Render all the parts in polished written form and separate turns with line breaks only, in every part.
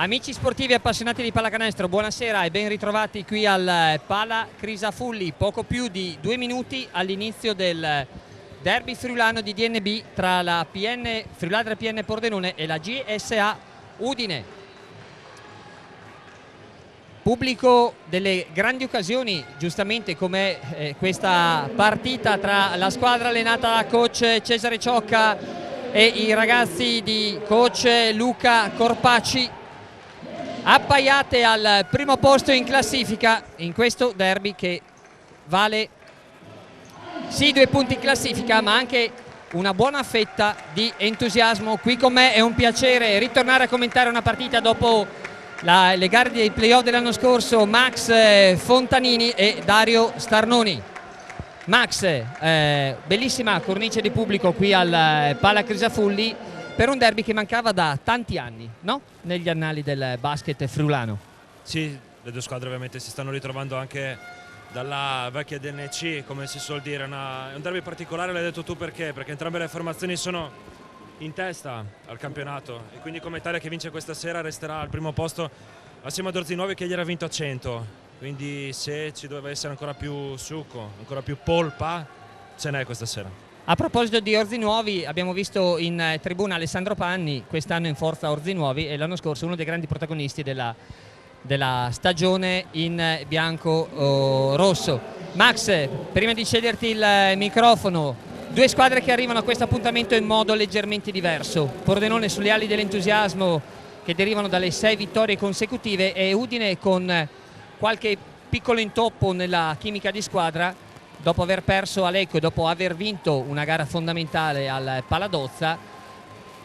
Amici sportivi e appassionati di pallacanestro, buonasera e ben ritrovati qui al Pala Crisafulli. Poco più di 2 minuti all'inizio del derby friulano di DNB tra la Friuladra PN Pordenone e la GSA Udine. Pubblico delle grandi occasioni, giustamente come questa partita tra la squadra allenata da coach Cesare Ciocca e i ragazzi di coach Luca Corpacci, appaiate al primo posto in classifica in questo derby che vale sì 2 punti in classifica ma anche una buona fetta di entusiasmo. Qui con me è un piacere ritornare a commentare una partita dopo le gare dei playoff dell'anno scorso, Max Fontanini e Dario Starnoni. Max, bellissima cornice di pubblico qui al Pala Crisafulli per un derby che mancava da tanti anni, no? Negli annali del basket friulano.
Sì, le due squadre ovviamente si stanno ritrovando anche dalla vecchia DNC, come si suol dire. È un derby particolare, l'hai detto tu perché entrambe le formazioni sono in testa al campionato e quindi come tale che vince questa sera resterà al primo posto assieme ad Orzinuovi che ieri ha vinto a 100. Quindi se ci doveva essere ancora più succo, ancora più polpa, ce n'è questa sera.
A proposito di Orzinuovi, abbiamo visto in tribuna Alessandro Panni, quest'anno in forza Orzinuovi e l'anno scorso uno dei grandi protagonisti della stagione in bianco-rosso. Max, prima di cederti il microfono, 2 squadre che arrivano a questo appuntamento in modo leggermente diverso. Pordenone sulle ali dell'entusiasmo che derivano dalle 6 vittorie consecutive e Udine con qualche piccolo intoppo nella chimica di squadra dopo aver perso a Lecco e dopo aver vinto una gara fondamentale al Paladozza.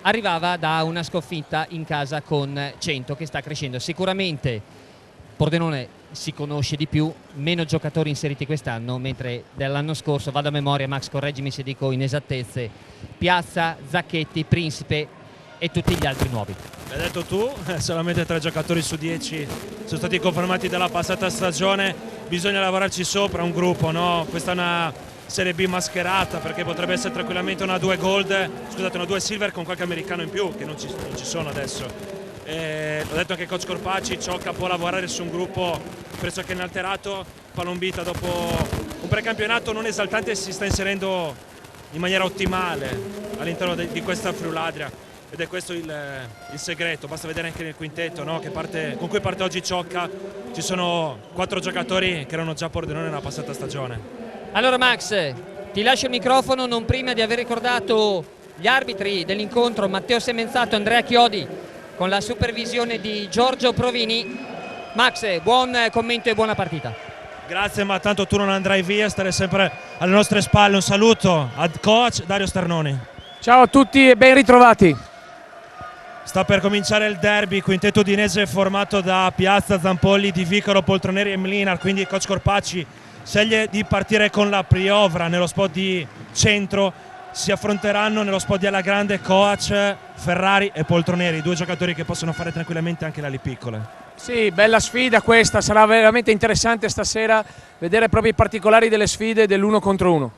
Arrivava da una sconfitta in casa con 100 che sta crescendo. Sicuramente Pordenone si conosce di più, meno giocatori inseriti quest'anno, mentre dell'anno scorso, vado a memoria, Max correggimi se dico inesattezze, Piazza, Zacchetti, Principe e tutti gli altri nuovi.
L'hai detto tu, solamente 3 giocatori su 10 sono stati confermati dalla passata stagione, bisogna lavorarci sopra, un gruppo, no? Questa è una Serie B mascherata perché potrebbe essere tranquillamente una 2 silver con qualche americano in più che non ci sono adesso. L'ho detto anche coach Corpacci, Ciocca può lavorare su un gruppo pressoché inalterato. Palombita dopo un precampionato non esaltante si sta inserendo in maniera ottimale all'interno di questa Friuladria ed è questo il segreto. Basta vedere anche nel quintetto, no? Con cui parte oggi Ciocca, ci sono 4 giocatori che erano già a Pordenone nella passata stagione.
Allora Max, ti lascio il microfono non prima di aver ricordato gli arbitri dell'incontro, Matteo Semenzato e Andrea Chiodi, con la supervisione di Giorgio Provini. Max, buon commento e buona partita.
Grazie, ma tanto tu non andrai via, stare sempre alle nostre spalle. Un saluto al coach Dario Starnoni.
Ciao a tutti e ben ritrovati.
Sta per cominciare il derby, quintetto udinese formato da Piazza, Zampolli, Di Vicaro, Poltroneri e Mlinar, quindi coach Corpacci sceglie di partire con la Priovra nello spot di centro. Si affronteranno nello spot di alla grande coach Ferrari e Poltroneri, 2 giocatori che possono fare tranquillamente anche le ali piccole.
Sì, bella sfida questa, sarà veramente interessante stasera vedere proprio i particolari delle sfide dell'1 contro 1.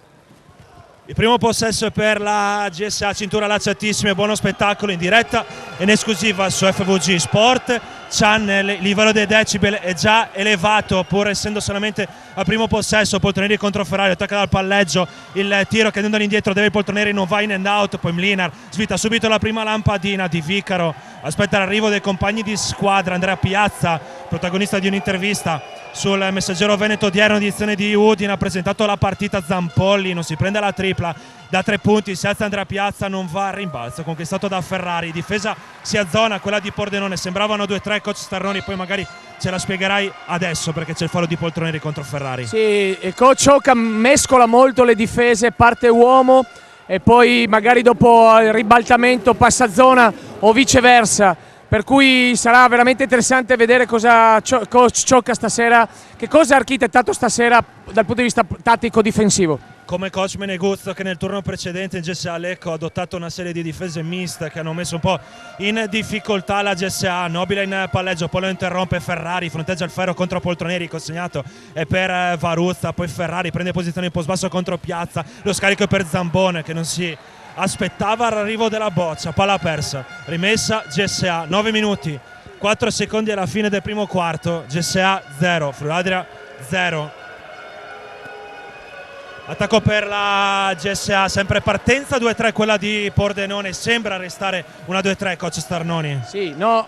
Il primo possesso è per la GSA, cintura lanciatissima e buono spettacolo in diretta e in esclusiva su FVG Sport Channel. Il livello dei decibel è già elevato pur essendo solamente al primo possesso. Poltroneri contro Ferrari, attacca dal palleggio, il tiro che andando all'indietro deve Poltroneri, non va in and out, poi Mlinar svita subito la prima lampadina. Di Vicaro aspetta l'arrivo dei compagni di squadra. Andrea Piazza, protagonista di un'intervista sul Messaggero Veneto odierno, edizione di Udine, ha presentato la partita. Zampolli non si prende la tripla da 3 punti, si alza Andrea Piazza, non va al rimbalzo conquistato da Ferrari. Difesa si azzona quella di Pordenone, sembravano 2-3 coach Starnoni, poi magari ce la spiegherai adesso perché c'è il fallo di Poltroneri contro Ferrari.
Sì, il coach Ciocca mescola molto le difese, parte uomo e poi magari dopo il ribaltamento passa zona o viceversa. Per cui sarà veramente interessante vedere cosa coach Ciocca stasera, che cosa ha architettato stasera dal punto di vista tattico-difensivo.
Come coach Meneguzzo, che nel turno precedente in GSA Lecco ha adottato una serie di difese miste che hanno messo un po' in difficoltà la GSA. Nobile in palleggio, poi lo interrompe Ferrari, fronteggia il ferro contro Poltroneri, consegnato è per Varuzza, poi Ferrari prende posizione in post basso contro Piazza, lo scarico è per Zambone che non si aspettava l'arrivo della boccia, palla persa, rimessa GSA, 9 minuti 4 secondi alla fine del primo quarto, GSA 0, Friuladria 0. Attacco per la GSA, sempre partenza 2-3 quella di Pordenone, sembra restare una 2-3, coach Starnoni.
Sì, no,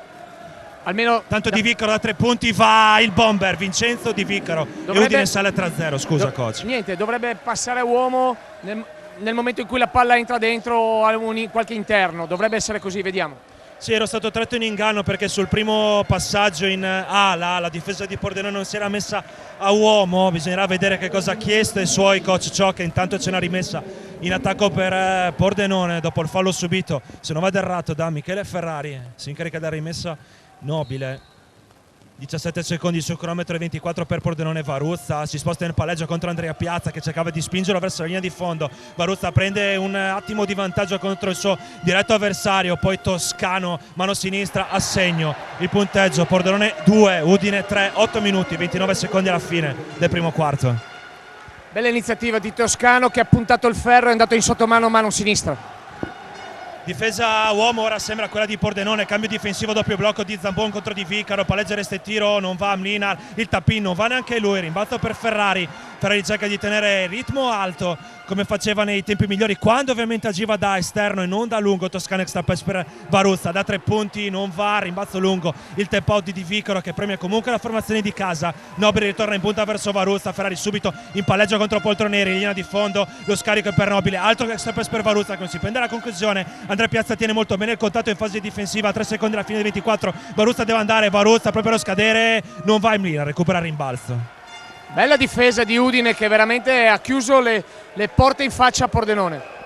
almeno...
Tanto Di Vicaro da 3 punti va il bomber, Vincenzo Di Vicaro, e Udine sale 3-0, scusa coach.
Niente, dovrebbe passare a uomo nel momento in cui la palla entra dentro qualche interno, dovrebbe essere così, vediamo.
Sì, ero stato tratto in inganno perché sul primo passaggio in ala la difesa di Pordenone non si era messa a uomo, bisognerà vedere che cosa ha chiesto ai suoi coach Ciò, che intanto ce n'ha rimessa in attacco per Pordenone dopo il fallo subito, se non vado errato, da Michele Ferrari. Si incarica della rimessa Nobile. 17 secondi sul cronometro e 24 per Pordenone. Varuzza si sposta nel palleggio contro Andrea Piazza che cercava di spingerlo verso la linea di fondo. Varuzza prende un attimo di vantaggio contro il suo diretto avversario, poi Toscano, mano sinistra, a segno il punteggio. Pordenone 2, Udine 3, 8 minuti 29 secondi alla fine del primo quarto.
Bella iniziativa di Toscano che ha puntato il ferro e è andato in sottomano, mano sinistra.
Difesa uomo ora sembra quella di Pordenone, cambio difensivo, doppio blocco di Zambon contro Di Vicaro, palleggia resta e tiro, non va Mlinar, il tappin non va neanche lui, rimbalzo per Ferrari. Ferrari cerca di tenere ritmo alto come faceva nei tempi migliori quando ovviamente agiva da esterno e non da lungo. Toscano extra pass per Varuzza, da 3 punti non va, rimbalzo lungo, il tap out di Vicaro che premia comunque la formazione di casa. Nobile ritorna in punta verso Varuzza, Ferrari subito in palleggio contro Poltroneri, linea di fondo, lo scarico è per Nobile, altro che extra pass per Varuzza che non si prende la conclusione. Andrea Piazza tiene molto bene il contatto in fase difensiva, 3 secondi alla fine dei 24, Varuzza deve andare, Varuzza proprio allo scadere, non va in linea, recupera il rimbalzo.
Bella difesa di Udine che veramente ha chiuso le porte in faccia a Pordenone.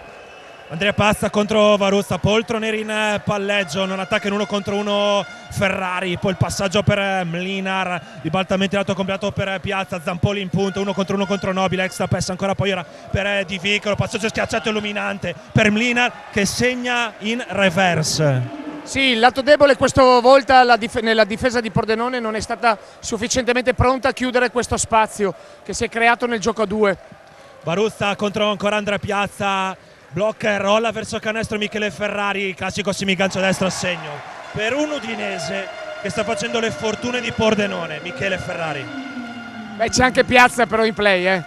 Andrea Piazza contro Varuzza, Poltroneri in palleggio, non attacca in 1 contro 1 Ferrari, poi il passaggio per Mlinar, ribaltamento in lato completo per Piazza, Zampoli in punto, 1 contro Nobile, extra pass ancora poi ora per Di Vicaro, passaggio schiacciato illuminante per Mlinar che segna in reverse.
Sì, il lato debole questa volta nella difesa di Pordenone non è stata sufficientemente pronta a chiudere questo spazio che si è creato nel gioco a 2.
Varuzza contro ancora Andrea Piazza, blocca e rolla verso canestro Michele Ferrari, classico semigancio destro a segno per un udinese che sta facendo le fortune di Pordenone, Michele Ferrari.
Beh, c'è anche Piazza però in play,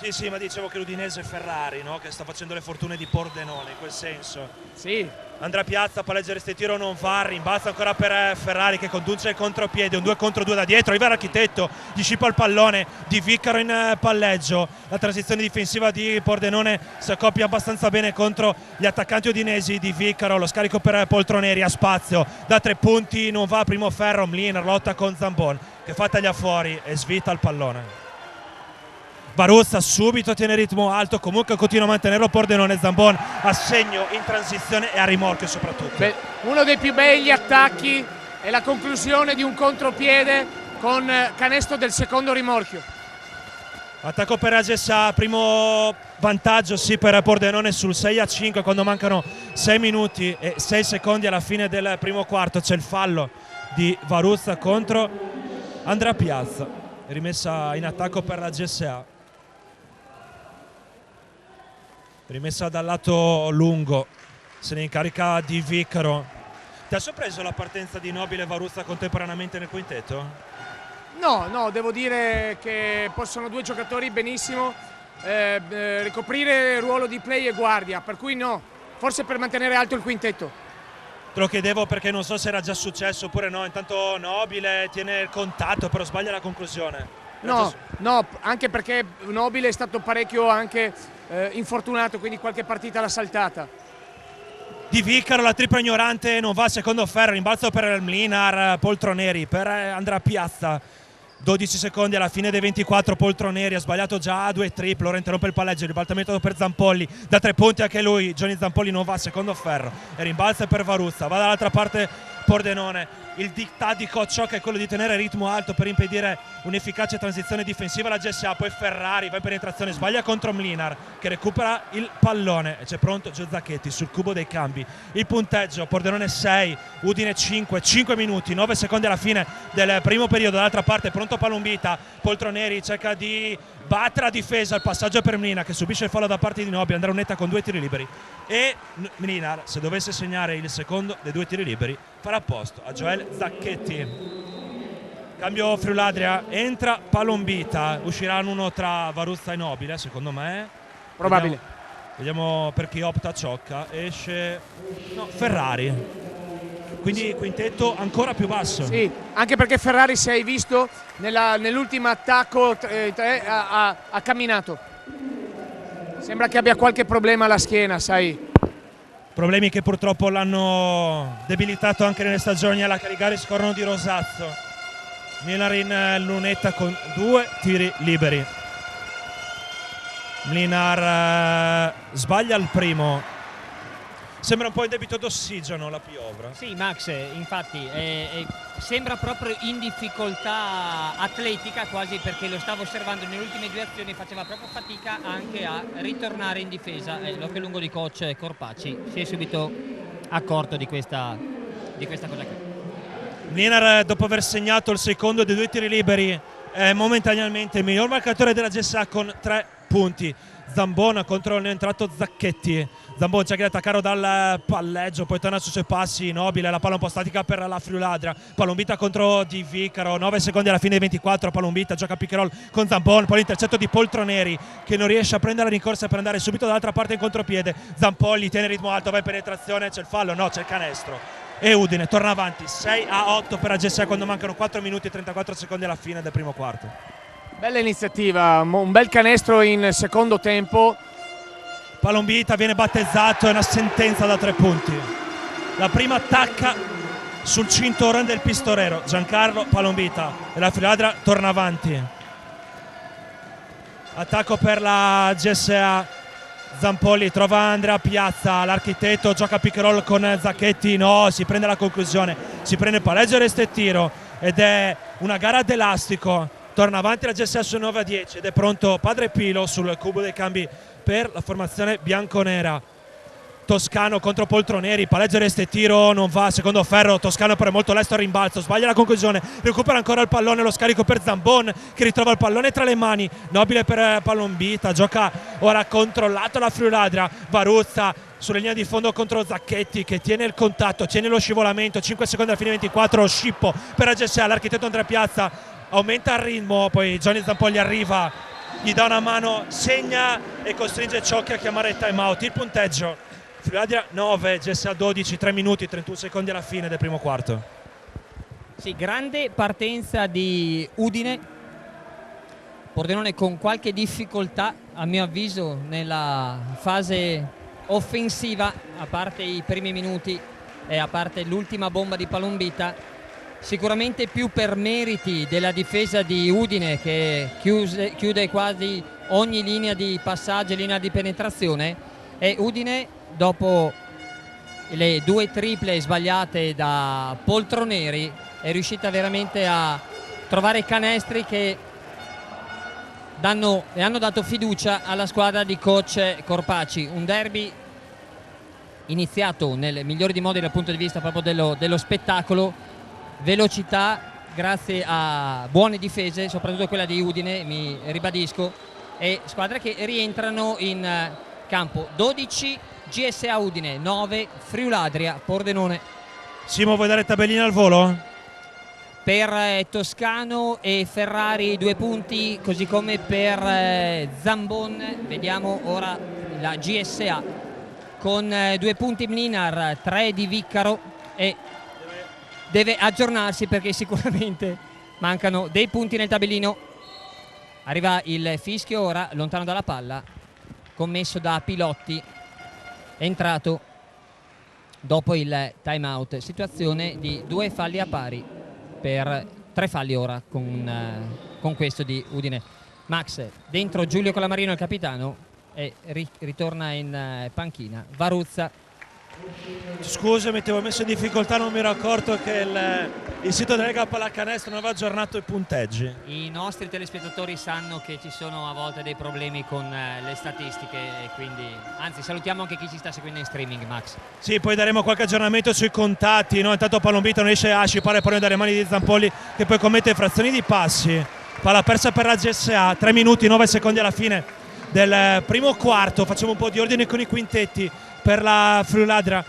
Sì, ma dicevo che l'udinese Ferrari, no? Che sta facendo le fortune di Pordenone, in quel senso.
Sì.
Andrea Piazza, palleggia resta e tiro, non va, rimbalza ancora per Ferrari che conduce il contropiede, un 2 contro 2 da dietro, arriva l'architetto, gli scippa il pallone, Di Vicaro in palleggio, la transizione difensiva di Pordenone si accoppia abbastanza bene contro gli attaccanti udinesi. Di Vicaro, lo scarico per Poltroneri, a spazio, da 3 punti non va, primo ferro, Mlinar lotta con Zambon che fa taglia fuori e svita il pallone. Varuzza subito tiene ritmo alto, comunque continua a mantenerlo Pordenone, Zambon a segno in transizione e a rimorchio soprattutto.
Beh, uno dei più begli attacchi è la conclusione di un contropiede con canestro del secondo rimorchio.
Attacco per Agessa, primo vantaggio sì per Pordenone sul 6-5 quando mancano 6 minuti e 6 secondi alla fine del primo quarto. C'è il fallo di Varuzza contro Andrea Piazza, rimessa in attacco per la GSA. Rimessa dal lato lungo, se ne incarica Di Vicaro. Ti ha sorpreso la partenza di Nobile e Varuzza contemporaneamente nel quintetto?
No, devo dire che possono 2 giocatori benissimo ricoprire il ruolo di play e guardia, per cui no, forse per mantenere alto il quintetto.
Te lo chiedevo perché non so se era già successo oppure no, intanto Nobile tiene il contatto però sbaglia la conclusione.
No, anche perché Nobile è stato parecchio anche infortunato, quindi qualche partita l'ha saltata.
Di Vicaro, la tripla ignorante, non va, secondo ferro, rimbalzo per Mlinar, Poltroneri per Andrea Piazza. 12 secondi alla fine dei 24, Poltroneri ha sbagliato già 2 triple, ora interrompe il palleggio, ribaltamento per Zampolli, da 3 punti anche lui, Johnny Zampolli non va, secondo ferro, e rimbalza per Varuzza, va dall'altra parte Pordenone. Il diktat di coach Ciò, che è quello di tenere ritmo alto per impedire un'efficace transizione difensiva alla GSA, poi Ferrari va in penetrazione, sbaglia contro Mlinar che recupera il pallone e c'è pronto Gio Zacchetti sul cubo dei cambi. Il punteggio: Pordenone 6, Udine 5 minuti, 9 secondi alla fine del primo periodo. Dall'altra parte pronto Palombita, Poltroneri cerca di battere la difesa, il passaggio per Mlinar che subisce il fallo da parte di Nobile, Andrea Unetta con 2 tiri liberi e Mlinar, se dovesse segnare il secondo dei 2 tiri liberi, farà posto a Joel del Zacchetti. Cambio Friuladria, entra Palombita, uscirà uno tra Varuzza e Nobile secondo me.
Probabile.
Vediamo per chi opta Ciocca, esce Ferrari, quindi quintetto ancora più basso.
Sì, anche perché Ferrari, se hai visto, nell'ultimo attacco ha camminato. Sembra che abbia qualche problema alla schiena, sai.
Problemi che purtroppo l'hanno debilitato anche nelle stagioni alla Caligaris. Corrono di Rosazzo. Mlinar in lunetta con 2 tiri liberi. Mlinar sbaglia il primo. Sembra un po' in debito d'ossigeno la piovra.
Sì, Max, infatti sembra proprio in difficoltà atletica, quasi, perché lo stavo osservando nelle ultime 2 azioni, faceva proprio fatica anche a ritornare in difesa. L'occhio lungo di coach Corpaci si è subito accorto di questa cosa qui.
Mlinar, dopo aver segnato il secondo dei 2 tiri liberi, è momentaneamente il miglior marcatore della GSA con 3 punti. Zambon contro il neoentrato Zacchetti. Zambon cerca di attaccare dal palleggio, poi torna sui suoi passi. Nobile, la palla un po' statica per la Friuladria. Palombita contro Di Vicaro, 9 secondi alla fine dei 24. Palombita gioca pick and roll con Zambon, poi l'intercetto di Poltroneri che non riesce a prendere la rincorsa per andare subito dall'altra parte in contropiede. Zampolli tiene il ritmo alto, va in penetrazione, c'è il fallo, no, c'è il canestro. E Udine torna avanti 6-8 per la GSA quando mancano 4 minuti e 34 secondi alla fine del primo quarto.
Bella iniziativa, un bel canestro in secondo tempo.
Palombita viene battezzato, è una sentenza da 3 punti. La prima attacca sul cinturone del pistolero Giancarlo Palombita e la Friuladria torna avanti. Attacco per la GSA. Zampolli trova Andrea Piazza, l'architetto gioca pick and roll con Zacchetti, no, si prende la conclusione, si prende il palleggio, resta il tiro ed è una gara d'elastico. Torna avanti la GSA su 9-10 ed è pronto Padre Pilo sul cubo dei cambi per la formazione bianconera. Toscano contro Poltroneri, palleggio, resta e tiro, non va, secondo ferro. Toscano però è molto lesto al rimbalzo, sbaglia la conclusione, recupera ancora il pallone, lo scarico per Zambon che ritrova il pallone tra le mani. Nobile per Palombita, gioca ora controllato la Friuladria. Varuzza sulla linea di fondo contro Zacchetti che tiene il contatto, tiene lo scivolamento, 5 secondi alla fine 24, scippo per la GSA, l'architetto Andrea Piazza aumenta il ritmo, poi Gianni Zampolli arriva, gli dà una mano, segna e costringe Ciocchi a chiamare time out. Il punteggio: Friuladria 9, GSA 12, 3 minuti e 31 secondi alla fine del primo quarto.
Sì, grande partenza di Udine. Pordenone con qualche difficoltà, a mio avviso, nella fase offensiva, a parte i primi minuti e a parte l'ultima bomba di Palombita. Sicuramente più per meriti della difesa di Udine, che chiude quasi ogni linea di passaggio e linea di penetrazione, e Udine, dopo le 2 triple sbagliate da Poltroneri, è riuscita veramente a trovare canestri che hanno dato fiducia alla squadra di coach Corpaci. Un derby iniziato nel migliore dei modi dal punto di vista proprio dello spettacolo, velocità grazie a buone difese, soprattutto quella di Udine, mi ribadisco, e squadre che rientrano in campo. 12 GSA Udine, 9 Friuladria Pordenone.
Simo, vuoi dare tabellina al volo?
Per Toscano e Ferrari 2 punti, così come per Zambon. Vediamo ora la GSA con 2 punti Mlinar, 3 di Viccaro, e deve aggiornarsi perché sicuramente mancano dei punti nel tabellino. Arriva il fischio ora, lontano dalla palla, commesso da Pilotti, entrato dopo il time out. Situazione di 2 falli a pari per 3 falli ora con questo di Udine. Max, dentro Giulio Colamarino il capitano, e ritorna in panchina Varuzza.
Scusami, ti avevo messo in difficoltà, non mi ero accorto che il sito della Lega Pallacanestro non aveva aggiornato i punteggi.
I nostri telespettatori sanno che ci sono a volte dei problemi con le statistiche, e quindi, anzi, salutiamo anche chi ci sta seguendo in streaming, Max.
Sì, poi daremo qualche aggiornamento sui contatti, no? Intanto Palombita non riesce a scippare il pallone dalle mani di Zampolli, che poi commette frazioni di passi. Palla persa per la GSA, 3 minuti 9 secondi alla fine del primo quarto. Facciamo un po' di ordine con i quintetti per la Friuladria.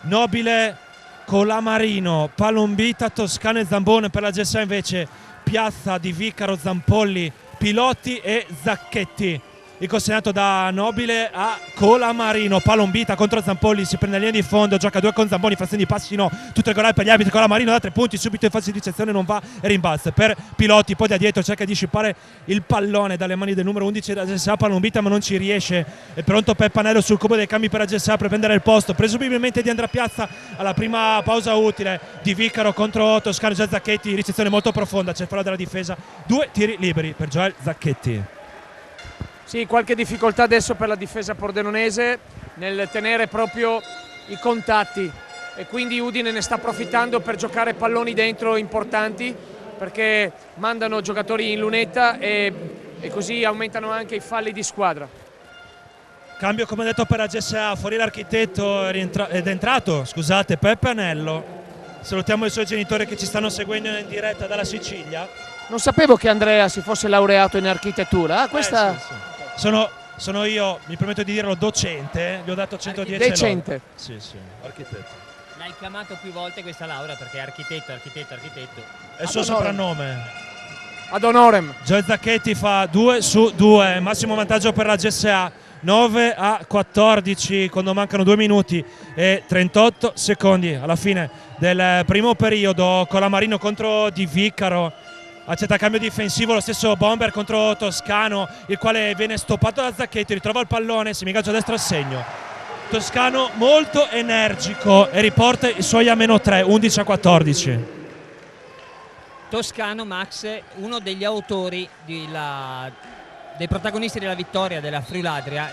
Nobile Colamarino, Palombita, Toscano e Zambon. Per la GSA invece Piazza, Di Vicaro, Zampolli, Pilotti e Zacchetti. Il consegnato da Nobile a Colamarino. Palombita contro Zampolli, si prende la linea di fondo, gioca 2 con Zamboni, frazioni di passi no, tutto regolare per gli arbitri. Colamarino da 3 punti, subito in fase di ricezione non va e rimbalza per Pilotti, poi da dietro cerca di scippare il pallone dalle mani del numero 11 della GSA Palombita, ma non ci riesce. È pronto Peppanello sul cubo dei cambi per la GSA per prendere il posto, presumibilmente di Andrea Piazza alla prima pausa utile. Di Vicaro contro Toscano, già Zacchetti, ricezione molto profonda, c'è il fallo della difesa, 2 tiri liberi per Joel Zacchetti.
Sì, qualche difficoltà adesso per la difesa pordenonese nel tenere proprio i contatti, e quindi Udine ne sta approfittando per giocare palloni dentro importanti, perché mandano giocatori in lunetta e così aumentano anche i falli di squadra.
Cambio come detto per la GSA, fuori l'architetto ed è entrato, scusate, Peppe Anello. Salutiamo i suoi genitori che ci stanno seguendo in diretta dalla Sicilia.
Non sapevo che Andrea si fosse laureato in architettura. Questa...
Sì. Sono io, mi permetto di dirlo, docente, gli ho dato 110
decente.
Sì, architetto.
L'hai chiamato più volte questa laurea perché è architetto.
È il suo soprannome.
Ad honorem.
Joel Zacchetti fa 2 su 2, massimo vantaggio per la GSA, 9-14 quando mancano 2 minuti e 38 secondi alla fine del primo periodo. Colamarino contro Di Vicaro. Accetta cambio difensivo lo stesso Bomber contro Toscano, il quale viene stoppato da Zacchetti, ritrova il pallone, si ingaggio a destra al segno. Toscano molto energico e riporta i suoi a -3, 11-14.
Toscano, Max, uno degli autori dei protagonisti della vittoria della Friuladria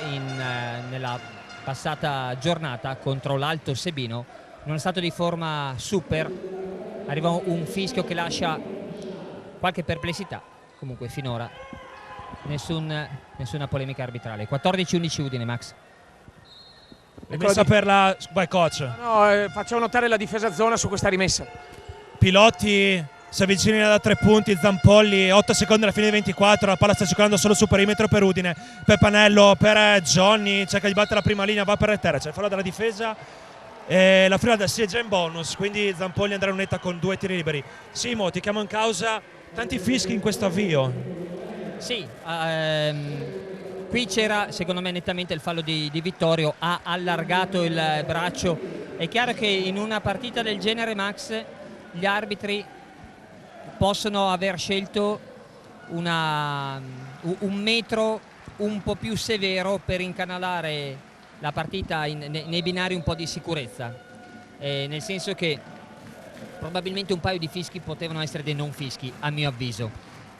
nella passata giornata contro l'Alto Sebino, in uno stato di forma super. Arriva un fischio che lascia qualche perplessità, comunque finora nessuna polemica arbitrale. 14-11 Udine, Max.
Rimessa per la... Vai coach.
No, facciamo notare la difesa zona su questa rimessa.
Pilotti si avvicina da 3 punti, Zampolli, 8 secondi alla fine dei 24, la palla sta circolando solo su perimetro per Udine. Peppanello per Johnny, cerca di battere la prima linea, va per terra, c'è il fallo della difesa. E la Friulada si è già in bonus, quindi Zampolli andrà in lunetta con 2 tiri liberi. Simo, ti chiamo in causa. Tanti fischi in questo avvio.
Sì, qui c'era secondo me nettamente il fallo di Vittorio, ha allargato il braccio. È chiaro che in una partita del genere, Max, gli arbitri possono aver scelto un metro un po' più severo per incanalare la partita nei binari un po' di sicurezza, nel senso che probabilmente un paio di fischi potevano essere dei non fischi, a mio avviso,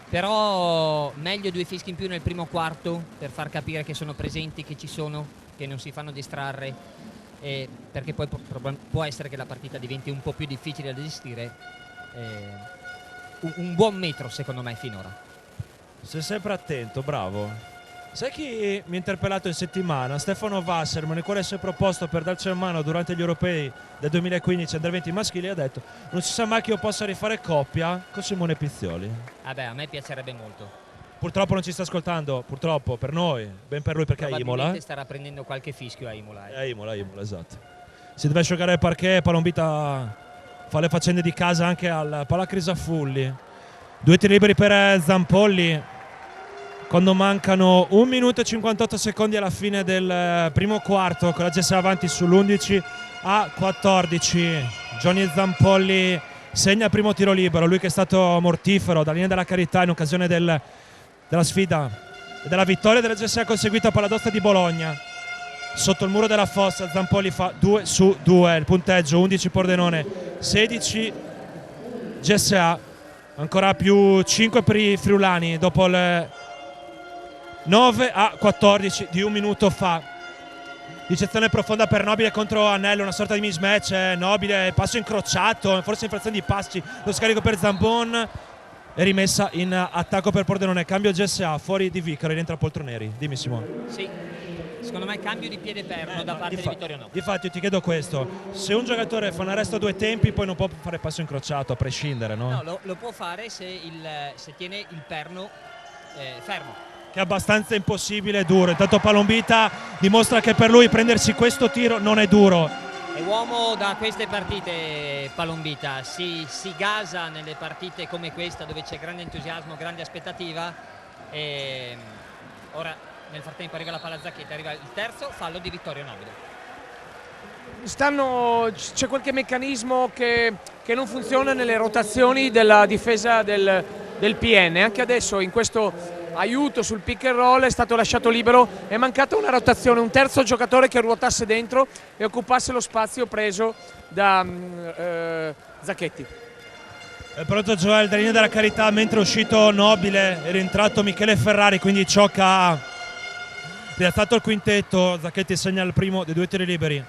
però meglio 2 fischi in più nel primo quarto per far capire che sono presenti, che ci sono, che non si fanno distrarre, perché poi può essere che la partita diventi un po' più difficile da gestire. Un buon metro secondo me finora.
Sei sempre attento, bravo. Sai chi mi ha interpellato in settimana? Stefano Wasserman, il quale si è proposto per darci in mano durante gli europei del 2015 Under 20 maschili, ha detto: non si sa mai che io possa rifare coppia con Simone Pizzioli.
Vabbè, a me piacerebbe molto.
Purtroppo non ci sta ascoltando, purtroppo per noi, ben per lui perché è Imola.
Probabilmente starà prendendo qualche fischio a Imola.
È Imola, esatto. Si deve asciugare il parquet, Palombita fa le faccende di casa anche al Palacrisafulli. 2 tiri liberi per Zampolli quando mancano 1 minuto e 58 secondi alla fine del primo quarto, con la GSA avanti sull'11-14. Johnny Zampolli segna il primo tiro libero, lui che è stato mortifero dalla linea della carità in occasione della sfida e della vittoria della GSA conseguita a Palladosta di Bologna. Sotto il muro della fossa Zampolli fa 2 su 2, il punteggio 11 Pordenone, 16 GSA, ancora più 5 per i friulani dopo il 9-14 di un minuto fa. Ricezione profonda per Nobile contro Anello, una sorta di mismatch. Nobile, passo incrociato, forse infrazione di passi, lo scarico per Zambon e rimessa in attacco per Pordenone. Cambio GSA, fuori Di Vicaro, rientra Poltroneri. Dimmi Simone.
Sì, secondo me cambio di piede perno da parte di Vittorio no.
Difatti io ti chiedo questo: se un giocatore fa un arresto a 2 tempi poi non può fare passo incrociato a prescindere, no?
No, lo può fare se tiene il perno fermo,
che è abbastanza impossibile e duro. Intanto Palombita dimostra che per lui prendersi questo tiro non è duro.
È uomo da queste partite Palombita, si gasa nelle partite come questa dove c'è grande entusiasmo, grande aspettativa, e ora nel frattempo arriva la palla Zacchetti, arriva il terzo fallo di Vittorio Nobile.
C'è qualche meccanismo che non funziona nelle rotazioni della difesa del PN. Anche adesso in questo aiuto sul pick and roll è stato lasciato libero, è mancata una rotazione, un terzo giocatore che ruotasse dentro e occupasse lo spazio preso da Zacchetti.
È pronto Joel dalla linea della carità, mentre è uscito Nobile, è rientrato Michele Ferrari, quindi Ciocca ha rialzato il quintetto. Zacchetti segna il primo dei 2 tiri liberi.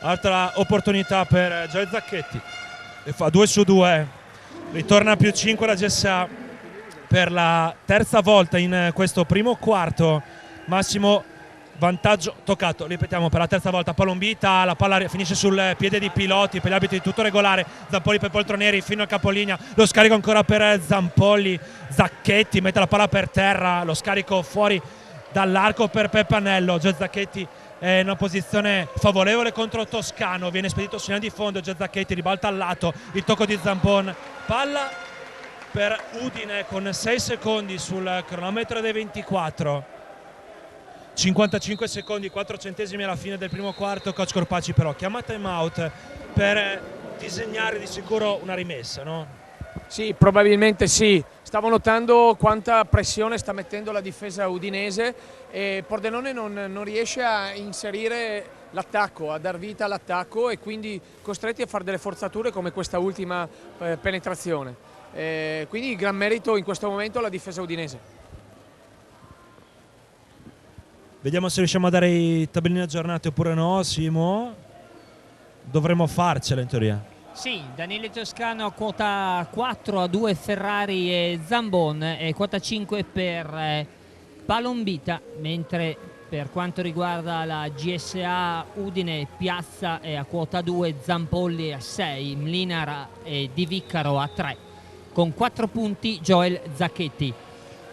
Altra opportunità per Joel Zacchetti e fa 2 su 2, ritorna più 5 la GSA per la terza volta in questo primo quarto. Massimo vantaggio toccato, ripetiamo, per la terza volta Palombita, la palla finisce sul piede di Piloti, per gli arbitri tutto regolare. Zampolli per Poltroneri fino al capolinea, lo scarico ancora per Zampolli, Zacchetti mette la palla per terra, lo scarico fuori dall'arco per Peppanello. Gio Zacchetti è in una posizione favorevole contro Toscano, viene spedito sul linea di fondo, Gio Zacchetti ribalta al lato, il tocco di Zampon, palla per Udine con 6 secondi sul cronometro dei 24, 55 secondi 4 centesimi alla fine del primo quarto. Coach Corpacci però chiama time out per disegnare di sicuro una rimessa, no?
Sì, probabilmente sì. Stavo notando quanta pressione sta mettendo la difesa udinese e Pordenone non riesce a inserire l'attacco, a dar vita all'attacco, e quindi costretti a fare delle forzature come questa ultima penetrazione. Quindi gran merito in questo momento alla difesa udinese.
Vediamo se riusciamo a dare i tabellini aggiornati oppure no, Simo. Dovremmo farcela in teoria.
Sì, Daniele Toscano quota 4 a 2 Ferrari e Zambon, e quota 5 per Palombita, mentre per quanto riguarda la GSA Udine Piazza è a quota 2, Zampolli a 6, Mlinar e Di Viccaro a 3, con 4 punti Joel Zacchetti.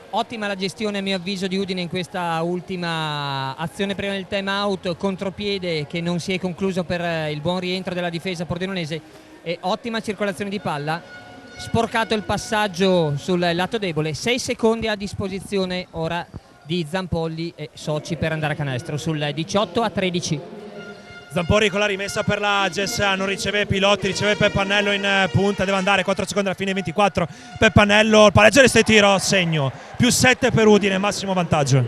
Ottima la gestione a mio avviso di Udine in questa ultima azione prima del time out, contropiede che non si è concluso per il buon rientro della difesa pordenonese, e ottima circolazione di palla. Sporcato il passaggio sul lato debole, 6 secondi a disposizione ora di Zampolli e soci per andare a canestro sul 18 a 13.
Zampolli con la rimessa per la GSA, non riceve Piloti, riceve Peppanello in punta, deve andare 4 secondi alla fine, 24. Peppanello, il palleggio di tiro, segno, più 7 per Udine, massimo vantaggio.
In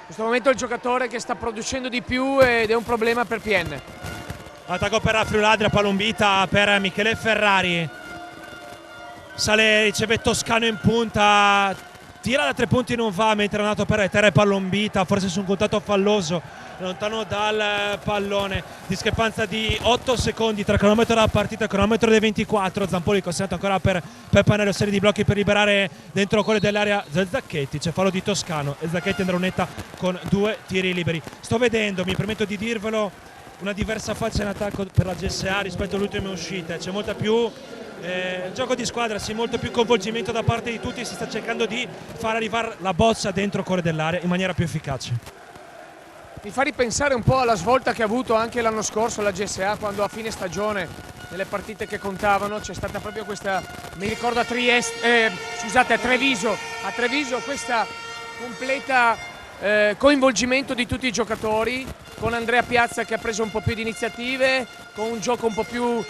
questo momento è il giocatore che sta producendo di più ed è un problema per PN.
Attacco per la Friuladria, Palombita per Michele Ferrari, sale, riceve Toscano in punta, tira da 3 punti, non va, mentre è andato per terra Palombita, forse su un contatto falloso, lontano dal pallone. Discrepanza di 8 secondi tra il cronometro della partita e il cronometro dei 24. Zampolli consegnato ancora per Peppanello, serie di blocchi per liberare dentro quello dell'area del Zacchetti. C'è fallo di Toscano e Zacchetti andrà unetta con 2 tiri liberi. Sto vedendo, mi permetto di dirvelo, una diversa faccia in attacco per la GSA rispetto alle ultime uscite. C'è molta più gioco di squadra, sì, molto più coinvolgimento da parte di tutti, si sta cercando di far arrivare la bozza dentro il cuore dell'area in maniera più efficace.
Mi fa ripensare un po' alla svolta che ha avuto anche l'anno scorso la GSA, quando a fine stagione nelle partite che contavano c'è stata proprio questa, mi ricordo a Treviso questa completa coinvolgimento di tutti i giocatori, con Andrea Piazza che ha preso un po' più di iniziative, con un gioco un po' più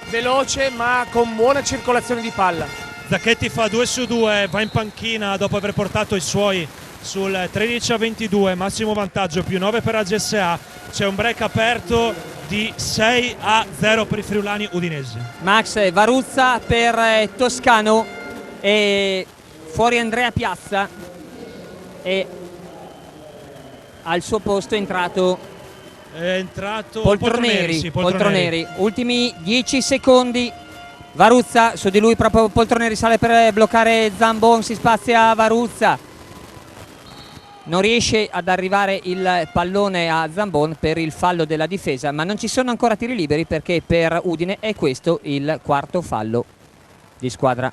veloce ma con buona circolazione di palla.
Zacchetti fa 2 su 2, va in panchina dopo aver portato i suoi sul 13 a 22, massimo vantaggio, più 9 per la GSA. C'è un break aperto di 6 a 0 per i friulani udinesi.
Max Varuzza per Toscano e fuori Andrea Piazza, e al suo posto è entrato Poltroneri. Poltroneri. Ultimi 10 secondi. Varuzza, su di lui proprio Poltroneri sale per bloccare Zambon, si spazia Varuzza, non riesce ad arrivare il pallone a Zambon per il fallo della difesa, ma non ci sono ancora tiri liberi perché per Udine è questo il quarto fallo di squadra.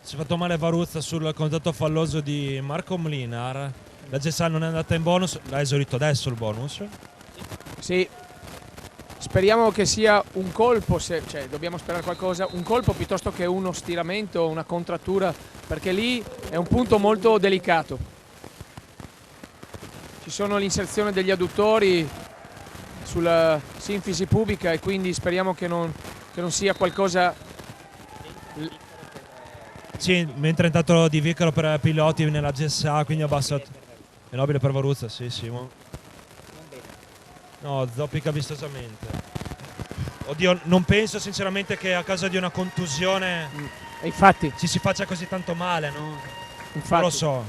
Si è fatto male Varuzza sul contatto falloso di Marco Mlinar. La GSA non è andata in bonus, l'ha esaurito adesso il bonus.
Sì, speriamo che sia un colpo, cioè dobbiamo sperare qualcosa, un colpo piuttosto che uno stiramento, una contrattura, perché lì è un punto molto delicato. Ci sono l'inserzione degli adduttori sulla sinfisi pubica e quindi speriamo che non sia qualcosa.
Sì, mentre intanto Di Vicaro per piloti nella GSA, quindi ha abbassato. È nobile per Varuzza, sì. No, zoppica vistosamente. Oddio, non penso sinceramente che a causa di una contusione
Infatti.
ci si faccia così tanto male, no?
Infatti.
Non lo so.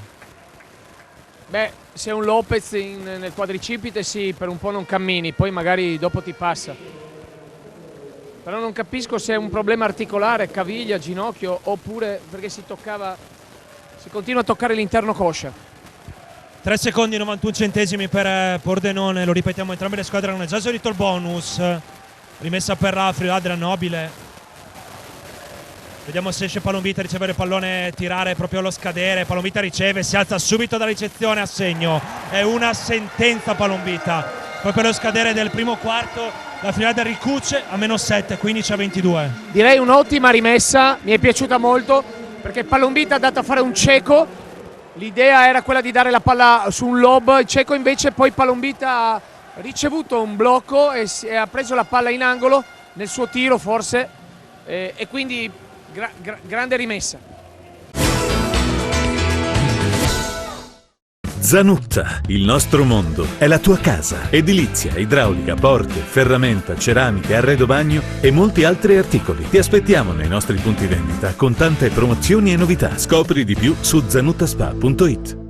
Beh, se un Lopez nel quadricipite sì, per un po' non cammini, poi magari dopo ti passa. Però non capisco se è un problema articolare, caviglia, ginocchio, oppure perché si continua a toccare l'interno coscia.
3 secondi e 91 centesimi per Pordenone, lo ripetiamo, entrambe le squadre hanno già esaurito il bonus. Rimessa per Rafri, Adrian Nobile. Vediamo se esce Palombita a ricevere il pallone, tirare proprio allo scadere. Palombita riceve, si alza subito dalla ricezione a segno. È una sentenza Palombita. Poi per lo scadere del primo quarto la finale del ricuce a -7, 15-22.
Direi un'ottima rimessa, mi è piaciuta molto perché Palombita ha dato a fare un cieco. L'idea era quella di dare la palla su un lob, il cieco invece poi Palombita ha ricevuto un blocco e ha preso la palla in angolo nel suo tiro forse e quindi grande rimessa.
Zanutta, il nostro mondo, è la tua casa. Edilizia, idraulica, porte, ferramenta, ceramiche, arredo bagno e molti altri articoli. Ti aspettiamo nei nostri punti vendita con tante promozioni e novità. Scopri di più su zanuttaspa.it.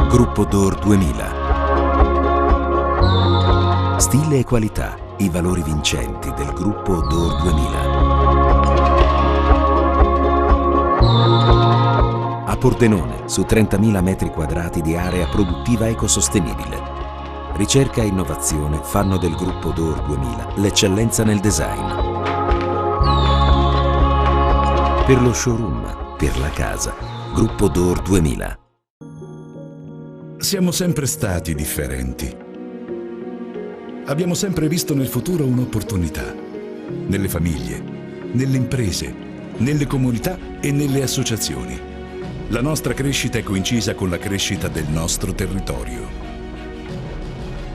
Gruppo D'Or 2000. Stile e qualità, i valori vincenti del gruppo D'Or 2000. A Pordenone, su 30.000 metri quadrati di area produttiva ecosostenibile. Ricerca e innovazione fanno del gruppo D'Or 2000 l'eccellenza nel design. Per lo showroom, per la casa, gruppo D'Or 2000.
Siamo sempre stati differenti. Abbiamo sempre visto nel futuro un'opportunità. Nelle famiglie, nelle imprese, nelle comunità e nelle associazioni. La nostra crescita è coincisa con la crescita del nostro territorio.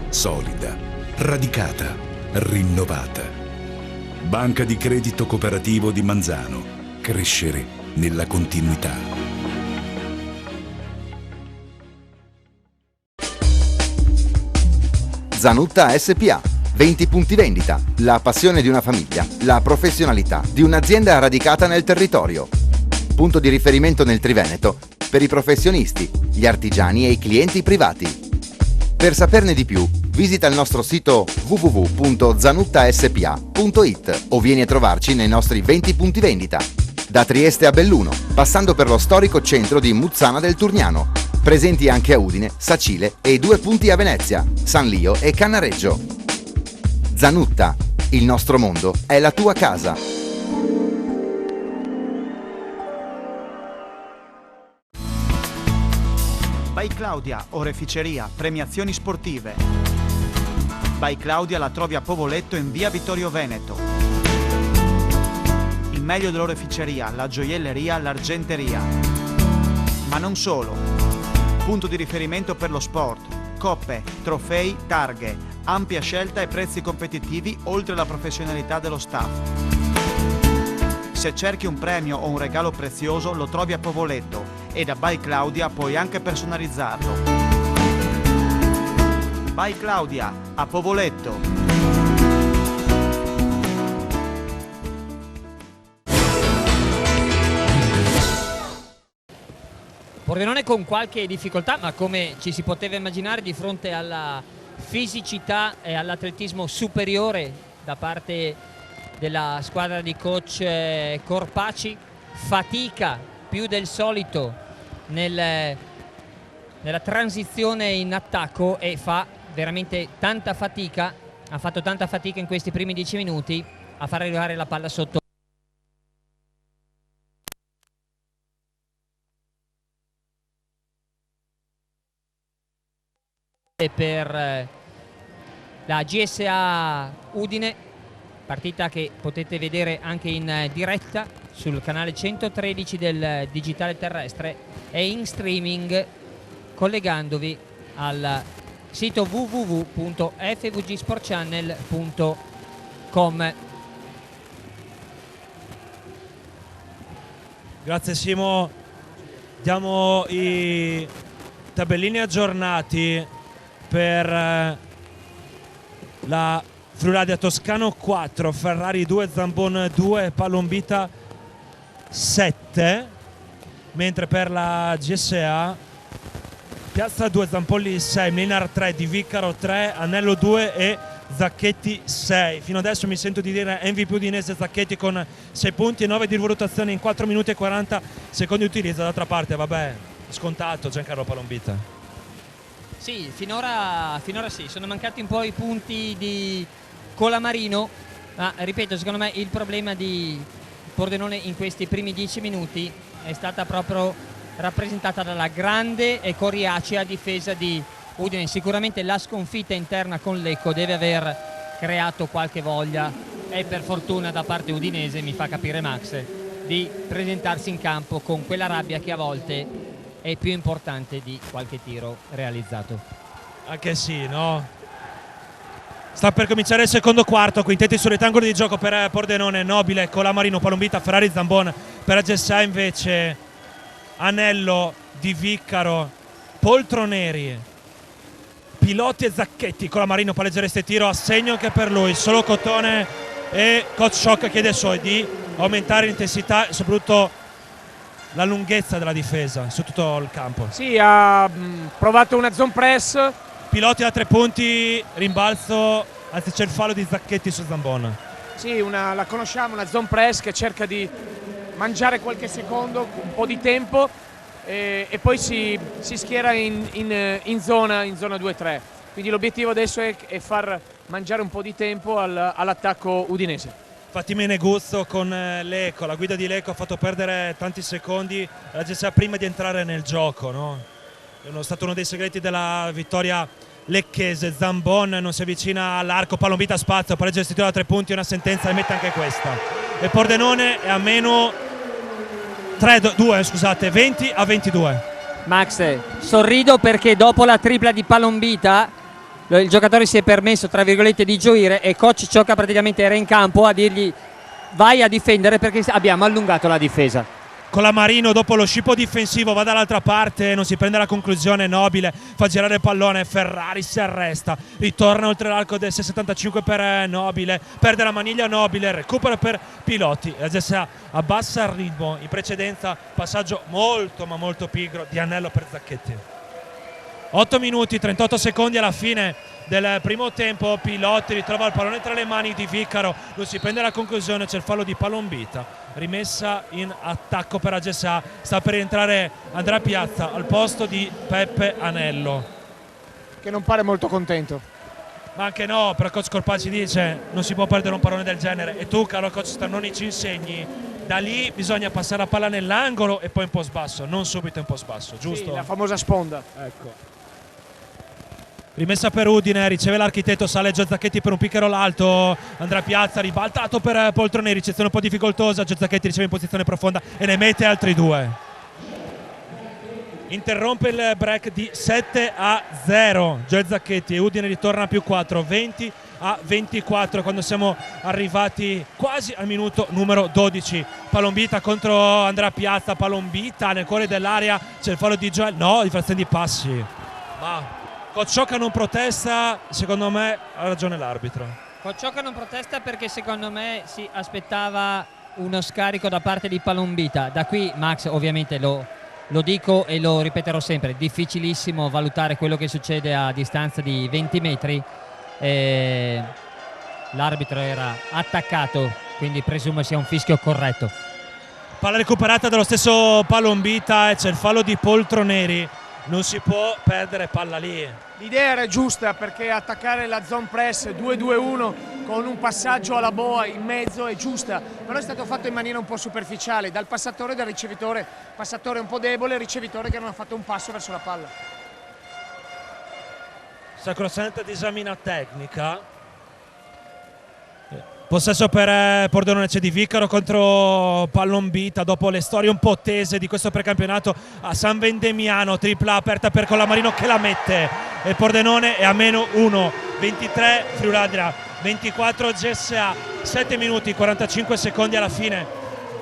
Solida, radicata, rinnovata. Banca di Credito Cooperativo di Manzano. Crescere nella continuità.
Zanutta SPA, 20 punti vendita, la passione di una famiglia, la professionalità di un'azienda radicata nel territorio. Punto di riferimento nel Triveneto per i professionisti, gli artigiani e i clienti privati. Per saperne di più, visita il nostro sito www.zanuttaspa.it o vieni a trovarci nei nostri 20 punti vendita. Da Trieste a Belluno, passando per lo storico centro di Muzzana del Turniano. Presenti anche a Udine, Sacile e 2 punti a Venezia, San Lio e Cannareggio. Zanutta, il nostro mondo è la tua casa.
By Claudia, oreficeria, premiazioni sportive. By Claudia la trovi a Povoletto in via Vittorio Veneto. Il meglio dell'oreficeria, la gioielleria, l'argenteria. Ma non solo. Punto di riferimento per lo sport, coppe, trofei, targhe, ampia scelta e prezzi competitivi oltre alla professionalità dello staff. Se cerchi un premio o un regalo prezioso lo trovi a Povoletto e da By Claudia puoi anche personalizzarlo. By Claudia, a Povoletto.
Pordenone con qualche difficoltà, ma come ci si poteva immaginare di fronte alla fisicità e all'atletismo superiore da parte della squadra di coach Corpaci, fatica più del solito nel nella transizione in attacco e fa veramente tanta fatica, ha fatto tanta fatica in questi primi 10 minuti a far arrivare la palla sotto. Per la GSA Udine, partita che potete vedere anche in diretta sul canale 113 del digitale terrestre e in streaming collegandovi al sito www.fvgsportchannel.com.
Grazie Simo, diamo i tabellini aggiornati per la Friuladia Toscano 4, Ferrari 2, Zambon 2, Palombita 7, mentre per la GSA Piazza 2, Zampolli 6, Mlinar 3, Di Vicaro 3, Anello 2 e Zacchetti 6. Fino adesso mi sento di dire MVP udinese Zacchetti con 6 punti e 9 di valutazione in 4 minuti e 40 secondi di utilizzo. D'altra parte, vabbè, scontato Giancarlo Palombita.
Sì, finora sì, sono mancati un po' i punti di Colamarino, ma ripeto, secondo me il problema di Pordenone in questi primi 10 minuti è stata proprio rappresentata dalla grande e coriacea difesa di Udine. Sicuramente la sconfitta interna con Lecco deve aver creato qualche voglia e per fortuna da parte udinese, mi fa capire Max, di presentarsi in campo con quella rabbia che a volte è più importante di qualche tiro realizzato.
Anche sì, no? Sta per cominciare il secondo quarto, quintetti sul rettangolo di gioco per Pordenone, Nobile, Colamarino, Palombita, Ferrari, Zambon. Per GSA invece Anello, Di Vicaro, Poltroneri, Pilotti e Zacchetti. Colamarino palleggereste e tiro, assegno anche per lui, solo Cotone e Coach Shock chiede ai suoi di aumentare l'intensità e soprattutto la lunghezza della difesa su tutto il campo.
Sì, ha provato una zone press.
Pilotti da 3 punti, rimbalzo, anzi c'è il fallo di Zacchetti su Zambon.
Sì, la conosciamo, una zone press che cerca di mangiare qualche secondo, un po' di tempo e poi si schiera in zona 2-3. Quindi l'obiettivo adesso è far mangiare un po' di tempo all'attacco udinese.
Infatti Meneguzzo con Lecco, la guida di Lecco ha fatto perdere tanti secondi alla GSA prima di entrare nel gioco, no? È stato uno dei segreti della vittoria lecchese. Zambon non si avvicina all'arco, Palombita spazio, pareggio restituito da 3 punti, una sentenza e mette anche questa. E Pordenone è a meno 20-22.
Max, sorrido perché dopo la tripla di Palombita il giocatore si è permesso, tra virgolette, di gioire e coach Ciocca praticamente era in campo a dirgli vai a difendere perché abbiamo allungato la difesa.
Colamarino dopo lo scippo difensivo va dall'altra parte, non si prende la conclusione, Nobile fa girare il pallone, Ferrari si arresta, ritorna oltre l'arco del 6,75 per Nobile, perde la maniglia Nobile, recupera per Pilotti, la GSA abbassa il ritmo, in precedenza passaggio molto ma molto pigro di Anello per Zacchetti. 8 minuti, 38 secondi alla fine del primo tempo, Pilotti ritrova il pallone tra le mani di Vicaro, non si prende la conclusione, c'è il fallo di Palombita, rimessa in attacco per la GSA, sta per entrare Andrea Piazza al posto di Peppe Anello.
Che non pare molto contento.
Ma anche no, però coach Colpacci dice non si può perdere un pallone del genere e tu caro coach Stannoni ci insegni, da lì bisogna passare la palla nell'angolo e poi in post basso, non subito in post basso, giusto?
Sì, la famosa sponda.
Ecco. Rimessa per Udine, riceve l'architetto, sale Gio Zacchetti per un pick and roll alto, Andrea Piazza ribaltato per Poltroneri, ricezione un po' difficoltosa, Gio Zacchetti riceve in posizione profonda e ne mette altri 2. Interrompe il break di 7-0 Gio Zacchetti e Udine ritorna a più 4, 20-24 quando siamo arrivati quasi al minuto numero 12. Palombita contro Andrea Piazza, Palombita nel cuore dell'area, c'è il fallo di Joel, no, diffrazione di passi, ma Cocciocca non protesta, secondo me ha ragione l'arbitro.
Cocciocca non protesta perché secondo me si aspettava uno scarico da parte di Palombita. Da qui Max ovviamente lo dico e lo ripeterò sempre, difficilissimo valutare quello che succede a distanza di 20 metri. L'arbitro era attaccato, quindi presumo sia un fischio corretto.
Palla recuperata dallo stesso Palombita e c'è il fallo di Poltroneri. non si può perdere palla lì.
L'idea era giusta, perché attaccare la zone press 2-2-1 con un passaggio alla boa in mezzo è giusta, però è stato fatto in maniera un po' superficiale dal passatore e dal ricevitore. Passatore un po' debole, ricevitore che non ha fatto un passo verso la palla.
Sacrosanta disamina tecnica. Possesso per Pordenone, c'è Di Vicaro contro Palombita dopo le storie un po' tese di questo precampionato a San Vendemiano, tripla aperta per Colamarino che la mette e Pordenone è a -1, 23 Friuladria, 24 GSA, 7 minuti 45 secondi alla fine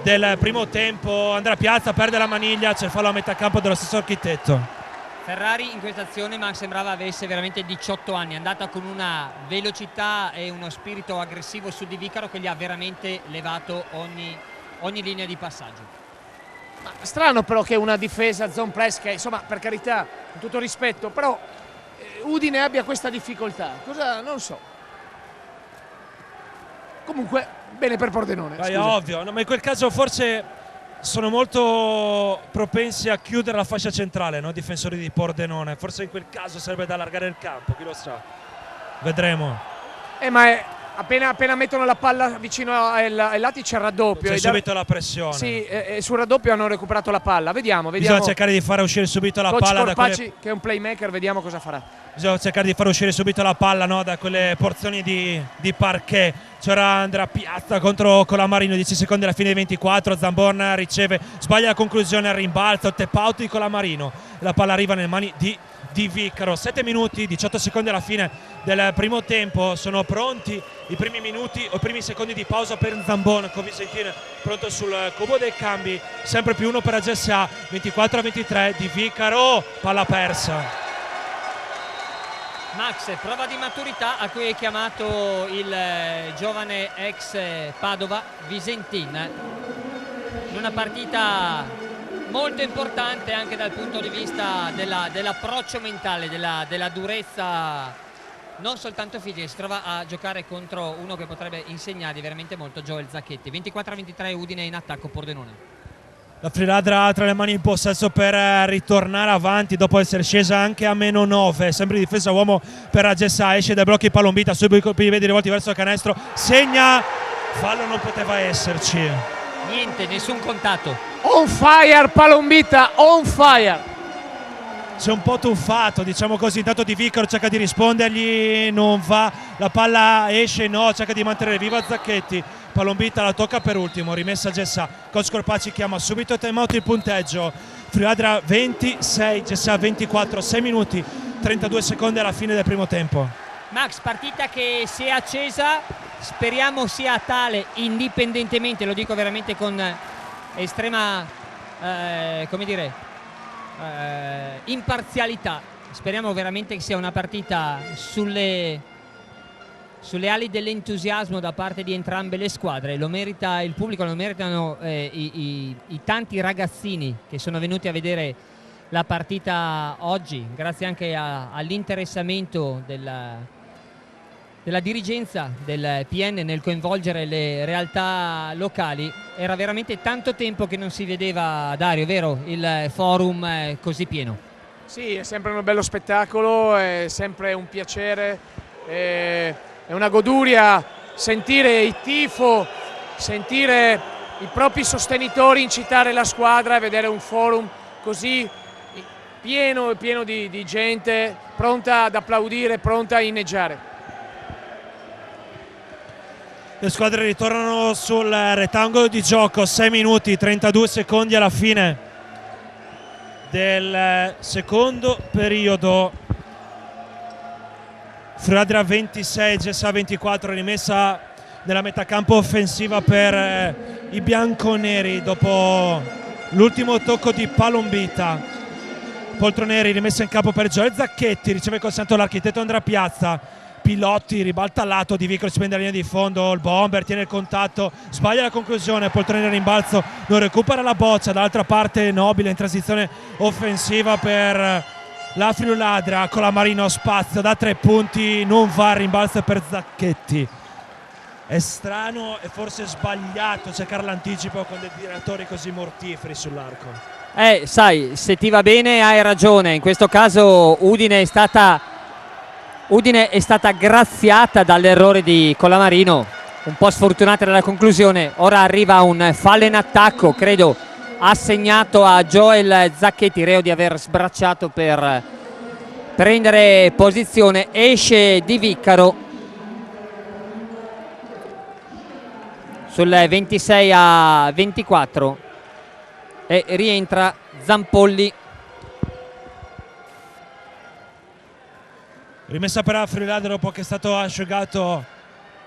del primo tempo. Andrea Piazza perde la maniglia, c'è il fallo a metà campo dello stesso Architetto.
Ferrari in questa azione, Max, sembrava avesse veramente 18 anni, è andata con una velocità e uno spirito aggressivo su Di Vicaro che gli ha veramente levato ogni linea di passaggio.
Strano però che una difesa zone press, che insomma, per carità, con tutto rispetto, però Udine abbia questa difficoltà, cosa non so. Comunque bene per Pordenone.
È ovvio, no, ma in quel caso forse sono molto propensi a chiudere la fascia centrale, no? Difensori di Pordenone, forse in quel caso sarebbe da allargare il campo, chi lo sa, vedremo.
Ma appena mettono la palla vicino ai lati c'è il raddoppio.
C'è subito la pressione.
Sì, e sul raddoppio hanno recuperato la palla, vediamo.
Bisogna cercare di fare uscire subito la
Coach
palla
Corpacci,
da quelle...
che è un playmaker, vediamo cosa farà.
Bisogna cercare di fare uscire subito la palla, no? Da quelle porzioni di parquet. C'era Andrea Piazza contro Colamarino, 10 secondi alla fine dei 24, Zambon riceve, sbaglia la conclusione al rimbalzo, tap out di Colamarino, la palla arriva nelle mani di Vicaro. 7 minuti, 18 secondi alla fine del primo tempo, sono pronti i primi minuti o i primi secondi di pausa per Zambon, con Vicentin pronto sul cubo dei cambi, sempre più uno per la GSA, 24-23 Di Vicaro, palla persa.
Max, prova di maturità a cui è chiamato il giovane ex Padova Vicentin, in una partita molto importante anche dal punto di vista dell'approccio mentale, della durezza non soltanto fisica. Si trova a giocare contro uno che potrebbe insegnargli veramente molto, Joel Zacchetti. 24-23 Udine in attacco Pordenone.
La Friuladria ha tra le mani in possesso per ritornare avanti dopo essere scesa anche a -9, sempre di difesa uomo per la GSA, esce dai blocchi Palombita, subito i colpi di piedi rivolti verso il canestro, segna, fallo non poteva esserci.
Niente, nessun contatto.
On fire Palombita, on fire.
C'è un po' tuffato, diciamo così, intanto Di Vicaro cerca di rispondergli, non va, la palla esce, no, cerca di mantenere viva Zacchetti. Palombita la tocca per ultimo, rimessa GSA. Coach Corpacci chiama subito time out il punteggio. Friuladria 26, GSA 24, 6 minuti 32 secondi alla fine del primo tempo.
Max, partita che si è accesa, speriamo sia tale indipendentemente, lo dico veramente con estrema come dire, imparzialità. Speriamo veramente che sia una partita sulle ali dell'entusiasmo da parte di entrambe le squadre. Lo merita il pubblico, lo meritano i tanti ragazzini che sono venuti a vedere la partita oggi, grazie anche all'interessamento della dirigenza del PN nel coinvolgere le realtà locali. Era veramente tanto tempo che non si vedeva, Dario, vero? Il forum così pieno.
Sì, è sempre un bello spettacolo, è sempre un piacere. È una goduria sentire il tifo, sentire i propri sostenitori incitare la squadra e vedere un forum così pieno di gente pronta ad applaudire, pronta a inneggiare.
Le squadre ritornano sul rettangolo di gioco, 6 minuti 32 secondi alla fine del secondo periodo. Friuladria 26, GSA 24, rimessa nella metà campo offensiva per i bianconeri dopo l'ultimo tocco di Palombita. Poltroneri, rimessa in campo per Joel Zacchetti, riceve il consenso l'Architetto Andrea Piazza. Pilotti, ribalta al lato, Di Vicaro si prende la linea di fondo, il bomber tiene il contatto, sbaglia la conclusione, Poltroneri a rimbalzo, non recupera la boccia, dall'altra parte Nobile in transizione offensiva per la Friuladria, Colamarino spazio da 3 punti, non va, rimbalzo per Zacchetti. È strano e forse sbagliato cercare l'anticipo con dei tiratori così mortiferi sull'arco.
Sai, se ti va bene hai ragione, in questo caso Udine è stata graziata dall'errore di Colamarino, un po' sfortunata nella conclusione. Ora arriva un fallo in attacco, credo assegnato a Joel Zacchetti, reo di aver sbracciato per prendere posizione. Esce Di Viccaro sul 26-24 e rientra Zampolli.
Rimessa per la Friulade dopo che è stato asciugato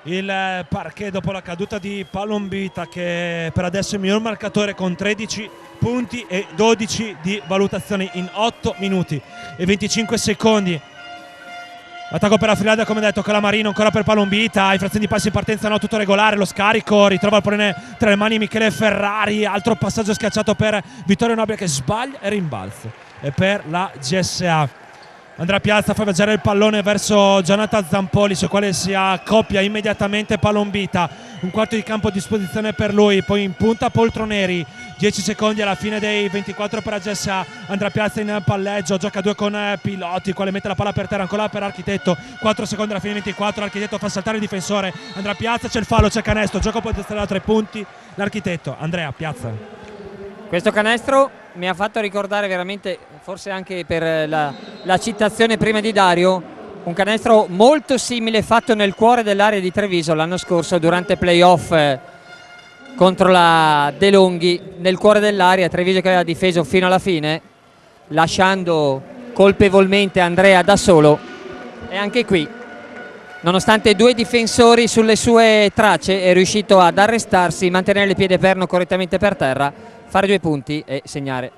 il parquet dopo la caduta di Palombita, che per adesso è il miglior marcatore con 13 punti e 12 di valutazione in 8 minuti e 25 secondi. Attacco per la Friulade, come detto, Colamarino ancora per Palombita, infrazione di passi in partenza, no, tutto regolare, lo scarico, ritrova il pallone tra le mani Michele Ferrari, altro passaggio schiacciato per Vittorio Nobile che sbaglia e rimbalzo. E per la GSA Andrea Piazza fa viaggiare il pallone verso Jonathan Zampolli, su quale si accoppia immediatamente Palombita. Un quarto di campo a disposizione per lui, poi in punta Poltroneri. 10 secondi alla fine dei 24 per la GSA. Andrea Piazza in palleggio, gioca 2 con Piloti, quale mette la palla per terra, ancora per Architetto. 4 secondi alla fine dei 24, Architetto fa saltare il difensore. Andrea Piazza, c'è il fallo, c'è canestro, gioco può essere da 3 punti. L'Architetto, Andrea Piazza.
Questo canestro mi ha fatto ricordare veramente, forse anche per la citazione prima di Dario, un canestro molto simile fatto nel cuore dell'area di Treviso l'anno scorso durante playoff contro la De Longhi, nel cuore dell'area. Treviso che aveva difeso fino alla fine, lasciando colpevolmente Andrea da solo, e anche qui, nonostante 2 difensori sulle sue tracce, è riuscito ad arrestarsi, mantenere il piede perno correttamente per terra, fare 2 punti e segnare.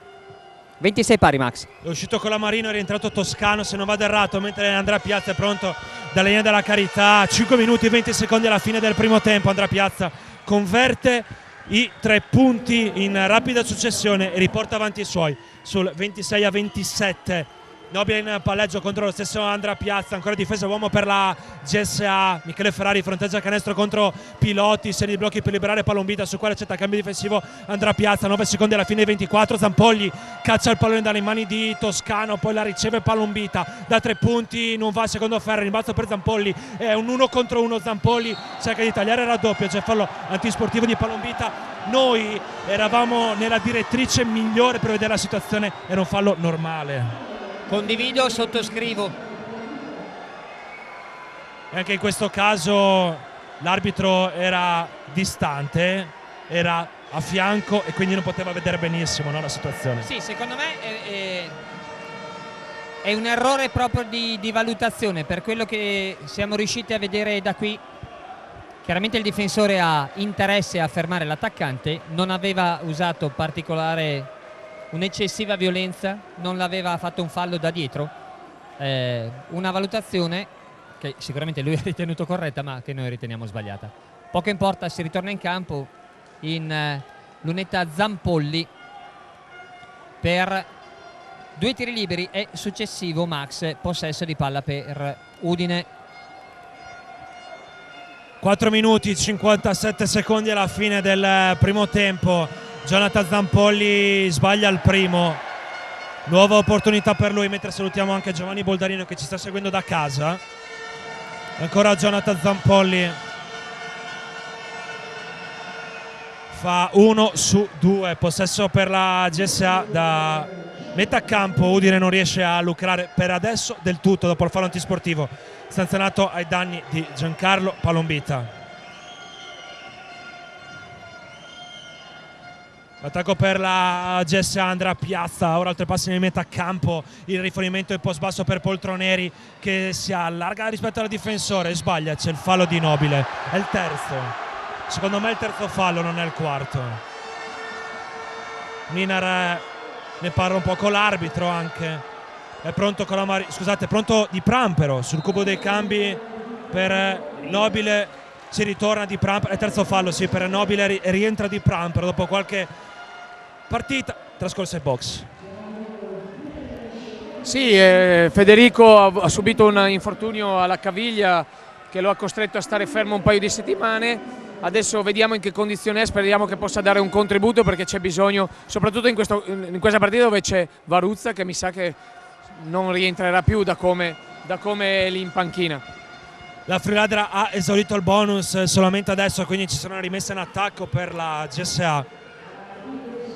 26 pari, Max.
È uscito Colamarino, è rientrato Toscano se non vado errato, mentre Andrea Piazza è pronto dalla linea della carità. 5 minuti e 20 secondi alla fine del primo tempo. Andrea Piazza converte i 3 punti in rapida successione e riporta avanti i suoi sul 26-27. Nobile in palleggio contro lo stesso Andrea Piazza, ancora difesa uomo per la GSA. Michele Ferrari fronteggia canestro contro Piloti, serie di blocchi per liberare Palombita, su quale accetta cambio difensivo Andrea Piazza. 9 secondi alla fine dei 24, Zampolli caccia il pallone dalle mani di Toscano, poi la riceve Palombita da 3 punti, non va secondo Ferri, rimbalzo per Zampolli, è un 1 contro 1, Zampolli cerca di tagliare il raddoppio, c'è fallo antisportivo di Palombita. Noi eravamo nella direttrice migliore per vedere la situazione, era un fallo normale.
Condivido, sottoscrivo.
E anche in questo caso l'arbitro era distante, era a fianco e quindi non poteva vedere benissimo, no, la situazione.
Sì, secondo me è un errore proprio di valutazione, per quello che siamo riusciti a vedere da qui. Chiaramente il difensore ha interesse a fermare l'attaccante, non aveva usato un'eccessiva violenza, non l'aveva fatto un fallo da dietro, una valutazione che sicuramente lui ha ritenuto corretta ma che noi riteniamo sbagliata. Poco importa, si ritorna in campo in lunetta Zampolli per 2 tiri liberi e successivo Max possesso di palla per Udine.
4 minuti 57 secondi alla fine del primo tempo. Jonathan Zampolli sbaglia il primo, nuova opportunità per lui, mentre salutiamo anche Giovanni Boldarino che ci sta seguendo da casa. Ancora Jonathan Zampolli fa 1 su 2, possesso per la GSA da metà campo. Udine non riesce a lucrare per adesso del tutto dopo il fallo antisportivo sanzionato ai danni di Giancarlo Palombita. Attacco per la GSA, Andrea Piazza, ora altri passi nel metà campo, il rifornimento in post basso per Poltroneri che si allarga rispetto al difensore, sbaglia, c'è il fallo di Nobile, è il terzo, secondo me è il terzo fallo, non è il quarto. Minar ne parla un po' con l'arbitro anche, è pronto pronto Di Prampero sul cubo dei cambi per Nobile, si ritorna Di Prampero, è terzo fallo sì per Nobile, rientra Di Prampero dopo qualche partita trascorsa in box.
Sì, Federico ha subito un infortunio alla caviglia che lo ha costretto a stare fermo un paio di settimane Adesso vediamo in che condizione è, speriamo che possa dare un contributo perché c'è bisogno, soprattutto in questa partita dove c'è Varuzza che mi sa che non rientrerà più da come è lì in panchina.
La Friuladra ha esaurito il bonus solamente adesso, quindi ci sarà una rimessa in attacco per la GSA.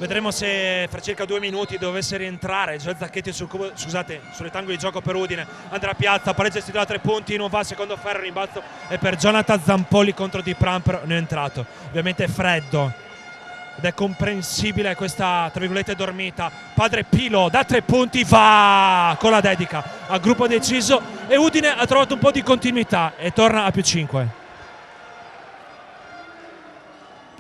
Vedremo se fra circa 2 minuti dovesse rientrare Gioele Zacchetti sul rettangolo di gioco per Udine. Andrà a Piazza, pareggio istituito a 3 punti, non va, secondo ferro, rimbalzo e per Jonathan Zampolli contro Di Pram, però non è entrato. Ovviamente è freddo ed è comprensibile questa, tra virgolette, dormita. Padre Pilo da 3 punti va con la dedica al gruppo deciso e Udine ha trovato un po' di continuità e torna a più 5.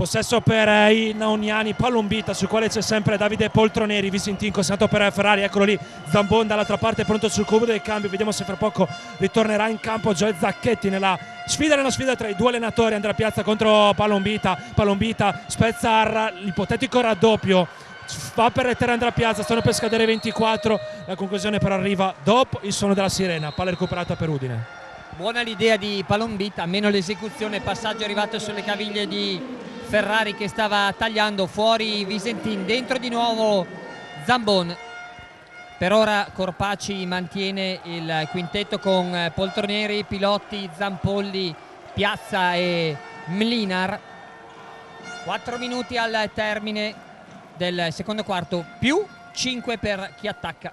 Possesso per i nauniani, pallombita sul quale c'è sempre Davide Poltroneri, Visintin consegnato per Ferrari, eccolo lì, Zambon dall'altra parte pronto sul cubo del cambio, vediamo se fra poco ritornerà in campo Gioele Zacchetti nella sfida tra i due allenatori. Andrea Piazza contro Pallombita spezza l'ipotetico raddoppio, va per lettere Andrea Piazza, stanno per scadere 24, la conclusione però arriva dopo il suono della sirena, palla recuperata per Udine.
Buona l'idea di Pallombita, meno l'esecuzione, passaggio arrivato sulle caviglie di Ferrari che stava tagliando, fuori Visentin, dentro di nuovo Zambon. Per ora Corpaci mantiene il quintetto con Poltroneri, Pilotti, Zampolli, Piazza e Mlinar. 4 minuti al termine del secondo quarto, più 5 per chi attacca.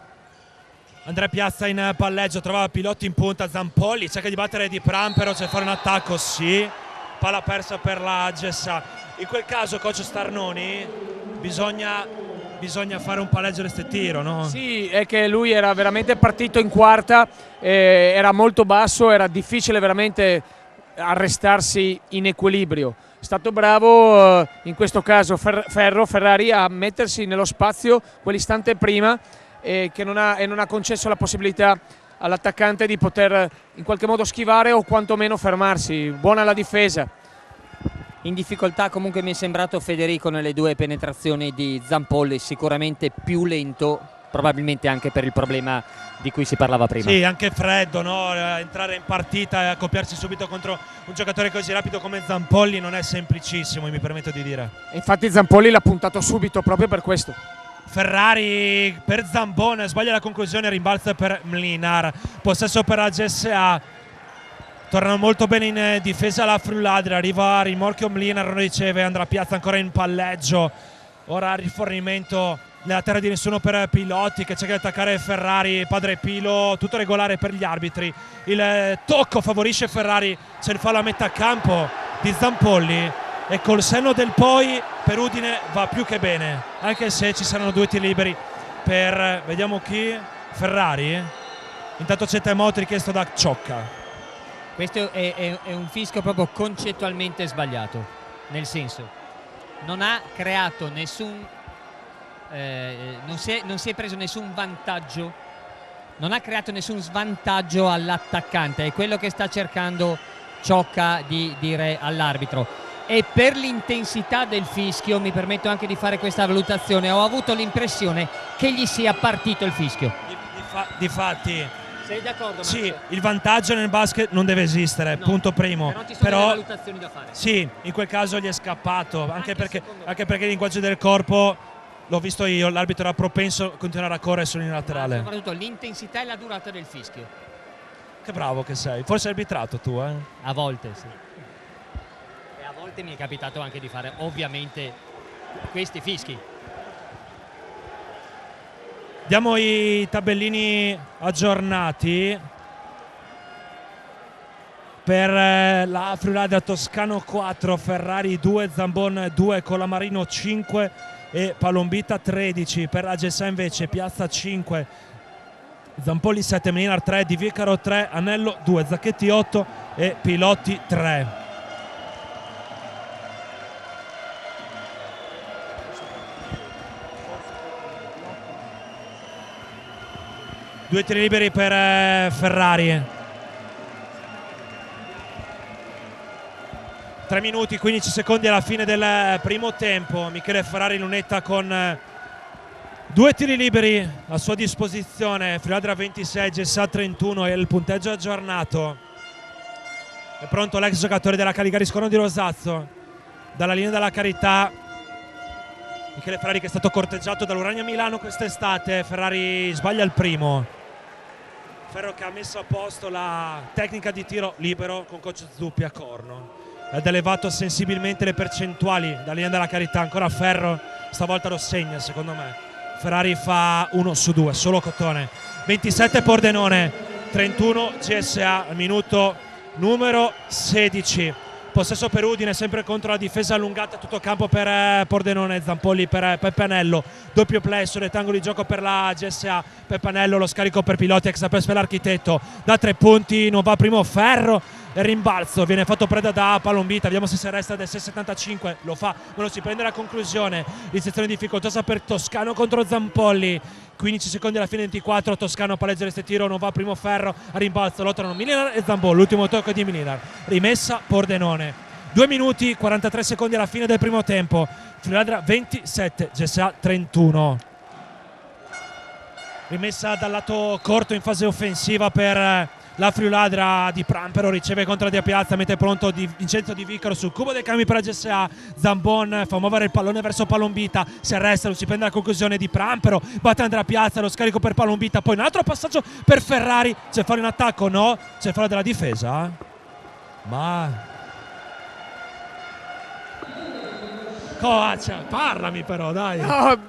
Andrea Piazza in palleggio, trova Pilotti in punta, Zampolli cerca di battere Di Pram, però c'è fuori un attacco, sì, palla persa per la GSA. In quel caso, coach Starnoni, bisogna fare un palleggio restrittivo, no?
Sì, è che lui era veramente partito in quarta, era molto basso, era difficile veramente arrestarsi in equilibrio. È stato bravo in questo caso Ferrari a mettersi nello spazio quell'istante prima e non ha concesso la possibilità all'attaccante di poter in qualche modo schivare o quantomeno fermarsi. Buona la difesa.
In difficoltà comunque mi è sembrato Federico nelle 2 penetrazioni di Zampolli, sicuramente più lento, probabilmente anche per il problema di cui si parlava prima.
Sì, anche freddo, no? Entrare in partita e accoppiarsi subito contro un giocatore così rapido come Zampolli non è semplicissimo, mi permetto di dire.
Infatti Zampolli l'ha puntato subito proprio per questo.
Ferrari per Zambon, sbaglia la conclusione, rimbalza per Mlinar, possesso per la GSA. Tornano molto bene in difesa la Friuladra, arriva a rimorchio Mlinar, non riceve, andrà a Piazza ancora in palleggio. Ora rifornimento nella terra di nessuno per Pilotti che cerca di attaccare Ferrari, Padre Pilo, tutto regolare per gli arbitri. Il tocco favorisce Ferrari, c'è il fallo a metà campo di Zampolli e col senno del poi per Udine va più che bene, anche se ci saranno 2 tiri liberi per, vediamo chi, Ferrari. Intanto c'è timeout richiesto da Ciocca.
Questo è un fischio proprio concettualmente sbagliato, nel senso non ha creato nessun non si è preso nessun vantaggio, non ha creato nessun svantaggio all'attaccante, è quello che sta cercando Ciocca di dire all'arbitro. E per l'intensità del fischio mi permetto anche di fare questa valutazione, ho avuto l'impressione che gli sia partito il fischio.
Difatti
sei d'accordo?
Sì, il vantaggio nel basket non deve esistere, no, punto primo.
Però ci sono delle valutazioni da fare.
Sì, in quel caso gli è scappato, anche perché il linguaggio del corpo, l'ho visto io, l'arbitro era propenso a continuare a correre sull'unilaterale.
Soprattutto l'intensità e la durata del fischio.
Che bravo che sei, forse hai arbitrato tu, eh?
A volte sì. E a volte mi è capitato anche di fare ovviamente questi fischi.
Diamo i tabellini aggiornati per la Friuladra: Toscano 4, Ferrari 2, Zambon 2, Colamarino 5 e Pallombita 13. Per la GSA invece Piazza 5, Zampolli 7, Mlinar 3, Di Vicaro 3, Anello 2, Zacchetti 8 e Pilotti 3. Due tiri liberi per Ferrari. 3 minuti 15 secondi alla fine del primo tempo. Michele Ferrari lunetta con 2 tiri liberi a sua disposizione. Friuladra 26, GSA 31 e il punteggio aggiornato. È pronto l'ex giocatore della Cagliari Scorno di Rosazzo. dalla linea della Carità Michele Ferrari, che è stato corteggiato dall'Urania Milano quest'estate. Ferrari sbaglia il primo. Ferro che ha messo a posto la tecnica di tiro libero con coach Zuppi a corno ed ha elevato sensibilmente le percentuali dalla linea della Carità. Ancora Ferro, stavolta lo segna secondo me. Ferrari fa 1 su 2, solo Cotone. 27 Pordenone, 31 GSA, minuto numero 16. Possesso per Udine, sempre contro la difesa allungata, tutto campo per Pordenone, Zampolli per Peppe Anello, doppio play sul rettangolo di gioco per la GSA. Peppe Anello, lo scarico per Pilotex, per l'architetto, da 3 punti, non va primo Ferro, il rimbalzo viene fatto preda da Palombita, vediamo se resta del 6,75, lo fa, ma non si prende la conclusione. Sezione difficoltosa per Toscano contro Zampolli, 15 secondi alla fine, 24, Toscano palleggia il tiro, non va primo Ferro, a rimbalzo lottano Milinar e Zambon, l'ultimo tocco di Milinar, rimessa Pordenone. 2 minuti 43 secondi alla fine del primo tempo, Friuladra 27, GSA 31. Rimessa dal lato corto in fase offensiva per la Friuladra. Di Prampero riceve contro Di Piazza, mette pronto Vincenzo Di Vicaro sul cubo dei cambi per la GSA. Zambon fa muovere il pallone verso Palombita, si arresta, non si prende la conclusione. Di Prampero batte Andrea Piazza, lo scarico per Palombita, poi un altro passaggio per Ferrari. C'è fallo in attacco? No, c'è fallo della difesa, ma Coach, parlami però, dai.
No,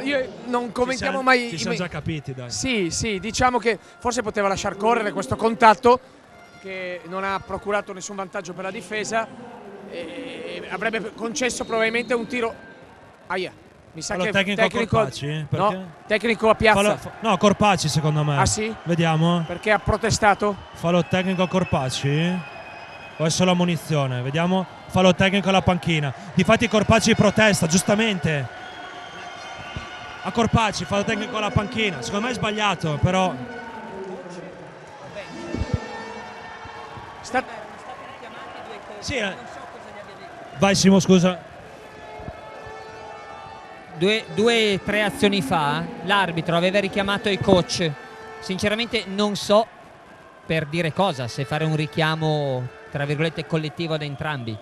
io non commentiamo mai.
Ci siamo già capiti, dai.
Sì, diciamo che forse poteva lasciar correre questo contatto che non ha procurato nessun vantaggio per la difesa e avrebbe concesso probabilmente un tiro. Aia, mi sa
fallo
che
tecnico Corpaci? Perché?
No, tecnico a Piazza.
No, Corpaci secondo me.
Ah sì?
Vediamo.
Perché ha protestato?
Fallo tecnico a Corpaci? O è solo ammonizione? Vediamo. Fallo tecnico alla panchina. Difatti Corpaci protesta, giustamente. A Corpaci, fallo tecnico alla panchina. Secondo me è sbagliato, però. Sì, vai Simo, scusa.
2 3 azioni fa l'arbitro aveva richiamato i coach. Sinceramente non so per dire cosa, se fare un richiamo tra virgolette collettivo ad entrambi.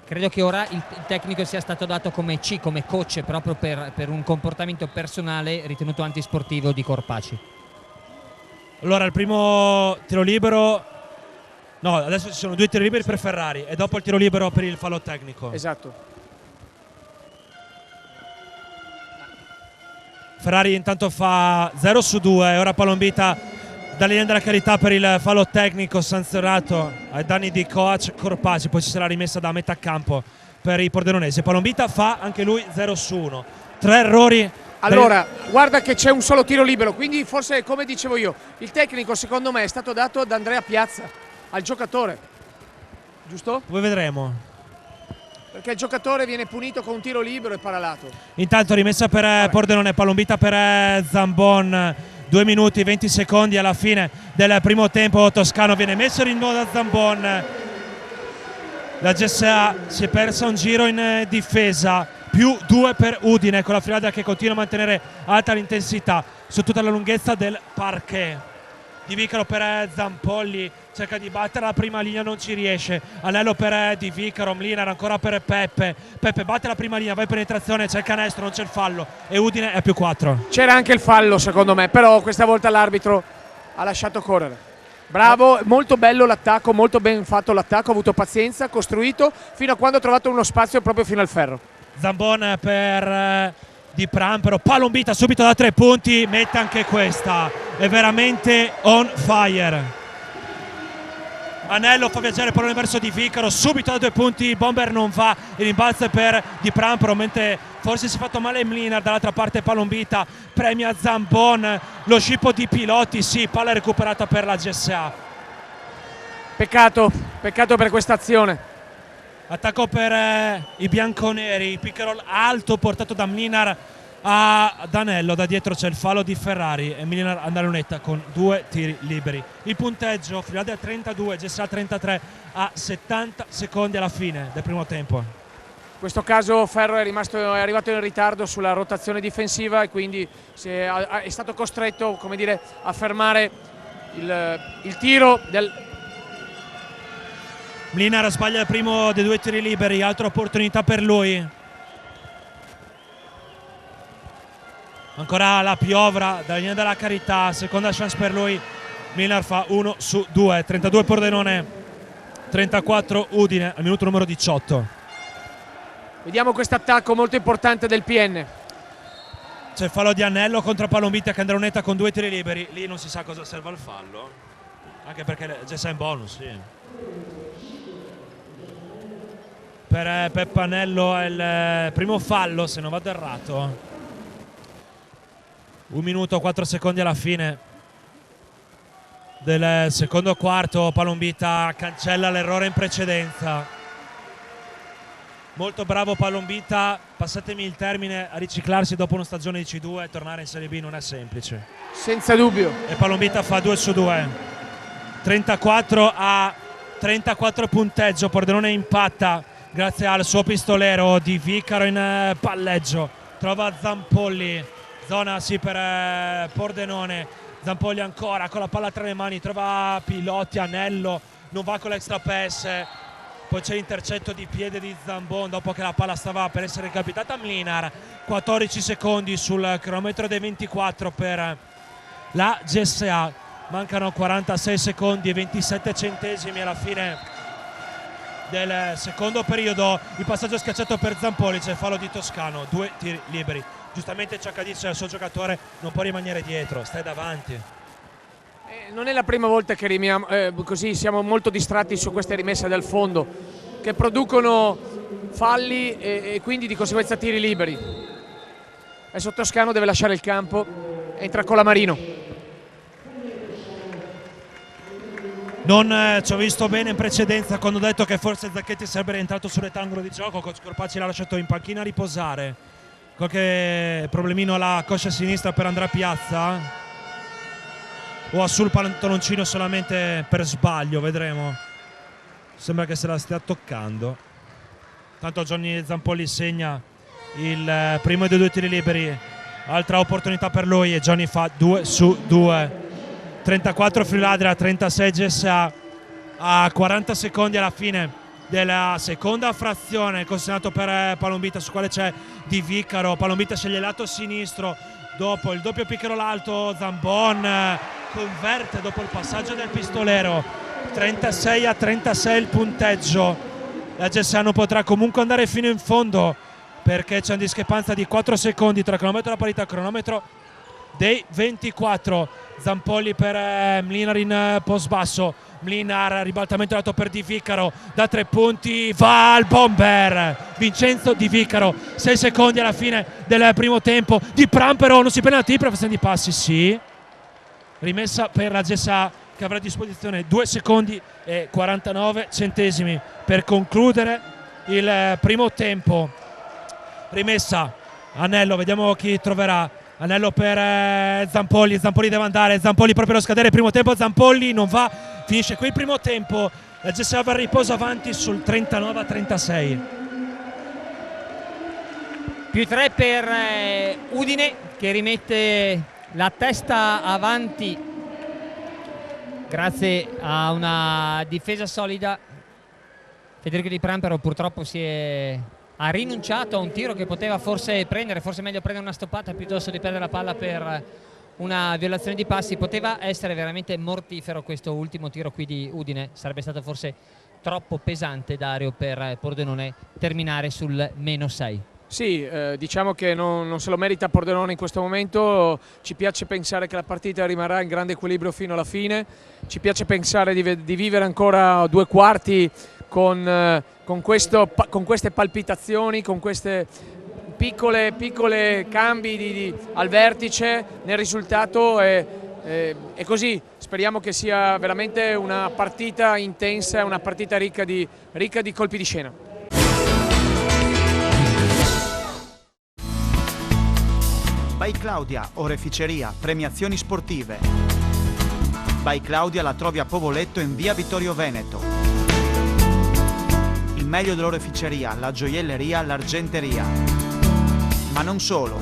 Credo che ora il tecnico sia stato dato come C, come coach, proprio per un comportamento personale ritenuto antisportivo di Corpaci.
Allora il primo tiro libero, no, adesso ci sono 2 tiri liberi per Ferrari e dopo il tiro libero per il fallo tecnico.
Esatto.
Ferrari intanto fa 0 su 2 e ora Palombita dalla linea della Carità per il fallo tecnico sanzionato ai danni di coach Corpaci. Poi ci sarà rimessa da metà campo per i pordenonesi. Palombita fa anche lui 0 su 1. 3 errori.
Allora, guarda che c'è un solo tiro libero, quindi forse, come dicevo io, il tecnico secondo me è stato dato ad Andrea Piazza, al giocatore, giusto?
Poi vedremo.
Perché il giocatore viene punito con un tiro libero e paralato.
Intanto rimessa per Pordenone, Palombita per Zambon. 2 minuti 20 secondi alla fine del primo tempo. Toscano viene messo in rinnovo da Zambon. La GSA si è persa un giro in difesa, più 2 per Udine, con la Friuladra che continua a mantenere alta l'intensità su tutta la lunghezza del parquet. Di Vicaro per Zampolli, cerca di battere la prima linea, non ci riesce. Anello per Di Vicaro, Mlinar ancora per Peppe. Peppe batte la prima linea, va in penetrazione, c'è il canestro, non c'è il fallo e Udine è più 4.
C'era anche il fallo secondo me, però questa volta l'arbitro ha lasciato correre. Bravo, molto bello l'attacco, molto ben fatto l'attacco, ha avuto pazienza, costruito fino a quando ha trovato uno spazio proprio fino al ferro.
Zambon per Di Prampero, Palombita subito da 3 punti, mette anche questa, è veramente on fire. Anello fa viaggiare il pallone verso Di Vicaro, subito da 2 punti, il bomber non va, il rimbalzo è per Di Prampero, mentre forse si è fatto male Mlinar, dall'altra parte Palombita premia Zambon, lo scippo di Piloti, sì, palla recuperata per la GSA.
Peccato per questa azione.
Attacco per i bianconeri, pick and roll alto portato da Mlinar a Danello, da dietro c'è il fallo di Ferrari e Mlinar a lunetta con 2 tiri liberi. Il punteggio, Friuladra 32, GSA 33 a 70 secondi alla fine del primo tempo.
In questo caso Ferro è arrivato in ritardo sulla rotazione difensiva e quindi è stato costretto, come dire, a fermare il tiro
Mlinar sbaglia il primo dei 2 tiri liberi, altra opportunità per lui. Ancora la piovra dalla linea della carità, seconda chance per lui. Mlinar fa 1 su 2, 32 Pordenone, 34 Udine al minuto numero 18.
Vediamo questo attacco molto importante del PN.
C'è il fallo di Anello contro Palombita che andrà unetta con 2 tiri liberi. Lì non si sa cosa serva il fallo, anche perché già sei in bonus, sì. Per Peppa Anello è il primo fallo, se non vado errato. 1 minuto 4 secondi alla fine del secondo quarto. Palombita cancella l'errore in precedenza. Molto bravo Palombita, passatemi il termine, a riciclarsi dopo una stagione di C2 e tornare in Serie B non è semplice.
Senza dubbio.
E Palombita fa 2 su 2. 34 a 34 punteggio. Pordenone impatta grazie al suo pistolero Di Vicaro in palleggio. Trova Zampolli, zona sì per Pordenone. Zampolli ancora con la palla tra le mani, trova Pilotti, Anello, non va con l'extra pass. Poi c'è l'intercetto di piede di Zambon dopo che la palla stava per essere capitata a Mlinar. 14 secondi sul cronometro dei 24 per la GSA. Mancano 46 secondi e 27 centesimi alla fine del secondo periodo. Il passaggio schiacciato per Zampolli, c'è il fallo di Toscano, 2 tiri liberi. Giustamente Ciacca dice al suo giocatore: non può rimanere dietro, stai davanti.
Non è la prima volta che così siamo molto distratti su queste rimesse dal fondo che producono falli e quindi di conseguenza tiri liberi. Adesso Toscano deve lasciare il campo, entra Colamarino.
Non ci ho visto bene in precedenza quando ho detto che forse Zacchetti sarebbe rientrato sul rettangolo di gioco. Coach Corpacci l'ha lasciato in panchina a riposare. Qualche problemino alla coscia sinistra per Andrea Piazza, o ha sul pantaloncino solamente per sbaglio, vedremo. Sembra che se la stia toccando. Tanto Johnny Zampolli segna il primo dei 2 tiri liberi, altra opportunità per lui e Johnny fa 2 su 2. 34 Friuladria, 36 GSA, a 40 secondi alla fine della seconda frazione, consegnato per Palombita, su quale c'è Di Vicaro. Palombita sceglie il lato sinistro, dopo il doppio piccolo l'alto, Zambon converte dopo il passaggio del pistolero. 36 a 36 il punteggio. La GSA non potrà comunque andare fino in fondo perché c'è una discrepanza di 4 secondi tra cronometro e la parità, cronometro dei 24. Zampolli per Mlinar in post basso. Mlinar, ribaltamento dato per Di Vicaro da 3 punti, va al bomber Vincenzo Di Vicaro. 6 secondi alla fine del primo tempo. Di Prampero, non si penalty per questione di passi, sì. Rimessa per la GSA che avrà a disposizione 2 secondi e 49 centesimi per concludere il primo tempo. Rimessa, Anello, vediamo chi troverà. Anello per Zampolli, Zampolli deve andare, Zampolli proprio allo scadere il primo tempo, Zampolli non va, finisce qui il primo tempo, la GSA va a riposo avanti sul 39 a 36.
Più 3 per Udine che rimette la testa avanti grazie a una difesa solida. Federico Di Prampero purtroppo ha rinunciato a un tiro che poteva forse prendere, forse meglio prendere una stoppata piuttosto di perdere la palla per una violazione di passi. Poteva essere veramente mortifero questo ultimo tiro qui di Udine, sarebbe stato forse troppo pesante, Dario, per Pordenone terminare sul -6.
Sì, diciamo che non se lo merita Pordenone in questo momento. Ci piace pensare che la partita rimarrà in grande equilibrio fino alla fine, ci piace pensare di vivere ancora 2 quarti con queste palpitazioni, con queste piccole cambi al vertice nel risultato e così speriamo che sia veramente una partita intensa, una partita ricca di colpi di scena.
By Claudia, oreficeria, premiazioni sportive. By Claudia la trovi a Povoletto in via Vittorio Veneto. Il meglio dell'oreficeria, la gioielleria, l'argenteria. Ma non solo.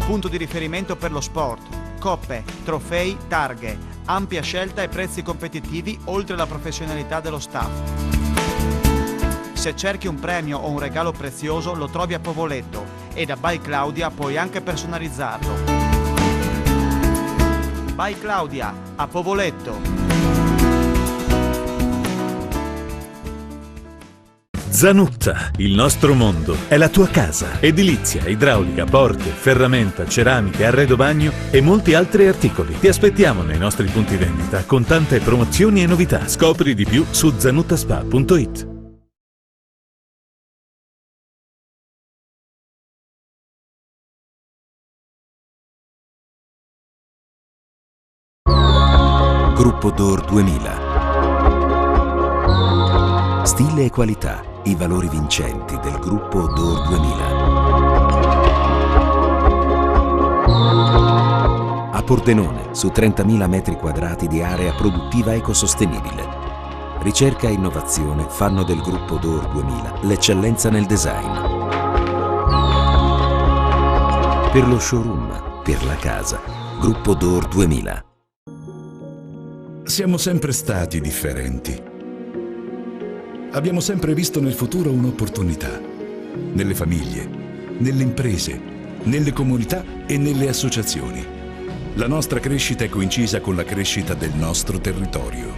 Punto di riferimento per lo sport. Coppe, trofei, targhe. Ampia scelta e prezzi competitivi oltre alla professionalità dello staff. Se cerchi un premio o un regalo prezioso lo trovi a Povoletto e da By Claudia puoi anche personalizzarlo. By Claudia, a Povoletto.
Zanutta, il nostro mondo, è la tua casa. Edilizia, idraulica, porte, ferramenta, ceramiche, arredo bagno e molti altri articoli. Ti aspettiamo nei nostri punti vendita con tante promozioni e novità. Scopri di più su zanuttaspa.it.
Gruppo Door 2000. Stile e qualità, i valori vincenti del gruppo Door 2000. A Pordenone, su 30.000 metri quadrati di area produttiva ecosostenibile. Ricerca e innovazione fanno del gruppo Door 2000 l'eccellenza nel design. Per lo showroom, per la casa, gruppo Door 2000.
Siamo sempre stati differenti. Abbiamo sempre visto nel futuro un'opportunità. Nelle famiglie, nelle imprese, nelle comunità e nelle associazioni. La nostra crescita è coincisa con la crescita del nostro territorio.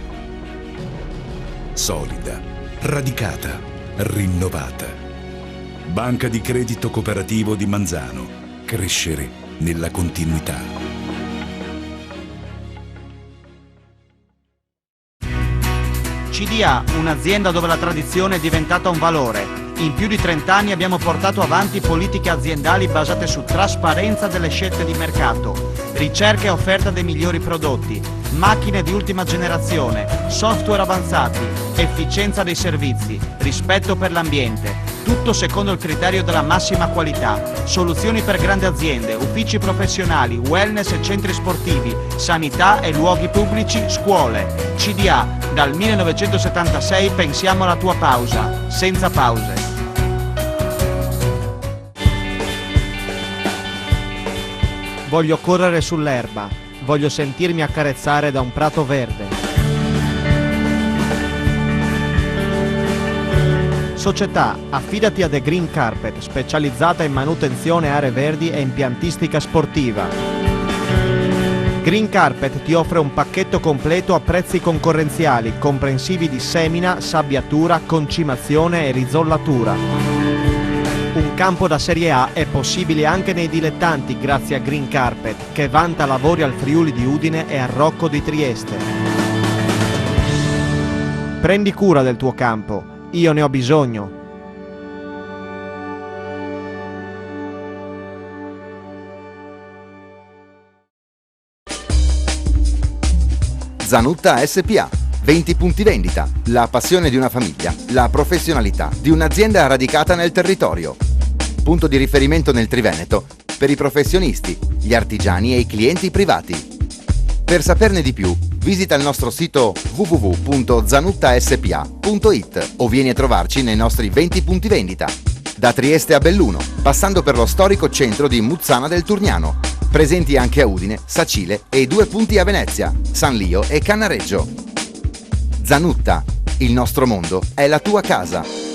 Solida, radicata, rinnovata. Banca di Credito Cooperativo di Manzano. Crescere nella continuità.
CDA, un'azienda dove la tradizione è diventata un valore. In più di 30 anni abbiamo portato avanti politiche aziendali basate su trasparenza delle scelte di mercato, ricerca e offerta dei migliori prodotti, macchine di ultima generazione, software avanzati, efficienza dei servizi, rispetto per l'ambiente. Tutto secondo il criterio della massima qualità. Soluzioni per grandi aziende, uffici professionali, wellness e centri sportivi, sanità e luoghi pubblici, scuole. CDA, dal 1976 pensiamo alla tua pausa, senza pause. Voglio correre sull'erba, voglio sentirmi accarezzare da un prato verde. Società, affidati a The Green Carpet, specializzata in manutenzione aree verdi e impiantistica sportiva. Green Carpet ti offre un pacchetto completo a prezzi concorrenziali, comprensivi di semina, sabbiatura, concimazione e rizollatura. Un campo da Serie A è possibile anche nei dilettanti grazie a Green Carpet, che vanta lavori al Friuli di Udine e al Rocco di Trieste. Prendi cura del tuo campo. Io ne ho bisogno.
Zanutta SPA. 20 punti vendita. La passione di una famiglia. La professionalità di un'azienda radicata nel territorio. Punto di riferimento nel Triveneto per i professionisti, gli artigiani e i clienti privati. Per saperne di più, visita il nostro sito www.zanuttaspa.it o vieni a trovarci nei nostri 20 punti vendita. Da Trieste a Belluno, passando per lo storico centro di Muzzana del Turniano. Presenti anche a Udine, Sacile e 2 punti a Venezia, San Lio e Cannareggio. Zanutta, il nostro mondo è la tua casa.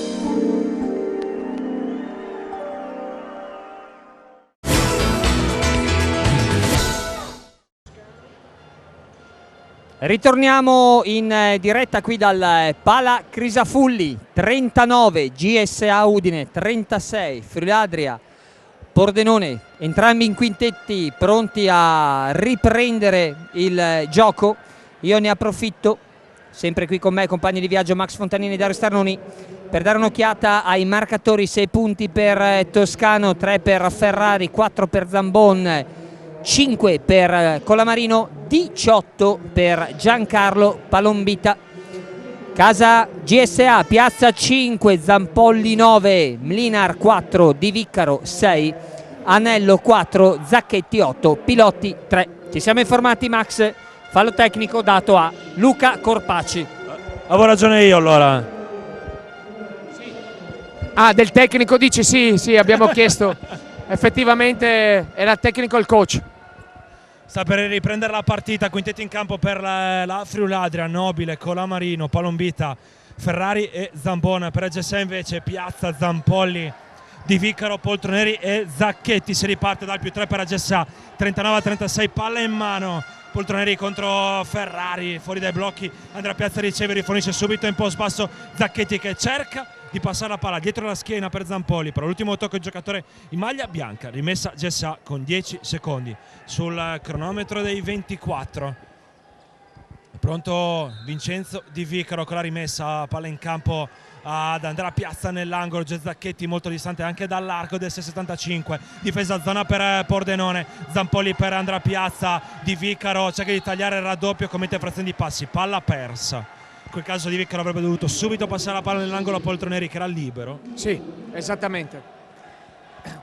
Ritorniamo in diretta qui dal Pala Crisafulli, 39 GSA Udine, 36 Friuladria Pordenone, entrambi in quintetti pronti a riprendere il gioco. Io ne approfitto, sempre qui con me, compagni di viaggio Max Fontanini e Dario Starnoni, per dare un'occhiata ai marcatori. 6 punti per Toscano, 3 per Ferrari, 4 per Zambon, 5 per Colamarino, 18 per Giancarlo Palombita. Casa GSA, Piazza 5, Zampolli 9, Mlinar 4, Di Viccaro 6, Anello 4, Zacchetti 8, Pilotti 3. Ci siamo informati, Max, fallo tecnico dato a Luca Corpacci.
Avevo ragione io allora.
Ah, del tecnico dici? Sì, abbiamo chiesto. Effettivamente era il tecnico il coach.
Sta per riprendere la partita, quintetti in campo per la Friuladria, Nobile, Colamarino, Palombita, Ferrari e Zambon. Per GSA invece Piazza, Zampolli, Di Vicaro, Poltroneri e Zacchetti. Si riparte dal +3 per GSA, 39-36, palla in mano. Poltroneri contro Ferrari, fuori dai blocchi, Andrea Piazza riceve, rifornisce subito in post basso Zacchetti che cerca di passare la palla dietro la schiena per Zampolli, però l'ultimo tocco il giocatore in maglia bianca, rimessa GSA con 10 secondi sul cronometro dei 24. Pronto Vincenzo Di Vicaro con la rimessa, palla in campo ad Andrea Piazza nell'angolo, Zacchetti molto distante anche dall'arco del 6,75, difesa zona per Pordenone, Zampolli per Andrea Piazza, Di Vicaro cerca di tagliare il raddoppio, commette frazione di passi, palla persa. In quel caso Di Vicaro avrebbe dovuto subito passare la palla nell'angolo a Poltroneri che era libero.
Sì, esattamente.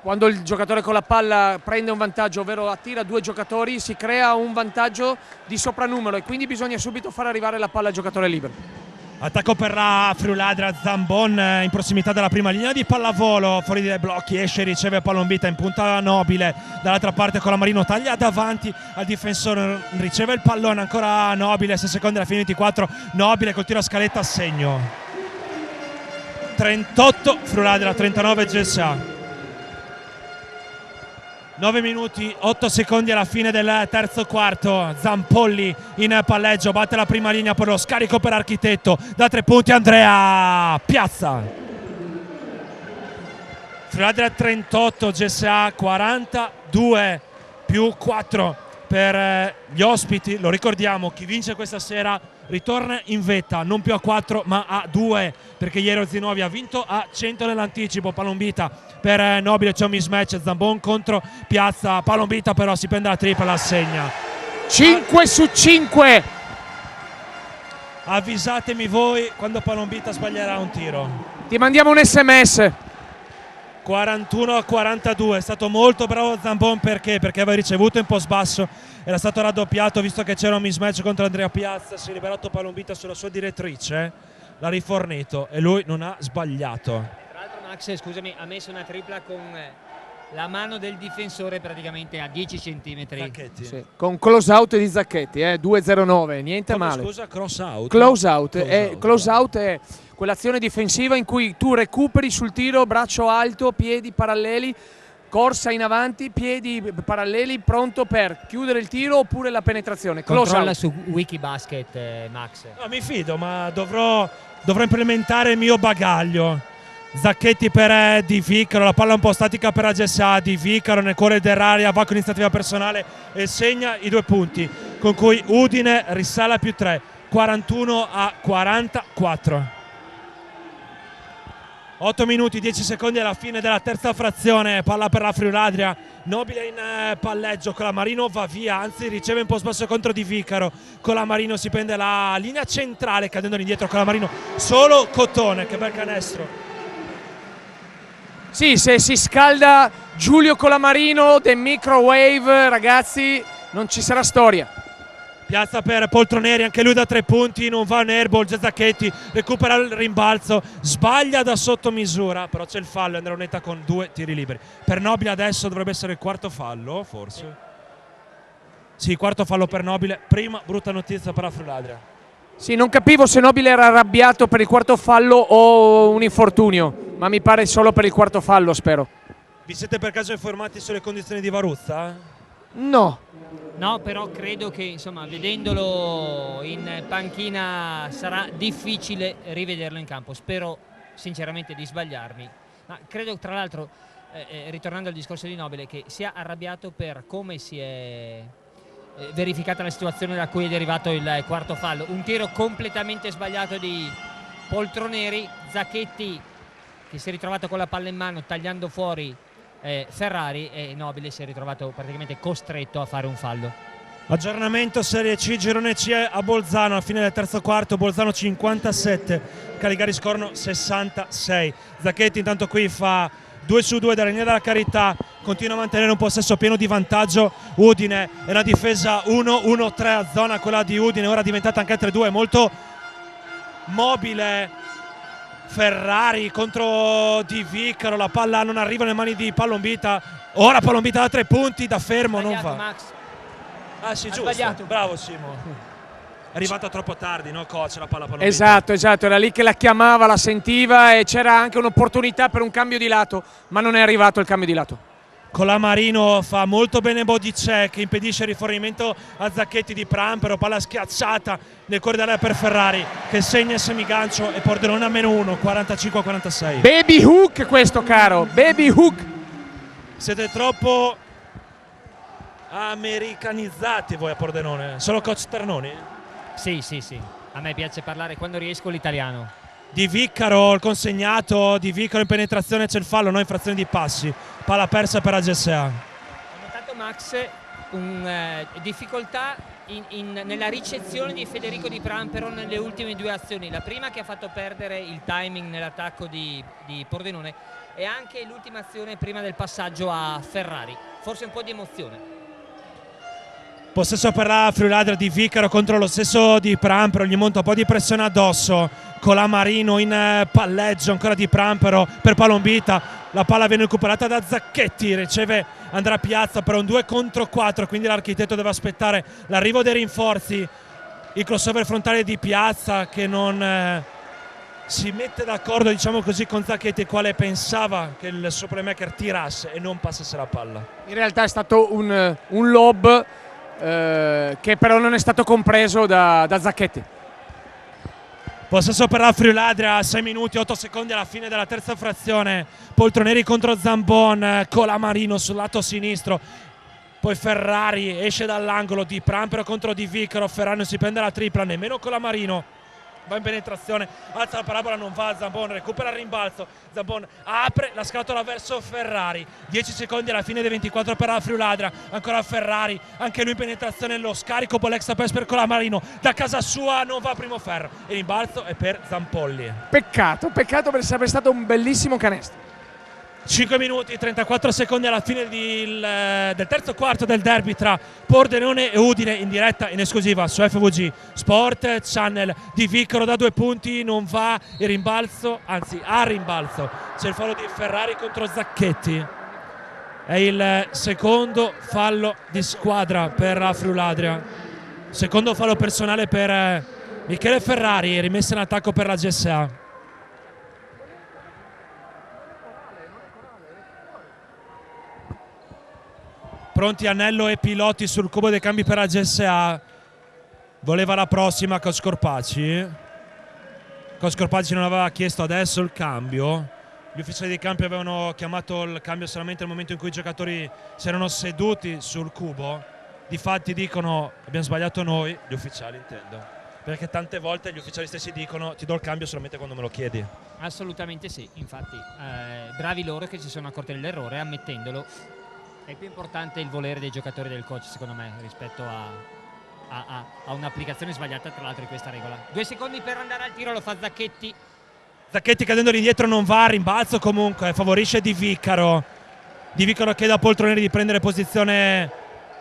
Quando il giocatore con la palla prende un vantaggio, ovvero attira due giocatori, si crea un vantaggio di sopranumero e quindi bisogna subito far arrivare la palla al giocatore libero.
Attacco per la Friuladra, Zambon in prossimità della prima linea di pallavolo, fuori dai blocchi, esce, riceve Palombita in punta Nobile, dall'altra parte con la Marino taglia davanti al difensore, riceve il pallone ancora Nobile, 6 secondi alla fine 24, Nobile col tiro a scaletta a segno. 38 Friuladra, 39 GSA. 9 minuti, 8 secondi alla fine del terzo quarto. Zampolli in palleggio, batte la prima linea per lo scarico per Architetto. Da 3 punti Andrea Piazza. Friuladra 38, GSA 42 più 4 per gli ospiti. Lo ricordiamo, chi vince questa sera ritorna in vetta, non più a 4 ma a 2, perché ieri Orzinuovi ha vinto a 100 nell'anticipo. Palombita per Nobile, c'è un mismatch, Zambon contro Piazza, Palombita però si prende la tripla, la segna.
5 su 5.
Avvisatemi voi quando Palombita sbaglierà un tiro.
Ti mandiamo un SMS.
41-42, è stato molto bravo Zambon perché aveva ricevuto in post basso, era stato raddoppiato visto che c'era un mismatch contro Andrea Piazza, si è liberato Palombita sulla sua direttrice, l'ha rifornito e lui non ha sbagliato.
Tra l'altro Max, scusami, ha messo una tripla con la mano del difensore praticamente a 10 centimetri.
Zacchetti.
Sì, con close out di Zacchetti, 2-0-9, niente
Come,
male.
scusa, cross out?
Close out è quell'azione difensiva in cui tu recuperi sul tiro, braccio alto, piedi paralleli, corsa in avanti, piedi paralleli, pronto per chiudere il tiro oppure la penetrazione. Close
Controlla
out.
su Wikibasket, Max.
No, mi fido, ma dovrò implementare il mio bagaglio. Zacchetti per Di Vicaro, la palla un po' statica per GSA, Di Vicaro nel cuore dell'area, va con iniziativa personale e segna i 2 punti con cui Udine risale a +3, 41-44. 8 minuti 10 secondi alla fine della terza frazione, palla per la Friuladria, Nobile in palleggio, con la Marino va via, anzi riceve un po' spasso contro Di Vicaro, con la Marino si prende la linea centrale cadendo indietro con la Marino, solo Cotone, che bel canestro.
Sì, se si scalda Giulio Colamarino del microwave, ragazzi, non ci sarà storia.
Piazza per Poltroneri, anche lui da 3 punti, non va un airball, Zacchetti recupera il rimbalzo, sbaglia da sotto misura, però c'è il fallo, Andronetta con 2 tiri liberi. Per Nobile adesso dovrebbe essere il quarto fallo, forse? Sì, quarto fallo per Nobile, prima brutta notizia per la Friuladria.
Sì, non capivo se Nobile era arrabbiato per il quarto fallo o un infortunio, ma mi pare solo per il quarto fallo, spero.
Vi siete per caso informati sulle condizioni di Varuzza?
No.
No, però credo che insomma vedendolo in panchina sarà difficile rivederlo in campo. Spero sinceramente di sbagliarmi, ma credo tra l'altro, ritornando al discorso di Nobile, che sia arrabbiato per come si è verificata la situazione da cui è derivato il quarto fallo. Un tiro completamente sbagliato di Poltroneri, Zacchetti che si è ritrovato con la palla in mano tagliando fuori Ferrari, e Nobile si è ritrovato praticamente costretto a fare un fallo.
Aggiornamento Serie C, girone C a Bolzano, alla fine del terzo quarto, Bolzano 57, Caligari Scorno 66. Zacchetti intanto qui fa 2 su 2 dalla linea della Carità, continua a mantenere un possesso pieno di vantaggio Udine, è una difesa 1-1-3 a zona quella di Udine, ora diventata anche 3-2, molto mobile Ferrari contro Di Vicaro, la palla non arriva nelle mani di Palombita, ora Palombita da 3 punti, da fermo non va.
Max.
Ah sì, giusto,
sbagliato.
bravo Simo. arrivata troppo tardi, no coach, la palla Palomita?
Esatto, era lì che la chiamava, la sentiva e c'era anche un'opportunità per un cambio di lato, ma non è arrivato il cambio di lato.
Colamarino fa molto bene body check, impedisce il rifornimento a Zacchetti di Prampero, palla schiacciata nel cuore dell'area per Ferrari che segna il semigancio e Pordenone a -1, 45-46.
Baby hook questo, caro, baby hook.
Siete troppo americanizzati voi a Pordenone, solo coach Ternoni?
Sì, a me piace parlare quando riesco l'italiano.
Di Viccaro, il consegnato, Di Viccaro in penetrazione, c'è il fallo, no infrazione di passi, palla persa per la GSA.
Ho notato Max difficoltà nella ricezione di Federico Di Prampero nelle ultime due azioni, la prima che ha fatto perdere il timing nell'attacco di Pordenone e anche l'ultima azione prima del passaggio a Ferrari, forse un po' di emozione.
Possesso per la Friuladra di Viccaro contro lo stesso Di Prampero, gli monta un po' di pressione addosso, Colamarino in palleggio, ancora Di Prampero per Palombita, la palla viene recuperata da Zacchetti, riceve Andrea Piazza per un 2 contro 4, quindi l'architetto deve aspettare l'arrivo dei rinforzi, il crossover frontale di Piazza che non si mette d'accordo, diciamo così, con Zacchetti, il quale pensava che il suo playmaker tirasse e non passasse la palla.
In realtà è stato un lob che però non è stato compreso da Zacchetti.
Possesso per la Friuladria, 6 minuti 8 secondi alla fine della terza frazione, Poltroneri contro Zambon, Colamarino sul lato sinistro, poi Ferrari esce dall'angolo, Di Prampero contro Di Viccaro, Ferrari non si prende la tripla, nemmeno Colamarino va in penetrazione, alza la parabola, non va, Zambon recupera il rimbalzo, Zambon apre la scatola verso Ferrari, 10 secondi alla fine dei 24 per la Friuladria, ancora Ferrari, anche lui in penetrazione, lo scarico, poi l'extra pass per Colamarino, da casa sua non va primo ferro, e il rimbalzo è per Zampolli.
Peccato perché sarebbe stato un bellissimo canestro.
5 minuti 34 secondi alla fine del terzo quarto del derby tra Pordenone e Udine, in diretta in esclusiva su FVG Sport Channel. Di Viccaro da 2 punti, non va il rimbalzo, anzi a rimbalzo, c'è il fallo di Ferrari contro Zacchetti, è il secondo fallo di squadra per la Friuladria, secondo fallo personale per Michele Ferrari, rimessa in attacco per la GSA. Pronti Anello e Piloti sul cubo dei cambi per la GSA. Voleva la prossima con Scorpaci. Con Scorpaci non aveva chiesto adesso il cambio. Gli ufficiali di cambio avevano chiamato il cambio solamente nel momento in cui i giocatori si erano seduti sul cubo. Difatti dicono abbiamo sbagliato noi, gli ufficiali intendo, perché tante volte gli ufficiali stessi dicono ti do il cambio solamente quando me lo chiedi.
Assolutamente sì, infatti bravi loro che si sono accorti dell'errore ammettendolo. È più importante il volere dei giocatori del coach, secondo me, rispetto a un'applicazione sbagliata, tra l'altro, di questa regola. 2 secondi per andare al tiro, lo fa Zacchetti.
Zacchetti cadendo indietro non va, rimbalzo comunque, favorisce Di Viccaro. Di Viccaro chiede a Poltroneri di prendere posizione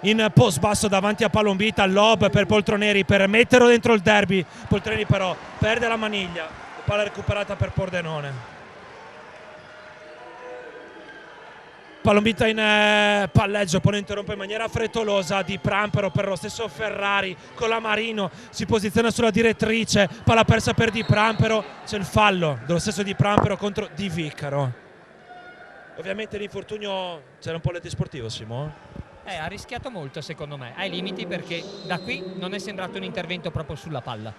in post basso davanti a Palombita, lob per Poltroneri per metterlo dentro il derby. Poltroneri però perde la maniglia, palla recuperata per Pordenone. Palombita in palleggio, poi lo interrompe in maniera frettolosa Di Prampero per lo stesso Ferrari, Colamarino si posiziona sulla direttrice, palla persa per Di Prampero, c'è il fallo dello stesso Di Prampero contro Di Viccaro. Ovviamente l'infortunio c'era un po' l'antisportivo, Simo?
Ha rischiato molto secondo me, ai limiti, perché da qui non è sembrato un intervento proprio sulla palla.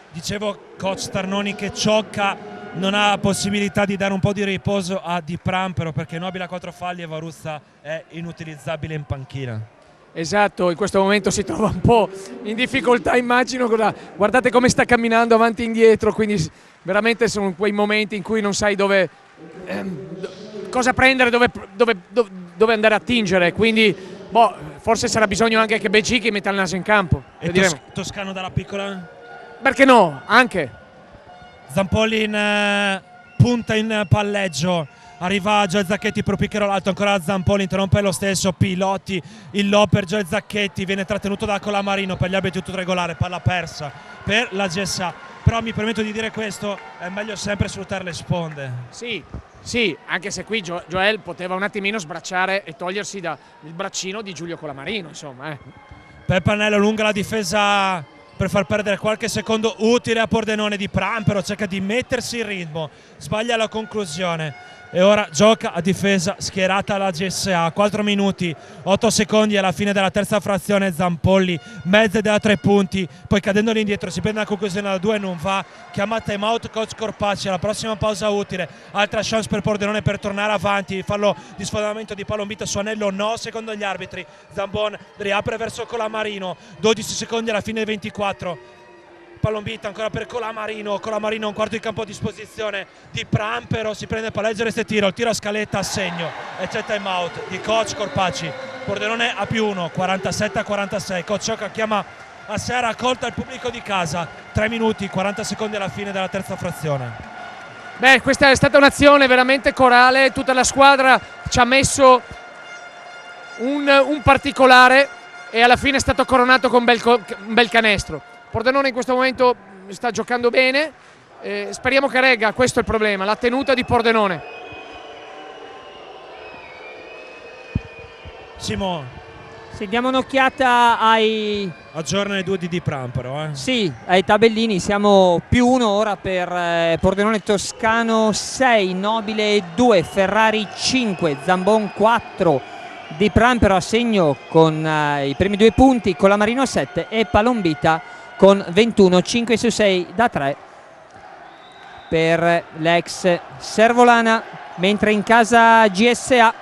Dicevo coach Tarnoni che Ciocca non ha possibilità di dare un po' di riposo a Di Prampero perché Nobile ha 4 falli e Varuzza è inutilizzabile in panchina.
Esatto, in questo momento si trova un po' in difficoltà, immagino. Guardate come sta camminando avanti e indietro, quindi veramente sono quei momenti in cui non sai dove cosa prendere, dove andare a tingere, quindi forse sarà bisogno anche che Becicchi metta il naso in campo.
E Toscano dalla piccola?
Perché no? Anche
Zampolli in punta in palleggio, arriva Gioel Zacchetti, però picchero l'alto, ancora Zampolli, interrompe lo stesso, Piloti, il lob per Gioel Zacchetti, viene trattenuto da Colamarino, per gli arbitri tutto regolare, palla persa per la GSA, però mi permetto di dire questo, è meglio sempre sfruttare le sponde.
Sì, anche se qui Gioel poteva un attimino sbracciare e togliersi il braccino di Giulio Colamarino, insomma.
Per Pannello lunga la difesa per far perdere qualche secondo utile a Pordenone. Di Prampero cerca di mettersi in ritmo, sbaglia la conclusione e ora gioca a difesa schierata la GSA. 4 minuti 8 secondi alla fine della terza frazione. Zampolli mezza da 3 punti, poi cadendo indietro si prende la conclusione da 2, non va, chiama time out coach Corpacci. La prossima pausa utile, altra chance per Pordenone per tornare avanti, fallo di sfondamento di Palombita su Anello, no secondo gli arbitri. Zambon riapre verso Colamarino, 12 secondi alla fine 24. Palombita ancora per Colamarino, un quarto di campo a disposizione. Di Prampero si prende palleggio, resta e tiro, il tiro a scaletta a segno e c'è time out di coach Corpacci. Pordenone a +1, 47-46. Coach Ciocca chiama a sé, raccolta il pubblico di casa. 3 minuti 40 secondi alla fine della terza frazione.
Beh, questa è stata un'azione veramente corale, tutta la squadra ci ha messo un particolare e alla fine è stato coronato con un bel canestro. Pordenone in questo momento sta giocando bene, speriamo che regga, questo è il problema, la tenuta di Pordenone.
Simo,
se diamo un'occhiata ai...
aggiorna i due di Prampero.
Sì, ai tabellini siamo +1 ora per Pordenone. Toscano 6, Nobile 2, Ferrari 5, Zambon 4, Di Prampero a segno con i primi 2 punti, Colamarino 7 e Palombita con 21, 5 su 6 da 3 per l'ex Servolana, mentre in casa GSA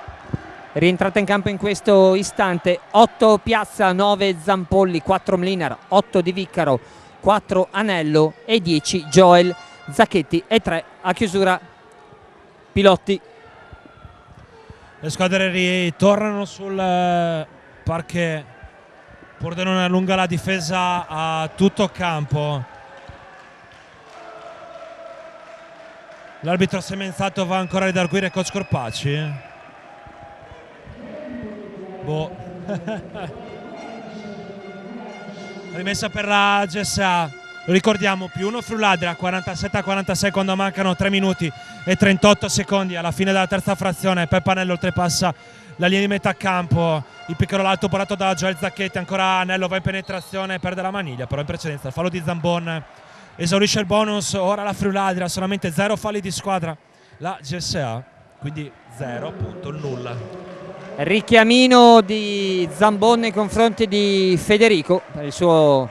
rientrata in campo in questo istante 8 Piazza, 9 Zampolli, 4 Mlinar, 8 Di Viccaro, 4 Anello e 10 Joel Zacchetti e 3 a chiusura Pilotti.
Le squadre ritornano sul parquet. Pordenone allunga la difesa a tutto campo. L'arbitro semenzato va ancora a ridarguire coach Corpacci. Boh. Rimessa per la GSA. Lo ricordiamo, +1 Fruladria, 47-46 quando mancano 3 minuti e 38 secondi alla fine della terza frazione. Peppanello oltrepassa la linea di metà campo, il piccolo alto parato da Joel Zacchetti, ancora Anello va in penetrazione, perde la maniglia però in precedenza. Il fallo di Zambon esaurisce il bonus, ora la Friuladria, solamente 0 falli di squadra la GSA, quindi 0 punto nulla.
Richiamino di Zambon nei confronti di Federico, il suo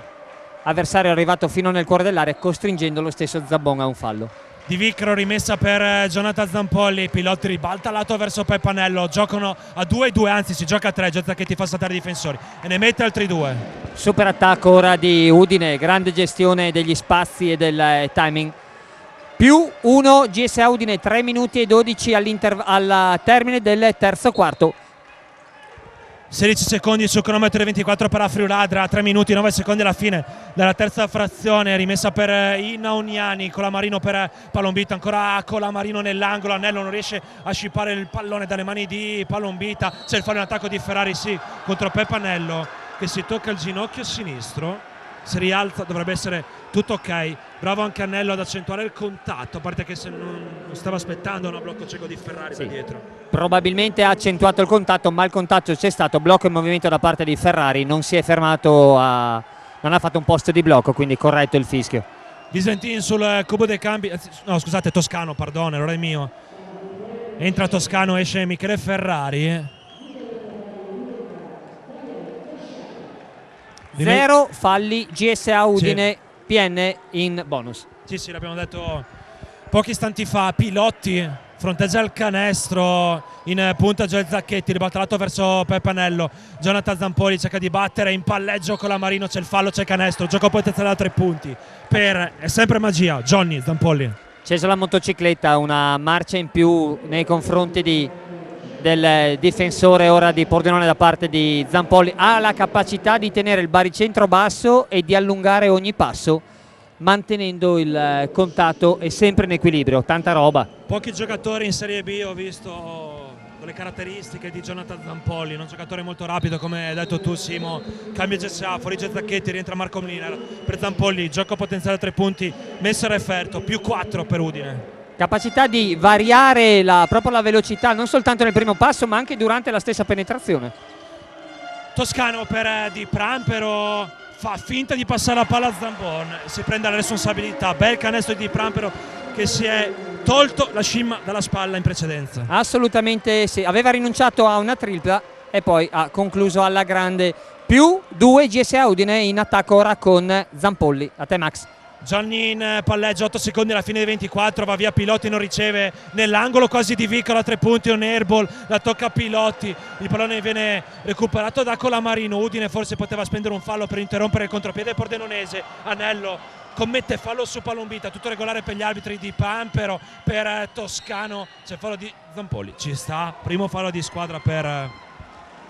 avversario è arrivato fino nel cuore dell'area costringendo lo stesso Zambon a un fallo.
Di Viccaro, rimessa per Jonathan Zampolli, Pilotti ribalta lato verso Peppanello, giocano a 2-2, anzi si gioca a 3, Zacchetti fa saltare i difensori e ne mette altri 2.
Super attacco ora di Udine, grande gestione degli spazi e del timing. +1 GSA Udine, 3 minuti e 12 al termine del terzo quarto.
16 secondi sul cronometro e 24 per la Friuladra, 3 minuti e 9 secondi alla fine della terza frazione, rimessa per Inauniani, Colamarino per Palombita, ancora Colamarino nell'angolo, Anello non riesce a scippare il pallone dalle mani di Palombita, c'è il fallo in attacco di Ferrari, sì, contro Peppanello che si tocca il ginocchio sinistro, si rialza, dovrebbe essere tutto ok, bravo anche Anello ad accentuare il contatto, a parte che se non stava aspettando un blocco cieco di Ferrari da dietro.
Probabilmente ha accentuato il contatto, ma il contatto c'è stato, blocco in movimento da parte di Ferrari, non si è fermato, non ha fatto un posto di blocco, quindi corretto il fischio.
Visentin sul cubo dei cambi, no scusate, Toscano, pardon, errore mio, entra Toscano, esce Michele Ferrari.
0 falli GSA Udine, sì. PN in bonus.
Sì, l'abbiamo detto pochi istanti fa. Pilotti fronteggia il canestro in punta Joel Zacchetti, ribaltato verso Peppanello, Jonathan Zampolli cerca di battere in palleggio con la Marino, c'è il fallo, c'è il canestro, gioco potenziale da 3 punti per, è sempre magia, Johnny Zampolli.
C'è sulla motocicletta una marcia in più nei confronti del difensore ora di Pordenone da parte di Zampolli, ha la capacità di tenere il baricentro basso e di allungare ogni passo mantenendo il contatto e sempre in equilibrio, tanta roba.
Pochi giocatori in Serie B ho visto con le caratteristiche di Jonathan Zampolli, un giocatore molto rapido come hai detto tu Simo, cambia GSA, fuori Zacchetti, rientra Marco Mlinar, per Zampolli gioco potenziale a 3 punti, messo a referto, +4 per Udine.
Capacità di variare proprio la velocità non soltanto nel primo passo ma anche durante la stessa penetrazione.
Toscano per Di Prampero, fa finta di passare la palla a Zambon, si prende la responsabilità. Bel canestro di Di Prampero che si è tolto la scimmia dalla spalla in precedenza.
Assolutamente sì, aveva rinunciato a una tripla e poi ha concluso alla grande. Più 2 GSA Udine in attacco ora con Zampolli. A te Max.
Gianni in palleggio, 8 secondi alla fine dei 24, va via Pilotti, non riceve nell'angolo quasi di Vicaro a 3 punti, un airball, la tocca a Pilotti, il pallone viene recuperato da Colamarino. Udine forse poteva spendere un fallo per interrompere il contropiede pordenonese. Anello commette fallo su Palombita, tutto regolare per gli arbitri. Di Pampero per Toscano, c'è fallo di Zampolli, ci sta, primo fallo di squadra per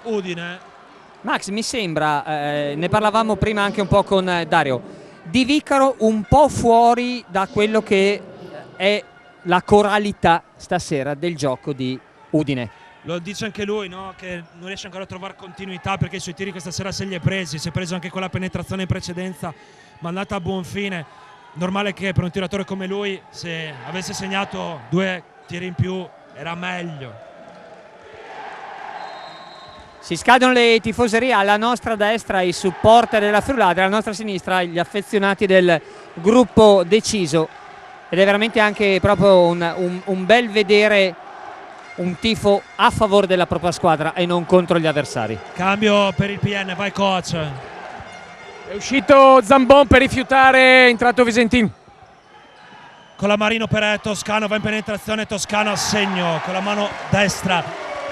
Udine.
Max, mi sembra, ne parlavamo prima anche un po' con Dario, Di Vicaro un po' fuori da quello che è la coralità stasera del gioco di Udine.
Lo dice anche lui, no? Che non riesce ancora a trovare continuità perché i suoi tiri questa sera se li è presi, si è preso anche quella penetrazione in precedenza mandata a buon fine. Normale che per un tiratore come lui, se avesse segnato 2 tiri in più era meglio.
Si scadono le tifoserie, alla nostra destra i supporter della Friuladria, alla nostra sinistra gli affezionati del gruppo deciso, ed è veramente anche proprio un bel vedere un tifo a favore della propria squadra e non contro gli avversari.
Cambio per il PN, vai coach.
È uscito Zambon per rifiutare, è entrato Visentin.
Colamarino per Toscano, va in penetrazione, Toscano a segno con la mano destra,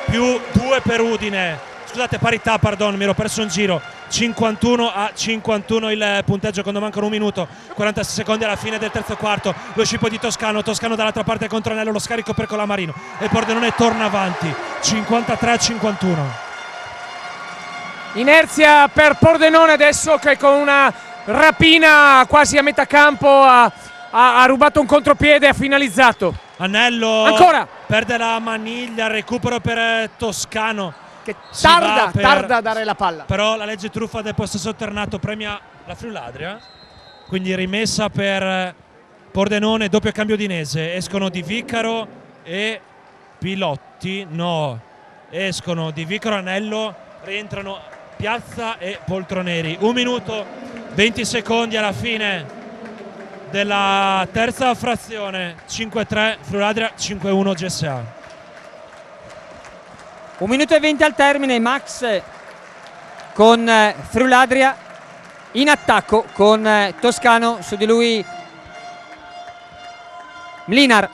più 2 per Udine. Scusate, parità, pardon, mi ero perso un giro. 51-51 il punteggio quando mancano 1 minuto, 46 secondi alla fine del terzo quarto. Lo scippo di Toscano dall'altra parte contro Anello, lo scarico per Colamarino e Pordenone torna avanti, 53-51.
Inerzia per Pordenone adesso, che con una rapina quasi a metà campo ha rubato un contropiede e ha finalizzato.
Anello
ancora
perde la maniglia, recupero per Toscano
che tarda a dare la palla,
però la legge truffa del possesso alternato premia la Friuladria, quindi rimessa per Pordenone, doppio cambio udinese. Escono Di Vicaro e Pilotti, no, escono Di Vicaro, Anello, rientrano Piazza e Poltroneri. 1 minuto 20 secondi alla fine della terza frazione, 5-3 Friuladria, 5-1 GSA.
1 minuto e 20 al termine, Max, con Friuladria in attacco con Toscano, su di lui Mlinar.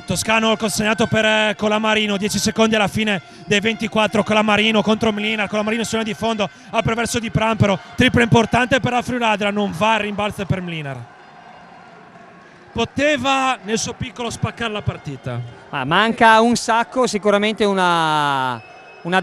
Toscano consegnato per Colamarino, 10 secondi alla fine dei 24, Colamarino contro Mlinar, Colamarino sulla di fondo, apre verso Di Prampero, tripla importante per la Friuladria, non va, rimbalzo per Mlinar. Poteva nel suo piccolo spaccare la partita.
Manca un sacco, sicuramente una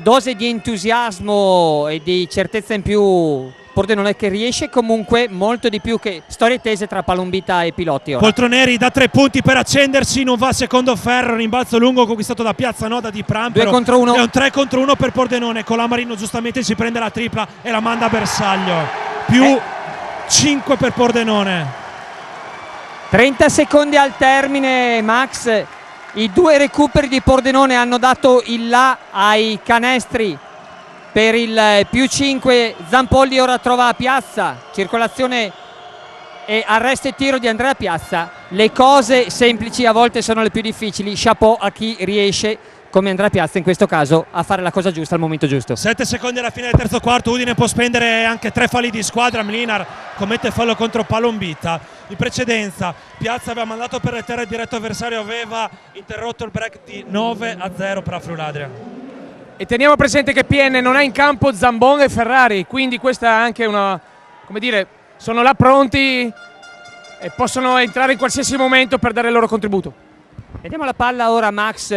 dose di entusiasmo e di certezza in più. Pordenone che riesce comunque molto di più che storie tese tra Palombita e Pilotti. Ora.
Poltroneri da 3 punti per accendersi, non va secondo ferro, rimbalzo lungo conquistato da Piazza, no, da Di Prampero.
2 contro 1.
È un 3 contro 1 per Pordenone, Colamarino giustamente si prende la tripla e la manda a bersaglio. Più 5 per Pordenone.
30 secondi al termine, Max. I 2 recuperi di Pordenone hanno dato il là ai canestri per il più 5. Zampolli ora trova Piazza, circolazione e arresto e tiro di Andrea Piazza. Le cose semplici a volte sono le più difficili. Chapeau a chi riesce, come Andrea Piazza in questo caso, a fare la cosa giusta al momento giusto.
7 secondi alla fine del terzo quarto, Udine può spendere anche 3 falli di squadra. Mlinar commette fallo contro Palombita. In precedenza Piazza aveva mandato per le terre il diretto avversario, aveva interrotto il break di 9-0 per la Friuladria.
E teniamo presente che PN non ha in campo Zambon e Ferrari, quindi questa è anche una, come dire, sono là pronti e possono entrare in qualsiasi momento per dare il loro contributo.
Vediamo la palla ora, Max,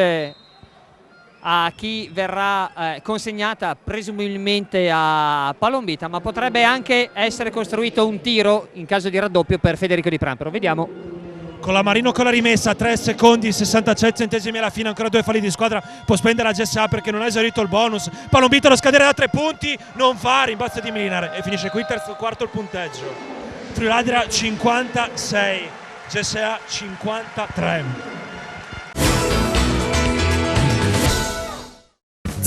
a chi verrà consegnata, presumibilmente a Palombita, ma potrebbe anche essere costruito un tiro in caso di raddoppio per Federico Di Prampero. Vediamo.
Colamarino con la rimessa, 3 secondi 67 centesimi alla fine, ancora 2 falli di squadra, può spendere la GSA perché non ha esaurito il bonus. Palombita lo scadere da 3 punti, non fa, rimbalzo di Mlinar e finisce qui il terzo quarto il punteggio. Friuladria 56, GSA 53.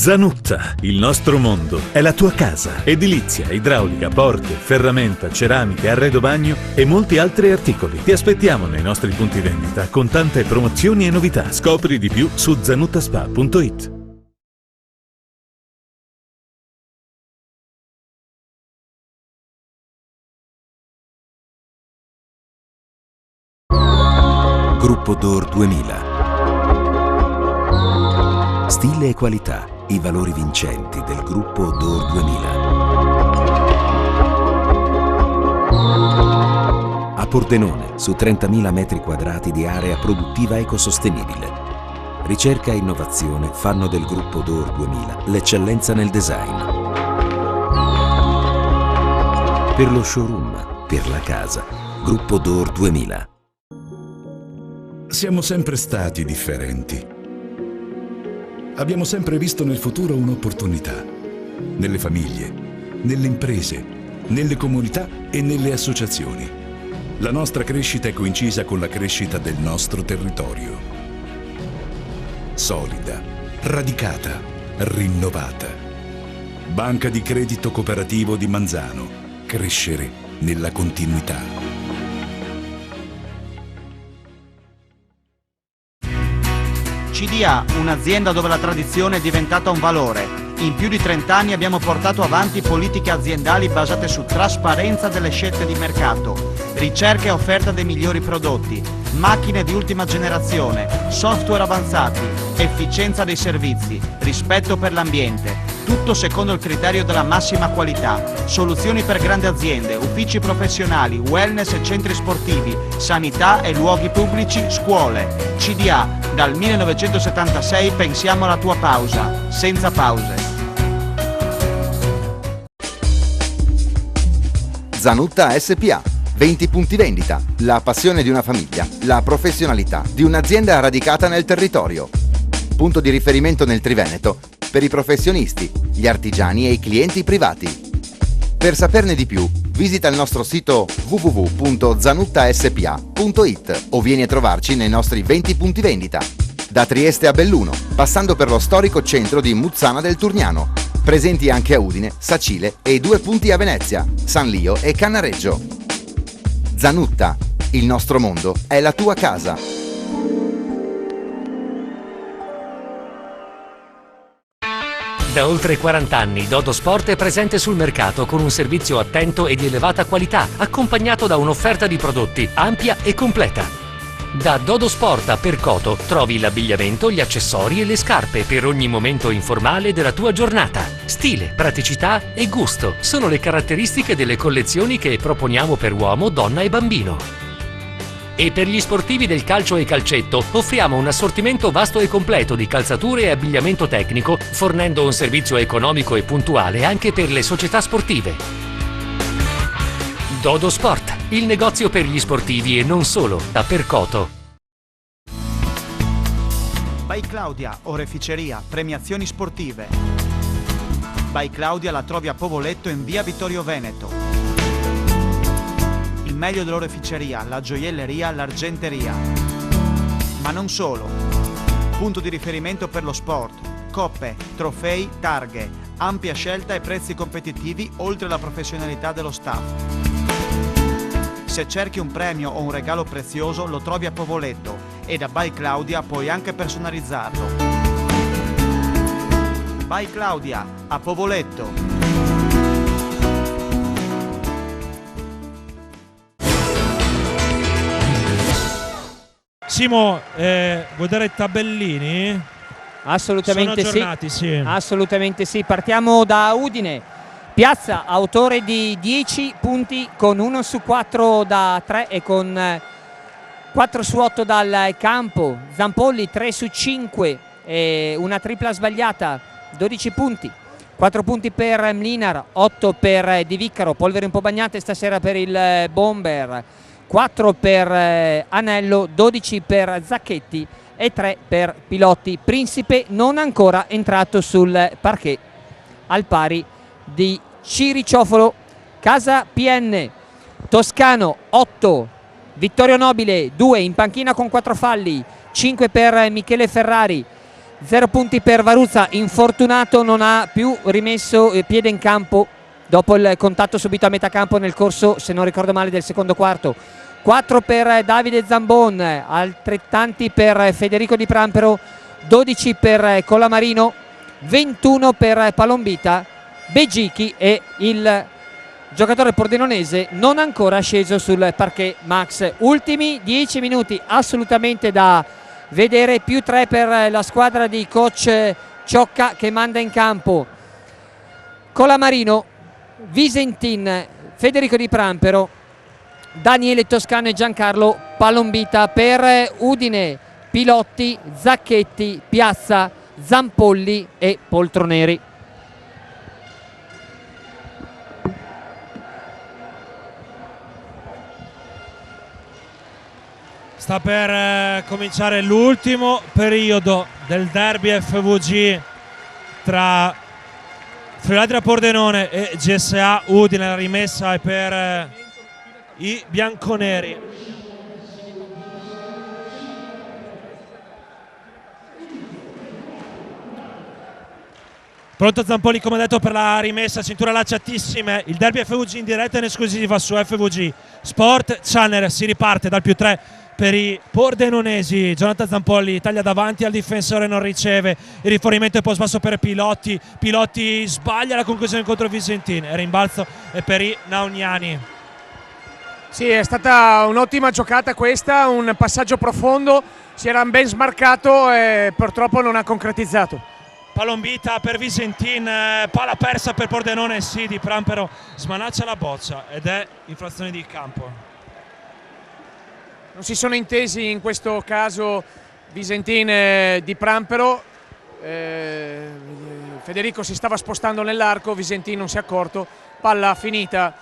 Zanutta, il nostro mondo, è la tua casa. Edilizia, idraulica, porte, ferramenta, ceramiche, arredo bagno e molti altri articoli. Ti aspettiamo nei nostri punti vendita con tante promozioni e novità. Scopri di più su zanuttaspa.it.
Gruppo Door 2000. Stile e qualità, i valori vincenti del gruppo Door 2000. A Pordenone, su 30.000 metri quadrati di area produttiva ecosostenibile. Ricerca e innovazione fanno del gruppo Door 2000 l'eccellenza nel design. Per lo showroom, per la casa, gruppo Door 2000.
Siamo sempre stati differenti. Abbiamo sempre visto nel futuro un'opportunità. Nelle famiglie, nelle imprese, nelle comunità e nelle associazioni. La nostra crescita è coincisa con la crescita del nostro territorio. Solida, radicata, rinnovata. Banca di Credito Cooperativo di Manzano. Crescere nella continuità.
CDA, un'azienda dove la tradizione è diventata un valore. In più di 30 anni abbiamo portato avanti politiche aziendali basate su trasparenza delle scelte di mercato, ricerca e offerta dei migliori prodotti, macchine di ultima generazione, software avanzati, efficienza dei servizi, rispetto per l'ambiente. Tutto secondo il criterio della massima qualità. Soluzioni per grandi aziende, uffici professionali, wellness e centri sportivi, sanità e luoghi pubblici, scuole. CDA, dal 1976 pensiamo alla tua pausa, senza pause.
Zanutta SPA. 20 punti vendita. La passione di una famiglia, la professionalità di un'azienda radicata nel territorio. Punto di riferimento nel Triveneto per i professionisti, gli artigiani e i clienti privati. Per saperne di più, visita il nostro sito www.zanuttaspa.it o vieni a trovarci nei nostri 20 punti vendita. Da Trieste a Belluno, passando per lo storico centro di Muzzana del Turniano. Presenti anche a Udine, Sacile e 2 punti a Venezia, San Lio e Cannareggio. Zanutta, il nostro mondo è la tua casa.
Da oltre 40 anni Dodo Sport è presente sul mercato con un servizio attento e di elevata qualità, accompagnato da un'offerta di prodotti ampia e completa. Da Dodo Sport a Percoto trovi l'abbigliamento, gli accessori e le scarpe per ogni momento informale della tua giornata. Stile, praticità e gusto sono le caratteristiche delle collezioni che proponiamo per uomo, donna e bambino. E per gli sportivi del calcio e calcetto offriamo un assortimento vasto e completo di calzature e abbigliamento tecnico, fornendo un servizio economico e puntuale anche per le società sportive. Dodo Sport, il negozio per gli sportivi e non solo, a Percoto.
By Claudia, oreficeria, premiazioni sportive. By Claudia la trovi a Povoletto in via Vittorio Veneto. Il meglio dell'oreficeria, la gioielleria, l'argenteria. Ma non solo. Punto di riferimento per lo sport. Coppe, trofei, targhe, ampia scelta e prezzi competitivi oltre alla professionalità dello staff. Se cerchi un premio o un regalo prezioso lo trovi a Povoletto e da By Claudia puoi anche personalizzarlo. By Claudia, a Povoletto.
Simo, vuoi dare tabellini?
Assolutamente
Sono aggiornati, sì.
Assolutamente sì. Partiamo da Udine. Piazza, autore di 10 punti con 1 su 4 da 3 e con 4 su 8 dal campo. Zampolli 3 su 5 e una tripla sbagliata, 12 punti. 4 punti per Mlinar, 8 per Di Viccaro, polvere un po' bagnate stasera per il Bomber. 4 per Anello, 12 per Zacchetti e 3 per Pilotti. Principe non ancora entrato sul parquet, al pari di Ciriciofolo. Casa PN, Toscano 8, Vittorio Nobile 2, in panchina con 4 falli, 5 per Michele Ferrari, 0 punti per Varuzza, infortunato, non ha più rimesso piede in campo dopo il contatto subito a metà campo nel corso, se non ricordo male, del secondo quarto. 4 per Davide Zambon, altrettanti per Federico Di Prampero, 12 per Colamarino, 21 per Palombita. Beggichi e il giocatore pordenonese non ancora sceso sul parquet Max. Ultimi 10 minuti assolutamente da vedere, più 3 per la squadra di coach Ciocca, che manda in campo Colamarino, Visentin, Federico Di Prampero, Daniele Toscano e Giancarlo Palombita. Per Udine Pilotti, Zacchetti, Piazza, Zampolli e Poltroneri.
Sta per cominciare l'ultimo periodo del derby FVG tra Friuladria Pordenone e GSA Udine. La rimessa è per i bianconeri. Pronto Zampolli, come detto, per la rimessa, cintura lacciatissime. Il derby FVG in diretta in esclusiva su FVG Sport Channel. Si riparte dal più 3 per i pordenonesi. Jonathan Zampolli taglia davanti al difensore, non riceve, il rifornimento è post basso per Pilotti. Pilotti sbaglia la conclusione contro Visentin, il rimbalzo è per i nauniani.
Sì, è stata un'ottima giocata questa, un passaggio profondo, si era ben smarcato e purtroppo non ha concretizzato.
Palombita per Visentin, palla persa per Pordenone, sì, Di Prampero smanaccia la boccia ed è infrazione di campo.
Non si sono intesi in questo caso Visentin e Di Prampero, Federico si stava spostando nell'arco, Visentin non si è accorto, palla finita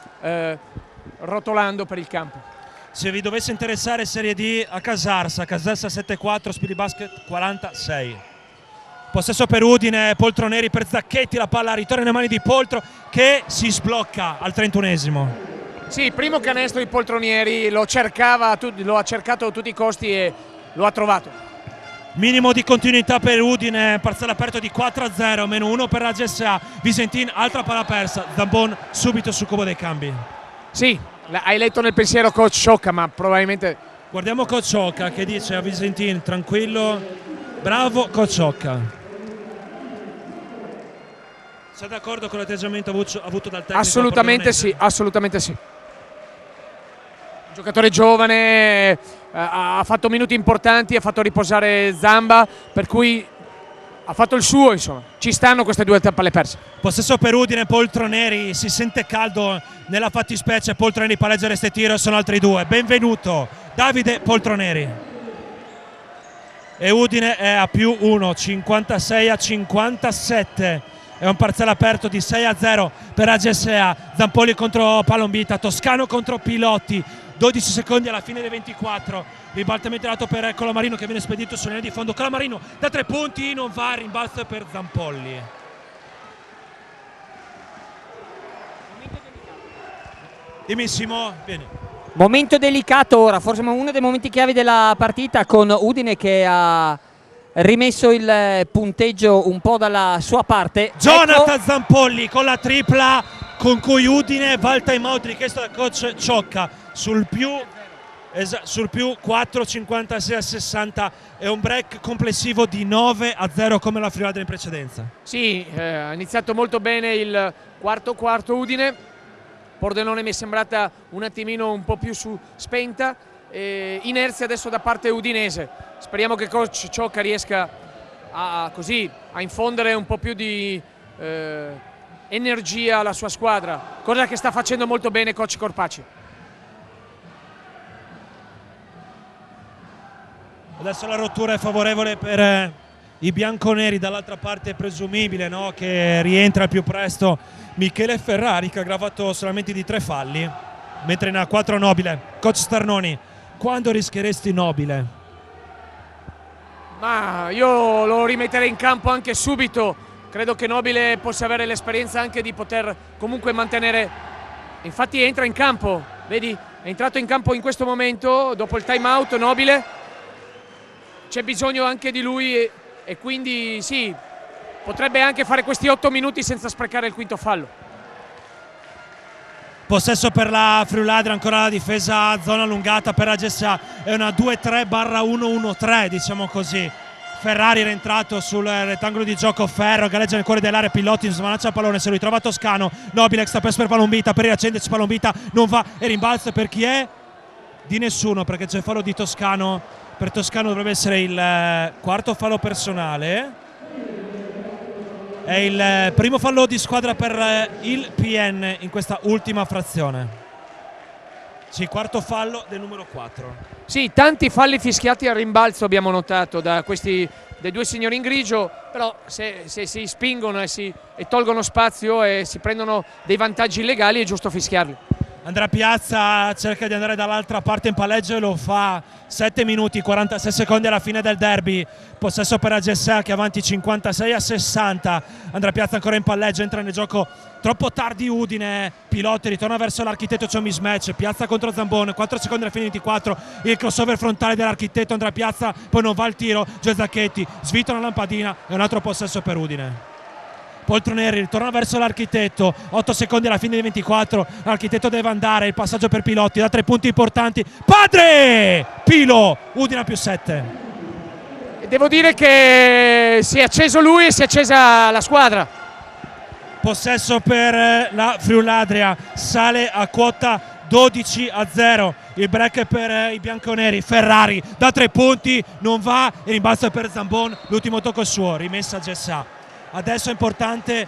rotolando per il campo.
Se vi dovesse interessare Serie D, a Casarsa 7-4, Speedy Basket 46. Possesso per Udine, Poltroneri per Zacchetti, la palla ritorna nelle mani di Poltro che si sblocca al 31esimo.
Sì, primo canestro di Poltronieri, lo ha cercato a tutti i costi e lo ha trovato.
Minimo di continuità per Udine, parziale aperto di 4-0, meno 1 per la GSA. Visentin, altra palla persa, Zambon subito sul cubo dei cambi.
Sì, hai letto nel pensiero coach Ciocca, ma probabilmente...
Guardiamo coach Ciocca che dice a Visentin, tranquillo, bravo coach Ciocca. Sei d'accordo con l'atteggiamento avuto dal tecnico?
Assolutamente sì, assolutamente sì. Giocatore giovane, ha fatto minuti importanti, ha fatto riposare Zamba, per cui ha fatto il suo, insomma. Ci stanno queste due palle perse.
Possesso per Udine, Poltroneri, si sente caldo nella fattispecie, Poltroneri palleggia resta e tiro, sono altri due. Benvenuto Davide Poltroneri. E Udine è a più 1, 56-57. È un parziale aperto di 6-0 per AGSA. Zampolli contro Palombita, Toscano contro Pilotti. 12 secondi alla fine dei 24. Ribaltamento lato per Colamarino che viene spedito sulla linea di fondo. Colamarino da 3 punti, non va, rimbalzo per Zampolli. Dimmi Simo, vieni.
Momento delicato ora, forse uno dei momenti chiave della partita, con Udine che ha rimesso il punteggio un po' dalla sua parte.
Jonathan Zampolli con la tripla con cui Udine va al time out richiesto dal coach Ciocca sul più 4,56-60. È un break complessivo di 9-0 come la Friuladria in precedenza.
Sì, ha iniziato molto bene il quarto Udine. Pordenone mi è sembrata un attimino un po' più spenta. Inerzia adesso da parte udinese. Speriamo che coach Ciocca riesca a infondere un po' più di energia alla sua squadra, cosa che sta facendo molto bene coach Corpaci.
Adesso la rottura è favorevole per i bianconeri, dall'altra parte è presumibile, no, che rientra al più presto Michele Ferrari, che ha aggravato solamente di 3 falli, mentre ne ha 4 Nobile. Coach Starnoni, quando rischieresti Nobile?
Ma io lo rimetterei in campo anche subito. Credo che Nobile possa avere l'esperienza anche di poter comunque mantenere. Infatti entra in campo, vedi? È entrato in campo in questo momento, dopo il time out Nobile. C'è bisogno anche di lui e quindi sì, potrebbe anche fare questi 8 minuti senza sprecare il quinto fallo.
Possesso per la Friuladria, ancora la difesa a zona allungata per la GSA, è una 2-3/1-1-3, diciamo così. Ferrari rientrato sul rettangolo di gioco, Ferro galleggia nel cuore dell'area, Pilotti smanaccia il pallone, se lo ritrova Toscano, Nobile sta per Palombita, per riaccendersi Palombita non va e rimbalzo per chi è? Di nessuno, perché c'è il fallo di Toscano. Per Toscano dovrebbe essere il quarto fallo personale. È il primo fallo di squadra per il PN in questa ultima frazione. Sì, quarto fallo del numero 4.
Sì, tanti falli fischiati al rimbalzo abbiamo notato dai due signori in grigio, però se si spingono e tolgono spazio e si prendono dei vantaggi illegali è giusto fischiarli.
Andrea Piazza cerca di andare dall'altra parte in palleggio e lo fa. 7 minuti 46 secondi alla fine del derby. Possesso per la GSA che è avanti 56-60. Andrea Piazza ancora in palleggio, entra nel gioco troppo tardi Udine. Pilotti ritorna verso l'Architetto, c'è un mismatch. Piazza contro Zambon, 4 secondi alla fine 24. Il crossover frontale dell'Architetto, Andrea Piazza, poi non va il tiro. Gio Zacchetti svita una lampadina e un altro possesso per Udine. Poltroneri ritorna verso l'Architetto, 8 secondi alla fine dei 24, l'Architetto deve andare, il passaggio per Pilotti, da 3 punti importanti, Padre! Pilo, Udine più 7.
E devo dire che si è acceso lui e si è accesa la squadra.
Possesso per la Friuladria, sale a quota 12-0, il break per i bianconeri, Ferrari da 3 punti, non va, il rimbalzo per Zambon, l'ultimo tocco è suo, rimessa a Gessà. Adesso è importante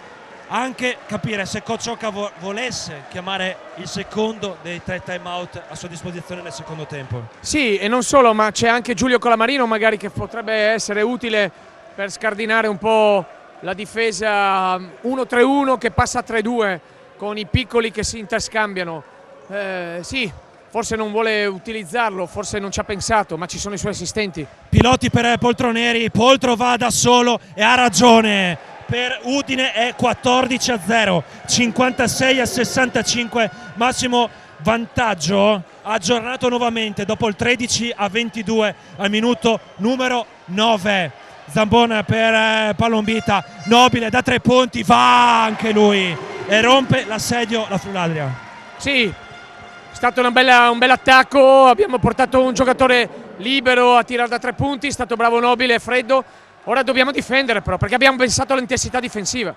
anche capire se Coach Oca volesse chiamare il secondo dei 3 time out a sua disposizione nel secondo tempo.
Sì, e non solo, ma c'è anche Giulio Colamarino magari che potrebbe essere utile per scardinare un po' la difesa 1-3-1 che passa a 3-2 con i piccoli che si interscambiano. Sì, forse non vuole utilizzarlo, forse non ci ha pensato, ma ci sono i suoi assistenti.
Pilotti per Poltroneri, Poltro va da solo e ha ragione. Per Udine è 14-0, 56-65, massimo vantaggio aggiornato nuovamente dopo il 13-22 al minuto numero 9. Zambon per Palombita, Nobile da 3 punti, va anche lui e rompe l'assedio la Friuladria.
Sì, è stato un bel attacco, abbiamo portato un giocatore libero a tirare da 3 punti, è stato bravo Nobile e Freddo. Ora dobbiamo difendere però, perché abbiamo pensato all'intensità difensiva.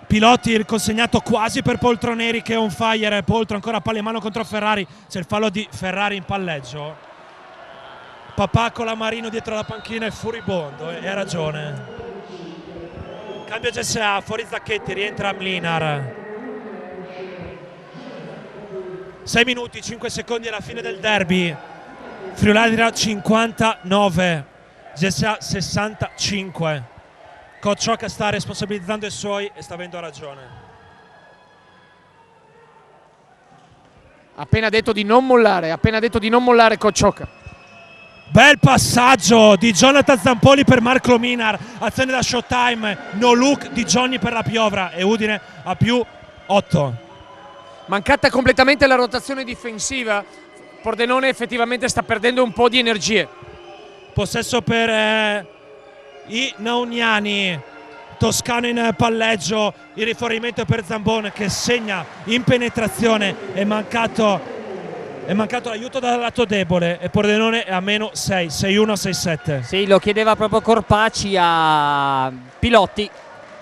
Pilotti consegnato quasi per Poltroneri che è on fire, Poltro ancora palla in mano contro Ferrari, c'è il fallo di Ferrari in palleggio. Papà Colamarino dietro la panchina è furibondo e ha ragione. Cambio GSA, fuori Zacchetti, rientra Mlinar. 6 minuti, 5 secondi alla fine del derby. Friuladria 59. GSA 65. Coach Oca sta responsabilizzando i suoi e sta avendo ragione.
Appena detto di non mollare Coach Oca.
Bel passaggio di Jonathan Zampoli per Marco Minar, azione da Showtime, no look di Johnny per la Piovra e Udine a più 8.
Mancata completamente la rotazione difensiva, Pordenone effettivamente sta perdendo un po' di energie.
Possesso per i Nauniani, Toscano in palleggio, il rifornimento per Zambon che segna in penetrazione, è mancato l'aiuto dal lato debole e Pordenone è a meno 6, 6-1, 6-7.
Sì, lo chiedeva proprio Corpaci a Pilotti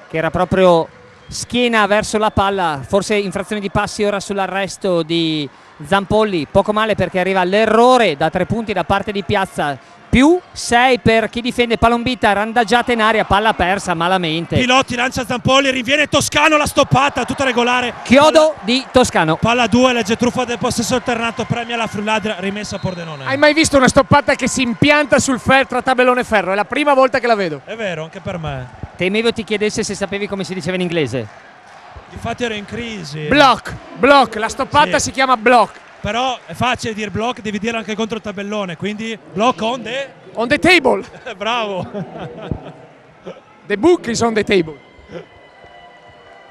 che era proprio schiena verso la palla, forse infrazione di passi ora sull'arresto di Zampolli, poco male perché arriva l'errore da 3 punti da parte di Piazza. Più 6 per chi difende Palombita, randaggiata in aria, palla persa malamente.
Pilotti lancia Zampolli, rinviene Toscano, la stoppata, tutta regolare.
Chiodo di Toscano.
Palla 2, legge truffa del possesso alternato, premia la Friuladria, rimessa a Pordenone.
Hai mai visto una stoppata che si impianta sul tra tabellone e ferro? È la prima volta che la vedo.
È vero, anche per me.
Temevo ti chiedesse se sapevi come si diceva in inglese.
Infatti ero in crisi.
Block, la stoppata si chiama block.
Però è facile dire block, devi dire anche contro il tabellone, quindi block on
the table.
Bravo.
The book is on the table.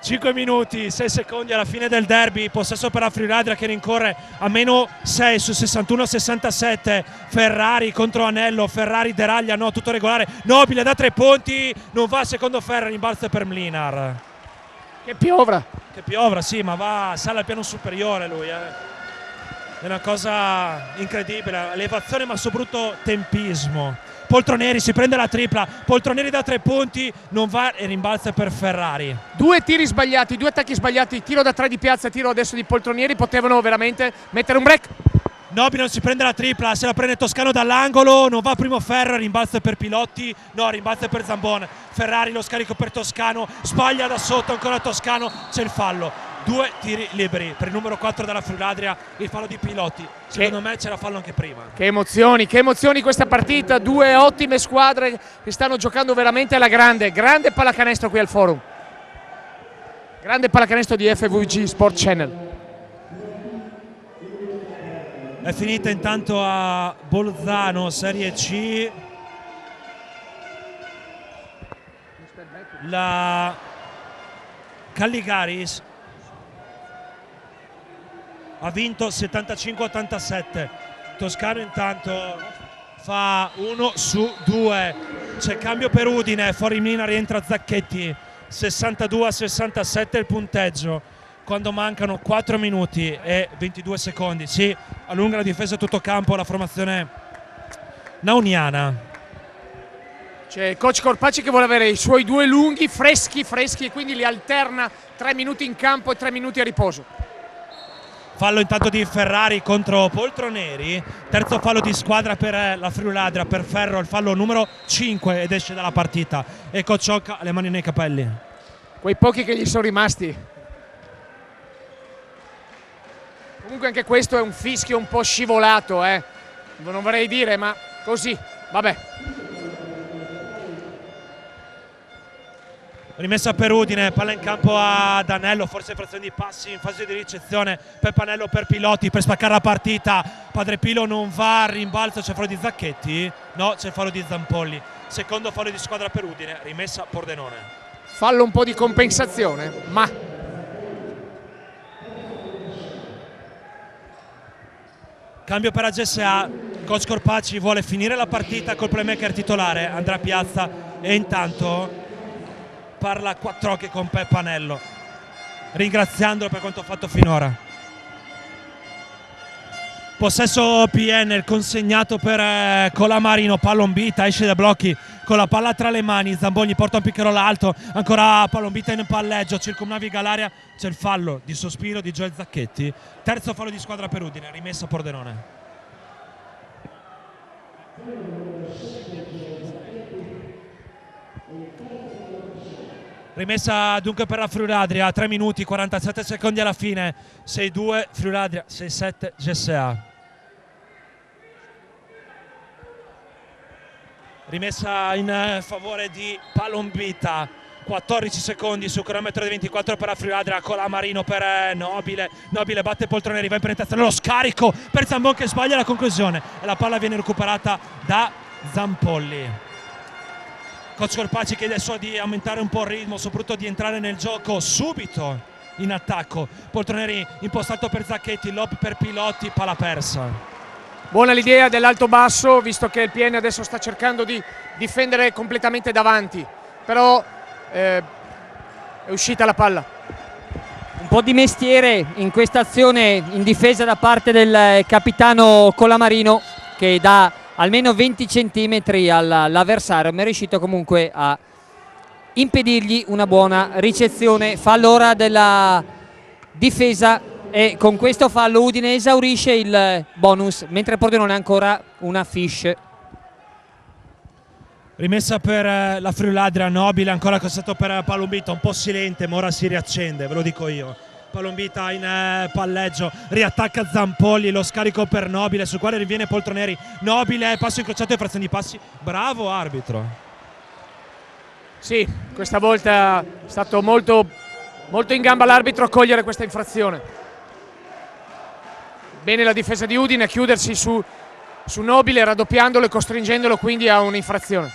5 minuti, 6 secondi alla fine del derby, possesso per la Friuladria che rincorre a meno 6 su 61-67, Ferrari contro Anello, Ferrari deraglia, no, tutto regolare, Nobile da 3 punti, non va secondo Ferrari, rimbalzo per Mlinar.
Che piovra,
Sì, ma sale al piano superiore lui, È una cosa incredibile, elevazione ma soprattutto tempismo. Poltroneri si prende la tripla, Poltroneri da 3 punti, non va e rimbalza per Ferrari.
2 tiri sbagliati, 2 attacchi sbagliati, tiro da 3 di Piazza, tiro adesso di Poltronieri, potevano veramente mettere un break.
Nobile non si prende la tripla, se la prende Toscano dall'angolo, non va primo Ferro, rimbalza per Pilotti, no, rimbalza per Zambon. Ferrari lo scarico per Toscano, sbaglia da sotto ancora Toscano, c'è il fallo. 2 tiri liberi per il numero 4 della Friuladria, il fallo di Pilotti. Secondo me c'era fallo anche prima.
Che emozioni questa partita, 2 ottime squadre che stanno giocando veramente alla grande pallacanestro qui al Forum. Grande pallacanestro di FVG Sport Channel.
È finita intanto a Bolzano, Serie C. La Calligaris ha vinto 75-87. Toscano intanto fa 1 su 2. C'è cambio per Udine, fuori Mina rientra Zacchetti. 62-67 il punteggio quando mancano 4 minuti e 22 secondi. Si allunga la difesa a tutto campo la formazione nauniana.
C'è coach Corpacci che vuole avere i suoi 2 lunghi freschi e quindi li alterna 3 minuti in campo e 3 minuti a riposo.
Fallo intanto di Ferrari contro Poltroneri, terzo fallo di squadra per la Friuladria, per Ferro, il fallo numero 5 ed esce dalla partita e coach Occa ha le mani nei capelli.
Quei pochi che gli sono rimasti. Comunque anche questo è un fischio un po' scivolato, non vorrei dire, ma così, vabbè.
Rimessa per Udine, palla in campo ad Anello, forse frazione di passi in fase di ricezione per Panello, per Pilotti, per spaccare la partita. Padre Pilo non va al rimbalzo, c'è fallo di Zacchetti? No, c'è fallo di Zampolli. Secondo fallo di squadra per Udine, rimessa Pordenone.
Fallo un po' di compensazione, ma...
Cambio per la GSA, coach Corpacci vuole finire la partita col playmaker titolare, Andrea Piazza, e intanto parla a 4 occhi con Peppa Anello, ringraziandolo per quanto fatto finora. Possesso PN, il consegnato per Colamarino, Pallombita, esce dai blocchi con la palla tra le mani, Zambogni porta un pick and roll alto, ancora Pallombita in palleggio, circumnaviga l'area, c'è il fallo di sospiro di Joel Zacchetti, terzo fallo di squadra per Udine, rimessa Pordenone. Rimessa dunque per la Friuladria, 3 minuti 47 secondi alla fine, 6-2 Friuladria, 6-7 GSA. Rimessa in favore di Pallombita, 14 secondi su cronometro di 24 per la Friuladria, Colamarino per Nobile, Nobile batte Poltroneri, va in penetrazione, lo scarico per Zambon che sbaglia la conclusione e la palla viene recuperata da Zampolli. Coach Corpacci chiede di aumentare un po' il ritmo, soprattutto di entrare nel gioco subito in attacco. Poltroneri impostato per Zacchetti, lob per Pilotti, palla persa.
Buona l'idea dell'alto-basso, visto che il PN adesso sta cercando di difendere completamente davanti, però è uscita la palla.
Un po' di mestiere in questa azione in difesa da parte del capitano Colamarino, che dà almeno 20 centimetri all'avversario, ma è riuscito comunque a impedirgli una buona ricezione. Fallo ora della difesa e con questo fallo Udine esaurisce il bonus, mentre Pordenone ha ancora una fish.
Rimessa per la Friuladria, Nobile ancora costato per Pallombita, un po' silente ma ora si riaccende, ve lo dico io. Pallombita in palleggio, riattacca Zampolli, lo scarico per Nobile sul quale riviene Poltroneri. Nobile, passo incrociato e frazione di passi, bravo arbitro.
Sì, questa volta è stato molto in gamba l'arbitro a cogliere questa infrazione. Bene la difesa di Udine a chiudersi su Nobile, raddoppiandolo e costringendolo quindi a un'infrazione.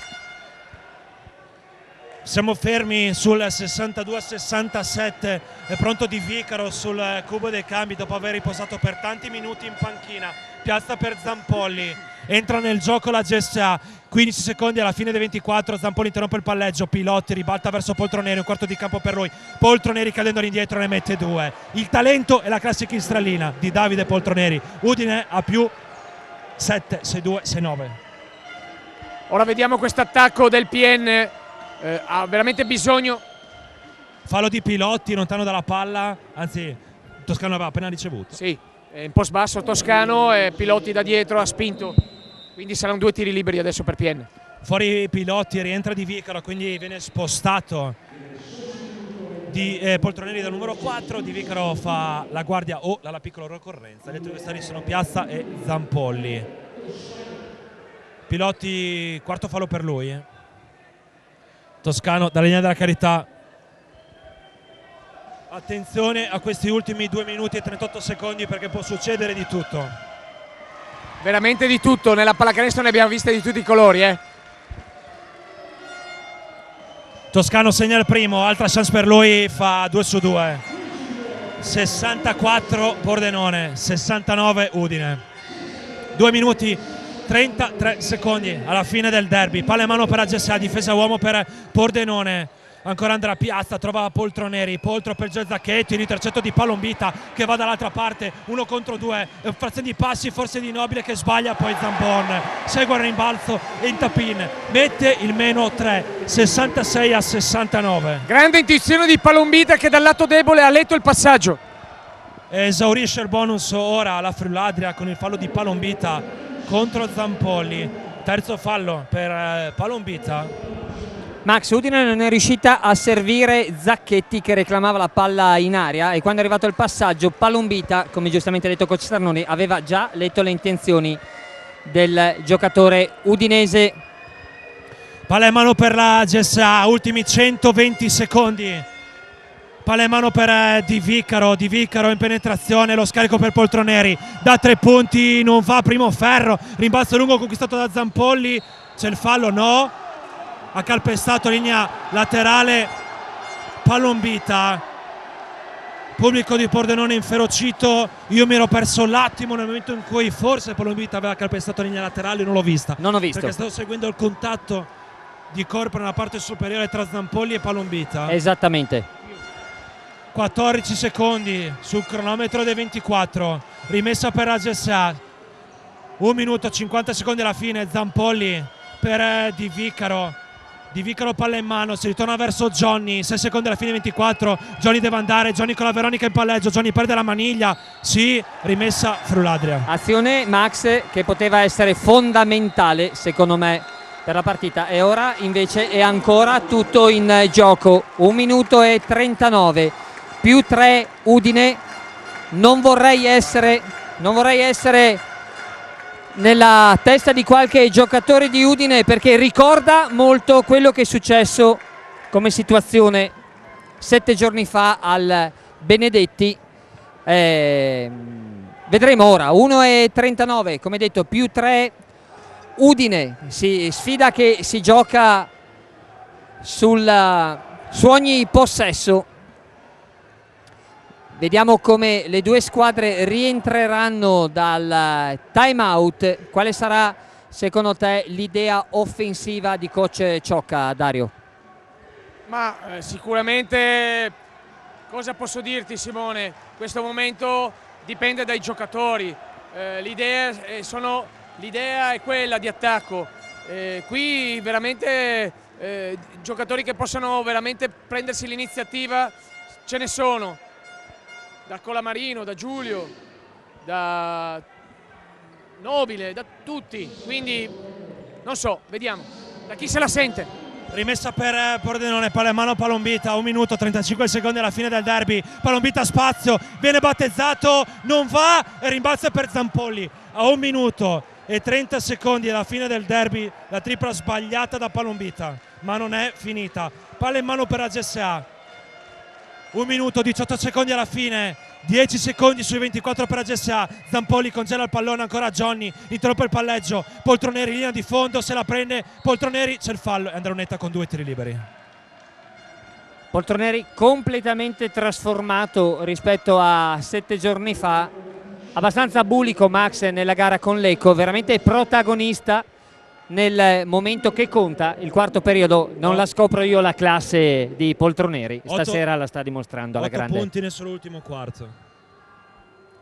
Siamo fermi sul 62-67, è pronto Di Vicaro sul cubo dei cambi dopo aver riposato per tanti minuti in panchina. Piazza per Zampolli, entra nel gioco la GSA, 15 secondi alla fine dei 24, Zampolli interrompe il palleggio, Pilotti ribalta verso Poltroneri, un quarto di campo per lui, Poltroneri cadendo all'indietro ne mette 2. Il talento e la classica istralina di Davide Poltroneri. Udine a più 7, 6-2, 6-9.
Ora vediamo questo attacco del PN, ha veramente bisogno.
Fallo di Pilotti lontano dalla palla, anzi Toscano aveva appena ricevuto.
Sì, un po' sbasso Toscano e Pilotti da dietro ha spinto, quindi saranno 2 tiri liberi adesso per PN.
Fuori Pilotti, rientra Di Vicaro, quindi viene spostato di Poltroneri dal numero 4. Di Vicaro fa la guardia o la piccola ricorrenza. Gli altri avversari sono Piazza e Zampolli. Pilotti, quarto fallo per lui. Toscano dalla linea della carità. Attenzione a questi ultimi 2 minuti e 38 secondi perché può succedere di tutto.
Veramente di tutto, nella pallacanestro ne abbiamo viste di tutti i colori.
Toscano segna il primo, altra chance per lui, fa 2 su 2. 64 Pordenone, 69 Udine. 2 minuti 33 secondi alla fine del derby. Palla in mano per la GSA, difesa uomo per Pordenone. Ancora andrà Piazza, trova Poltroneri, Poltro per Zacchetti, l'intercetto di Palombita che va dall'altra parte, 1 contro 2, frazione di passi, forse di Nobile che sbaglia, poi Zambon segue il rimbalzo e Intapin mette il meno 3, 66-69.
Grande intuizione di Palombita che dal lato debole ha letto il passaggio.
Esaurisce il bonus ora la Friuladria con il fallo di Palombita contro Zampolli. Terzo fallo per Palombita.
Max, Udine non è riuscita a servire Zacchetti che reclamava la palla in aria, e quando è arrivato il passaggio Palombita, come giustamente ha detto coach Starnoni, aveva già letto le intenzioni del giocatore udinese.
Palla in mano per la GSA, ultimi 120 secondi. Palla in mano per Di Vicaro in penetrazione, lo scarico per Poltroneri, da 3 punti non va, primo ferro, rimbalzo lungo conquistato da Zampolli, c'è il fallo? No, ha calpestato linea laterale Palombita. Pubblico di Pordenone inferocito, io mi ero perso l'attimo nel momento in cui forse Palombita aveva calpestato linea laterale, non l'ho vista.
Non ho visto.
Perché stavo seguendo il contatto di corpo nella parte superiore tra Zampolli e Palombita.
Esattamente.
14 secondi sul cronometro dei 24, rimessa per la GSA, 1 minuto 50 secondi alla fine. Zampolli per Di Vicaro, palla in mano, si ritorna verso Johnny, 6 secondi alla fine 24, Johnny deve andare, Johnny con la Veronica in palleggio, Johnny perde la maniglia, sì, rimessa Friuladria.
Azione Max che poteva essere fondamentale secondo me per la partita, e ora invece è ancora tutto in gioco. 1 minuto e 39, più 3 Udine. Non vorrei essere nella testa di qualche giocatore di Udine, perché ricorda molto quello che è successo come situazione 7 giorni fa al Benedetti. Vedremo ora. 1:39, come detto, più 3 Udine. Sfida che si gioca su ogni possesso. Vediamo come le due squadre rientreranno dal time out. Quale sarà secondo te l'idea offensiva di coach Ciocca, Dario?
Ma sicuramente, cosa posso dirti Simone, questo momento dipende dai giocatori. L'idea è quella di attacco. Qui veramente giocatori che possano veramente prendersi l'iniziativa ce ne sono. Da Colamarino, da Giulio, da Nobile, da tutti, quindi non so, vediamo, da chi se la sente.
Rimessa per Pordenone, palla in mano Palombita, 1 minuto 35 secondi alla fine del derby. Palombita spazio, viene battezzato, non va, e rimbalza per Zampolli a 1 minuto e 30 secondi alla fine del derby. La tripla sbagliata da Palombita, ma non è finita. Palla in mano per la GSA, 1 minuto 18 secondi alla fine, 10 secondi sui 24 per la GSA. Zampolli congela il pallone, ancora Johnny, interrompe il palleggio, Poltroneri linea di fondo, se la prende Poltroneri, c'è il fallo e Andronetta con 2 tiri liberi.
Poltroneri completamente trasformato rispetto a 7 giorni fa, abbastanza bulico Max nella gara con Lecco, veramente protagonista nel momento che conta. Il quarto periodo non la scopro io la classe di Poltroneri, stasera la sta dimostrando alla
8
grande.
punti nel suo ultimo quarto.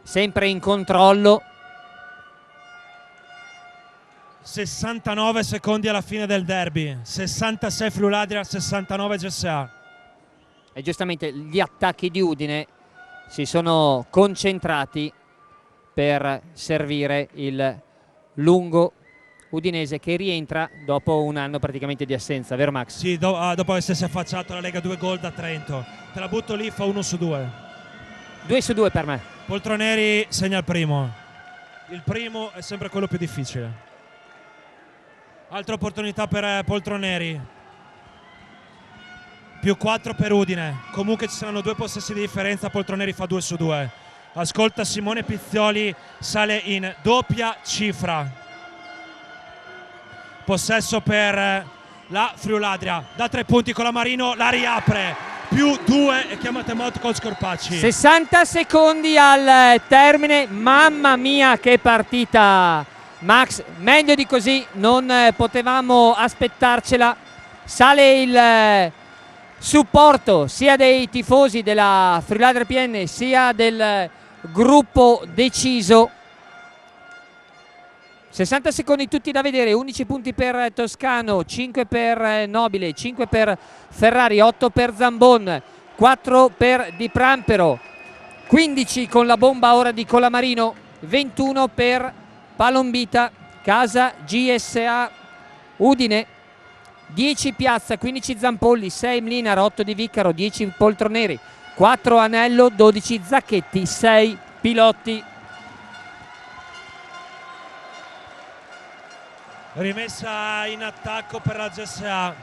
Sempre in controllo.
69 secondi alla fine del derby, 66 Friuladria, 69 GSA.
E giustamente gli attacchi di Udine si sono concentrati per servire il lungo udinese che rientra dopo un anno praticamente di assenza, vero Max?
Sì, dopo essersi affacciato alla Lega 2 Gol da Trento. Te la butto lì, fa 1 su 2.
2 su 2 per me.
Poltroneri segna il primo. Il primo è sempre quello più difficile. Altra opportunità per Poltroneri. Più 4 per Udine. Comunque ci saranno 2 possessi di differenza, Poltroneri fa 2 su 2. Ascolta Simone Pizzioli, sale in doppia cifra. Possesso per la Friuladria. Da 3 punti con la Marino, la riapre. Più 2 e chiama timeout coach Scorpacci.
60 secondi al termine, mamma mia che partita Max, meglio di così non potevamo aspettarcela. Sale il supporto sia dei tifosi della Friuladria PN sia del gruppo deciso. 60 secondi tutti da vedere, 11 punti per Toscano, 5 per Nobile, 5 per Ferrari, 8 per Zambon, 4 per Di Prampero, 15 con la bomba ora di Colamarino, 21 per Palombita, Casa GSA Udine, 10 Piazza, 15 Zampolli, 6 Mlinar, 8 Di Vicaro, 10 Poltroneri, 4 Anello, 12 Zacchetti, 6 Pilotti.
Rimessa in attacco per la GSA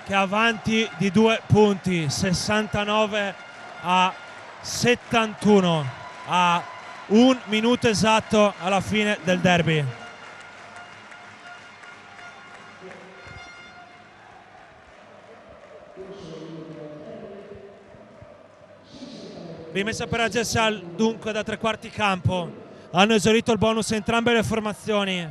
che è avanti di 2 punti, 69 a 71, a 1 minuto esatto alla fine del derby. Rimessa per la GSA dunque da 3 quarti campo. Hanno esaurito il bonus entrambe le formazioni.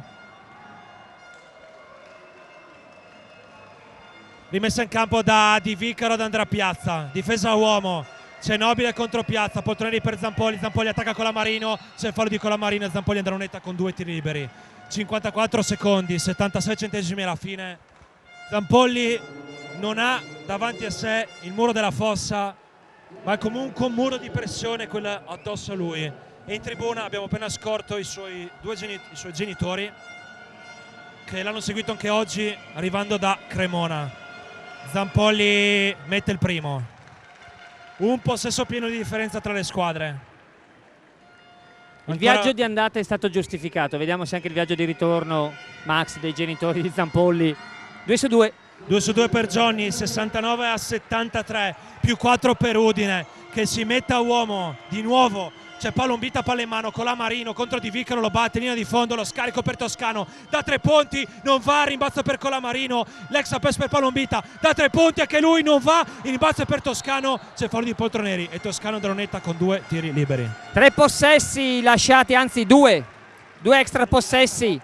Rimessa in campo da Di Vicaro ad Andrea Piazza. Difesa a uomo. C'è Nobile contro Piazza. Poltroneri per Zampolli. Zampolli attacca Colamarino. C'è il fallo di Colamarino e Zampolli andrà lunetta con 2 tiri liberi. 54 secondi, 76 centesimi alla fine. Zampolli non ha davanti a sé il muro della fossa, ma è comunque un muro di pressione quello addosso a lui. E in tribuna abbiamo appena scorto i suoi genitori che l'hanno seguito anche oggi arrivando da Cremona. Zampolli mette il primo. Un possesso pieno di differenza tra le squadre.
Il viaggio di andata è stato giustificato, vediamo se anche il viaggio di ritorno, Max, dei genitori di Zampolli. 2 su 2.
2 su 2 per Johnny, 69 a 73, più 4 per Udine che si mette a uomo di nuovo. C'è Palombita, palla in mano, Colamarino contro Di Vicaro, lo batte, linea di fondo, lo scarico per Toscano, da 3 punti, non va, rimbalzo per Colamarino, l'extra pass per Palombita, da 3 punti anche lui non va, il rimbalzo per Toscano, c'è fallo di Poltroneri e Toscano dronetta con 2 tiri liberi.
3 possessi lasciati, anzi 2 extra possessi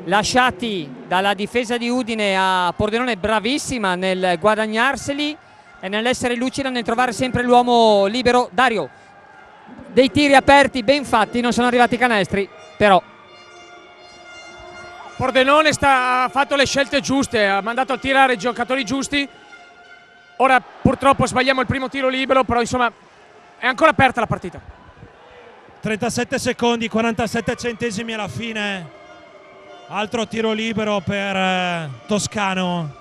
lasciati dalla difesa di Udine a Pordenone, bravissima nel guadagnarseli e nell'essere lucida nel trovare sempre l'uomo libero. Dario, dei tiri aperti ben fatti, non sono arrivati canestri, però
Pordenone ha fatto le scelte giuste, ha mandato a tirare i giocatori giusti. Ora purtroppo sbagliamo il primo tiro libero, però insomma è ancora aperta la partita.
37 secondi, 47 centesimi alla fine. Altro tiro libero per Toscano.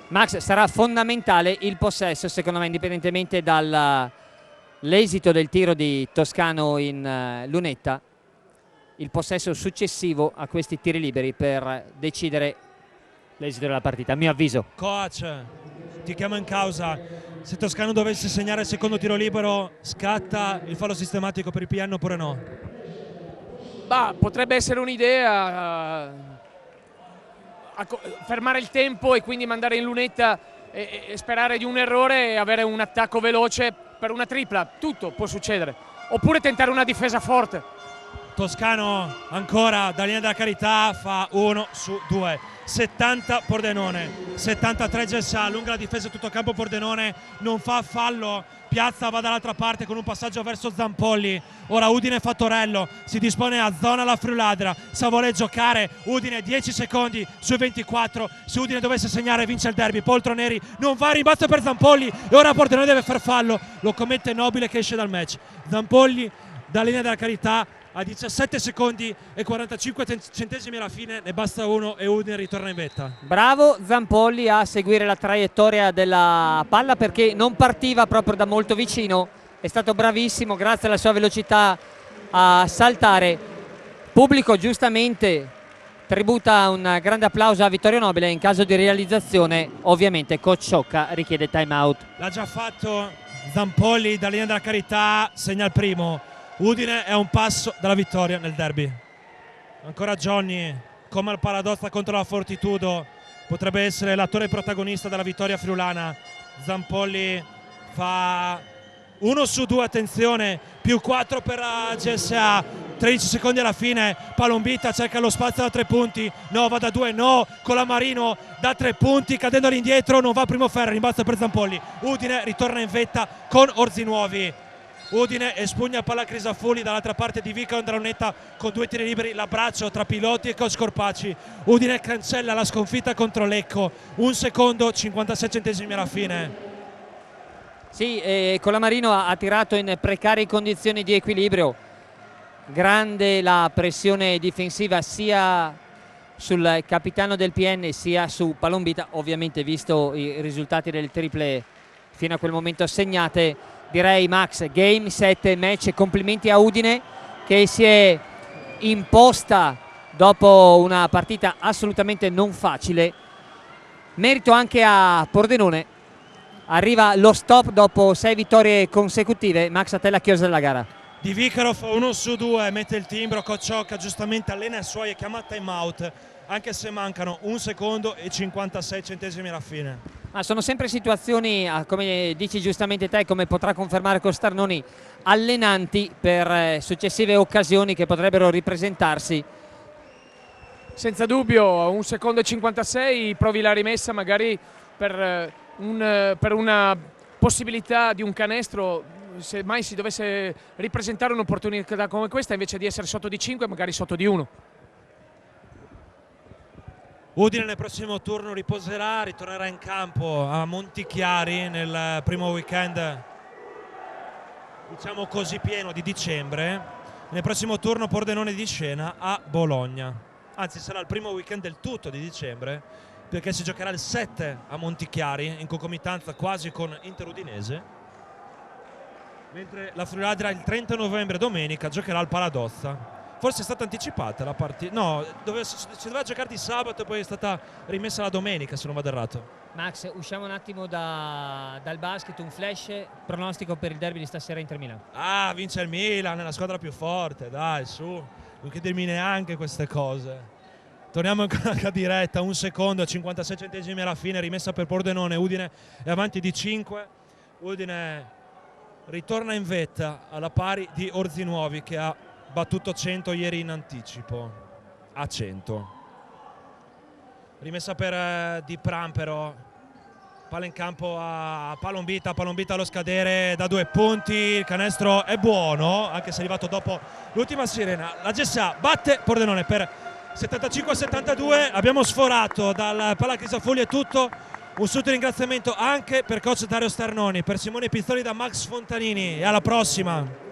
Max, sarà fondamentale il possesso secondo me, indipendentemente dall'esito del tiro di Toscano in lunetta, il possesso successivo a questi tiri liberi per decidere l'esito della partita, a mio avviso.
Coach, ti chiamo in causa. Se Toscano dovesse segnare il secondo tiro libero, scatta il fallo sistematico per il PN oppure no?
Bah, potrebbe essere un'idea fermare il tempo e quindi mandare in lunetta e sperare di un errore e avere un attacco veloce per una tripla. Tutto può succedere, oppure tentare una difesa forte.
Toscano ancora da linea della carità, fa 1 su 2, 70 Pordenone, 73 GSA, lunga la difesa tutto campo Pordenone, non fa fallo, Piazza va dall'altra parte con un passaggio verso Zampolli, ora Udine fa Torello, si dispone a zona la Friuladra, sa vuole giocare, Udine 10 secondi su 24, se Udine dovesse segnare vince il derby, Poltroneri non va, rimbalzo per Zampolli e ora Pordenone deve far fallo, lo commette Nobile che esce dal match. Zampolli da linea della carità a 17 secondi e 45 centesimi alla fine, ne basta uno e Udine ritorna in vetta.
Bravo Zampolli a seguire la traiettoria della palla perché non partiva proprio da molto vicino, è stato bravissimo grazie alla sua velocità a saltare. Pubblico giustamente tributa un grande applauso a Vittorio Nobile, in caso di realizzazione ovviamente coach Sciocca richiede time out.
L'ha già fatto Zampolli da linea della carità, segna il primo. Udine è un passo dalla vittoria nel derby. Ancora Johnny, come al Paladozza contro la Fortitudo, potrebbe essere l'attore protagonista della vittoria friulana. Zampolli fa 1 su 2, attenzione, più 4 per la GSA, 13 secondi alla fine, Palombita cerca lo spazio da 3 punti, no, va da 2, no, Colamarino da 3 punti, cadendo all'indietro, non va primo ferro, rimbalzo per Zampolli. Udine ritorna in vetta con Orzinuovi. Udine espugna palla Crisafulli dall'altra parte di Vico Andronetta con 2 tiri liberi, l'abbraccio tra Pilotti e coach Corpaci. Udine cancella la sconfitta contro Lecco, 1 secondo 56 centesimi alla fine.
Sì, Colamarino ha tirato in precarie condizioni di equilibrio, grande la pressione difensiva sia sul capitano del PN sia su Palombita, ovviamente visto i risultati delle triple fino a quel momento segnate. Direi Max, game, 7 match, complimenti a Udine che si è imposta dopo una partita assolutamente non facile. Merito anche a Pordenone, arriva lo stop dopo 6 vittorie consecutive. Max, a te la chiosa della gara.
Di Vicaro fa 1 su 2, mette il timbro, coach Sciocca giustamente allena i suoi e chiama time out, anche se mancano 1 secondo e 56 centesimi alla fine.
Ma sono sempre situazioni, come dici giustamente te, come potrà confermare Costarnoni, allenanti per successive occasioni che potrebbero ripresentarsi.
Senza dubbio, 1 secondo e 56, provi la rimessa magari per una possibilità di un canestro, se mai si dovesse ripresentare un'opportunità come questa, invece di essere sotto di 5 magari sotto di 1.
Udine nel prossimo turno riposerà, ritornerà in campo a Montichiari nel primo weekend, diciamo così, pieno di dicembre. Nel prossimo turno Pordenone di scena a Bologna, anzi sarà il primo weekend del tutto di dicembre perché si giocherà il 7 a Montichiari in concomitanza quasi con Inter Udinese, mentre la Friuladra il 30 novembre domenica giocherà al Paladozza. Forse è stata anticipata la partita, no, si doveva giocare di sabato e poi è stata rimessa la domenica, se non vado errato.
Max, usciamo un attimo dal basket, un flash, pronostico per il derby di stasera Inter-Milan.
Ah, vince il Milan, è la squadra più forte, dai, su, non chiedermi neanche queste cose. Torniamo ancora a diretta, 1 secondo, 56 centesimi alla fine, rimessa per Pordenone, Udine è avanti di 5, Udine ritorna in vetta alla pari di Orzinuovi che ha battuto 100 ieri in anticipo a 100. Rimessa per Di Pram, però palla in campo a Palombita allo scadere da 2 punti, il canestro è buono anche se è arrivato dopo l'ultima sirena. La GSA batte Pordenone per 75-72, abbiamo sforato dal Palla Crisafulli, è tutto. Un saluto e ringraziamento anche per coach Dario Starnoni, per Simone Pizzoli da Max Fontanini e alla prossima.